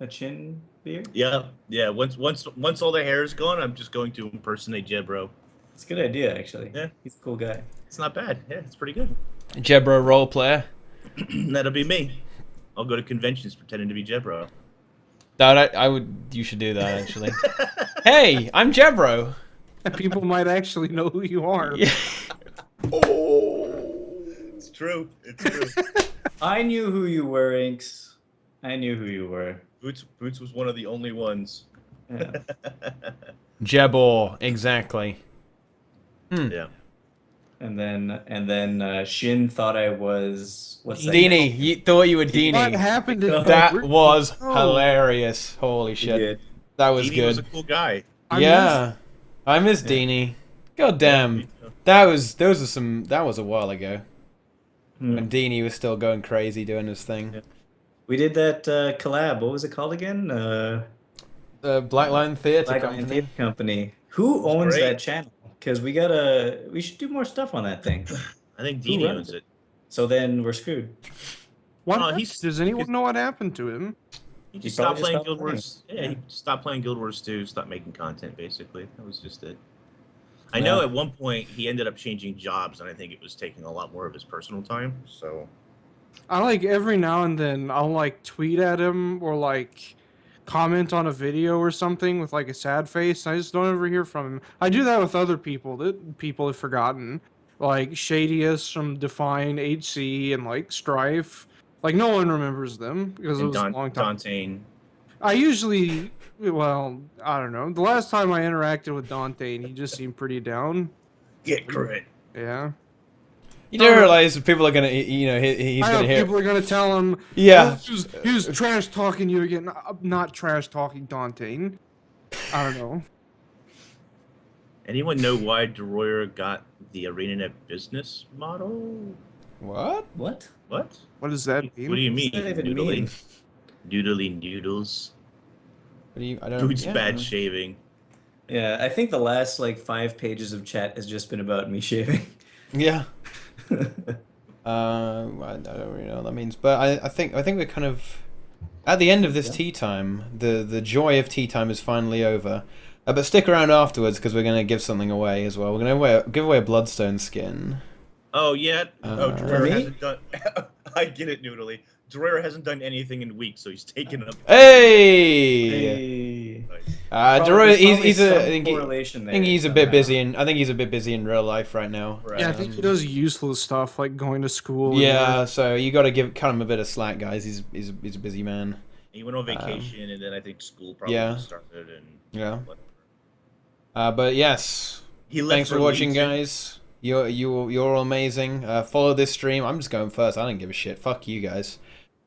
chin beard? Yeah. Once all the hair is gone, I'm just going to impersonate Jebro. It's a good idea, actually. Yeah. He's a cool guy. It's not bad. Yeah, it's pretty good. Jebro role player. That'll be me. I'll go to conventions pretending to be Jebro. I would. You should do that actually. Hey, I'm Jebro. People might actually know who you are. Yeah. It's true. It's true. I knew who you were, Inks. I knew who you were. Boots was one of the only ones. Yeah. Jebor, exactly. Yeah. And then Shin thought I was what's that? Deanie, you thought you were What Deanie. happened to That was Oh. hilarious. Holy He shit. did. That was Deanie was a good. cool guy. I miss Deanie. God damn. That was a while ago. When Deanie was still going crazy doing his thing. Yeah. We did that collab. What was it called again? Black Lion Theatre Black Lion Company. Theatre Company. Who owns great. that channel? Because we should do more stuff on that thing. I think Who Deanie runs owns it. So then we're screwed. What? No, Does anyone know what happened to him? He He just probably stopped playing stopped Guild playing. Wars. Yeah, he stopped playing Guild Wars 2, stopped making content, basically. That was just it. I know at one point he ended up changing jobs, and I think it was taking a lot more of his personal time, so... I every now and then I'll tweet at him or comment on a video or something with a sad face. I just don't ever hear from him. I do that with other people that people have forgotten, like Shadius from Define HC and Strife. No one remembers them because it was a long time. Dante. I usually, well, I don't know. The last time I interacted with Dante, he just seemed pretty down. Get crit. Yeah. You do realize people are gonna, he's gonna hear. People are gonna tell him. Yeah. Oh, he was trash talking you again. Not trash talking Dante. I don't know. Anyone know why DeRoyer got the ArenaNet business model? What? What? What? What does that mean? What do you What mean? does that even mean? Doodly noodles. What do you? I don't. Boots bad shaving. Yeah, I think the last 5 pages of chat has just been about me shaving. Yeah. I don't really know what that means, but I think we're kind of at the end of this tea time. The joy of tea time is finally over. But stick around afterwards because we're gonna give something away as well. We're gonna give away a Bloodstone skin. Oh yeah. For me? DeRoyer hasn't done. I get it, Noodly. DeRoyer hasn't done anything in weeks, so he's taken up. Hey. Hey. DeRoyer, he's some I think correlation there he's a bit somehow. busy I think he's a bit busy in real life right now. Right. Yeah, I think he does useless stuff like going to school. Yeah, so you got to cut him a bit of slack, guys. He's a busy man. He went on vacation, and then I think school probably yeah. started, and Yeah. whatever. But yes, He left thanks for watching, Legion. guys. You're all amazing. Follow this stream. I'm just going first. I don't give a shit. Fuck you guys.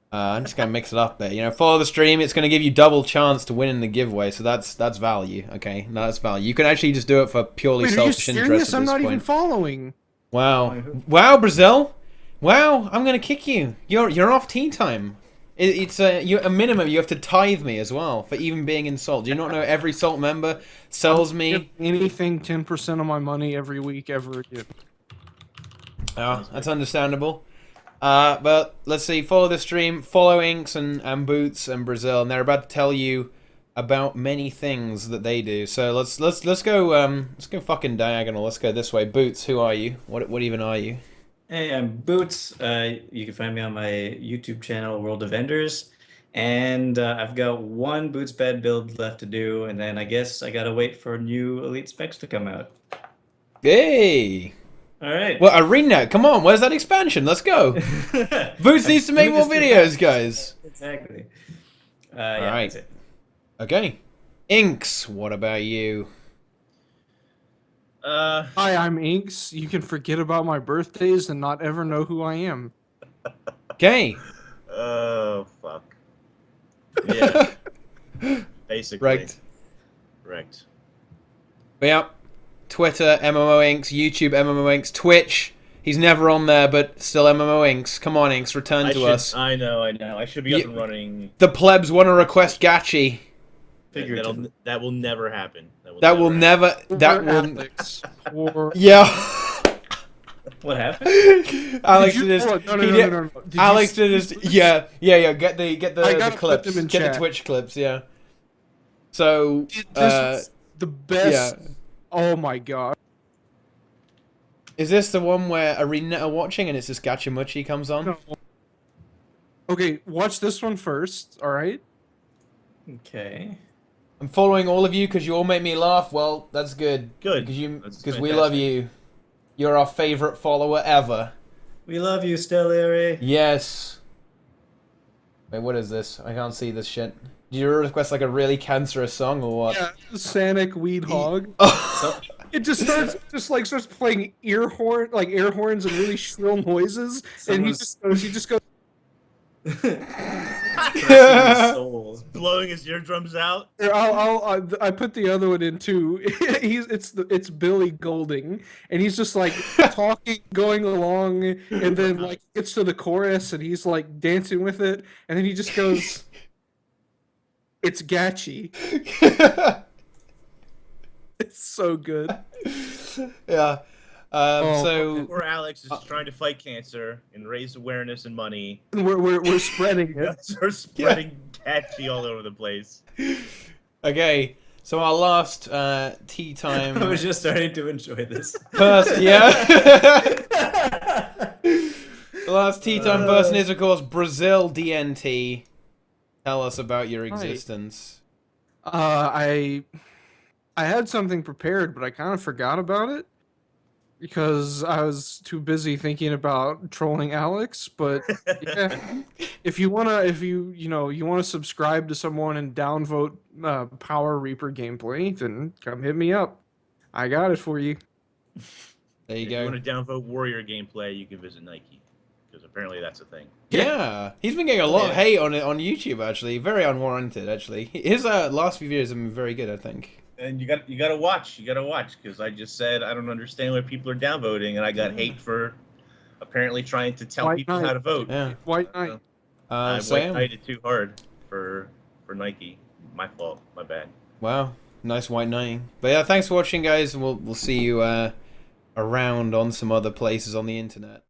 I'm just gonna mix it up there. Follow the stream. It's gonna give you double chance to win in the giveaway. So that's value. Okay, no, that's value. You can actually just do it for purely Wait, are you selfish interest serious? at I'm this not point. even following. Wow, Brazil. Wow, I'm gonna kick you. You're off tea time. It's a minimum. You have to tithe me as well for even being in Salt. Do you not know every Salt member sells me? Give anything 10% of my money every week ever again. Oh, that's understandable. But let's see. Follow the stream. Follow Inks and Boots and Brazil, and they're about to tell you about many things that they do. So let's go fucking diagonal. Let's go this way. Boots, who are you? What even are you? Hey, I'm Boots. You can find me on my YouTube channel, World of Enders. And I've got one Boots bad build left to do, and then I guess I gotta wait for new Elite specs to come out. Hey. All right. Well, ArenaNet, come on. Where's that expansion? Let's go. Boots needs to make more videos, guys. Exactly. All Yeah, right. that's it. Okay. Inks, what about you? Hi, I'm Inks. You can forget about my birthdays and not ever know who I am. Okay. Oh, fuck. Yeah. Basically. Right. But yeah. Twitter, MMO Inks. YouTube, MMO Inks. Twitch. He's never on there, but still MMO Inks. Come on, Inks, return to us. I know. I should be up and running. The plebs want to request Gachi. That will never happen. That will never. That will. Alex, or... Yeah. What happened? Alex Did you- did his. hold on, no. Did Alex you did his. see this? Yeah. Get the gotta put clips. them in Get the chat. Twitch clips. Yeah. So. This is the best. Yeah. Oh my god. Is this the one where ArenaNet are watching and it's just Gachamuchi comes on? No. Okay, watch this one first. All right. Okay. I'm following all of you because you all make me laugh. Well, that's good. Good. Because we love you. You're our favorite follower ever. We love you, Stellary. Yes. Wait, what is this? I can't see this shit. Did you request like a really cancerous song or what? Yeah, Sanic Weed Hog. Oh. It just starts playing air horns and really shrill noises, and he just goes. Souls. Blowing his eardrums out. Here, I put the other one in too. It's Billy Golding, and he's just like talking, going along, and then like gets to the chorus, and he's like dancing with it, and then he just goes, "It's Gachi." It's so good. Yeah. So Poor Alex is trying to fight cancer and raise awareness and money. We're spreading it. We're spreading catchy all over the place. okay. So our last tea time. I was just starting to enjoy this. Yeah. The last tea time person is of course Brazil DNT. Tell us about your existence. I had something prepared, but I kind of forgot about it because I was too busy thinking about trolling Alex. But yeah, if you wanna subscribe to someone and downvote Power Reaper gameplay, then come hit me up. I got it for you. There you If go. you want to downvote Warrior gameplay, you can visit Nike. Because apparently that's a thing. Yeah, he's been getting a lot of hate on YouTube actually, very unwarranted actually. His last few videos have been very good, I think. And you got to watch. You got to watch because I just said I don't understand why people are downvoting, and I got hate for apparently trying to tell people how to vote. Yeah. White Knight. I white knighted too hard for Nike. My fault. My bad. Wow, nice white knighting. But yeah, thanks for watching, guys, and we'll see you around on some other places on the internet.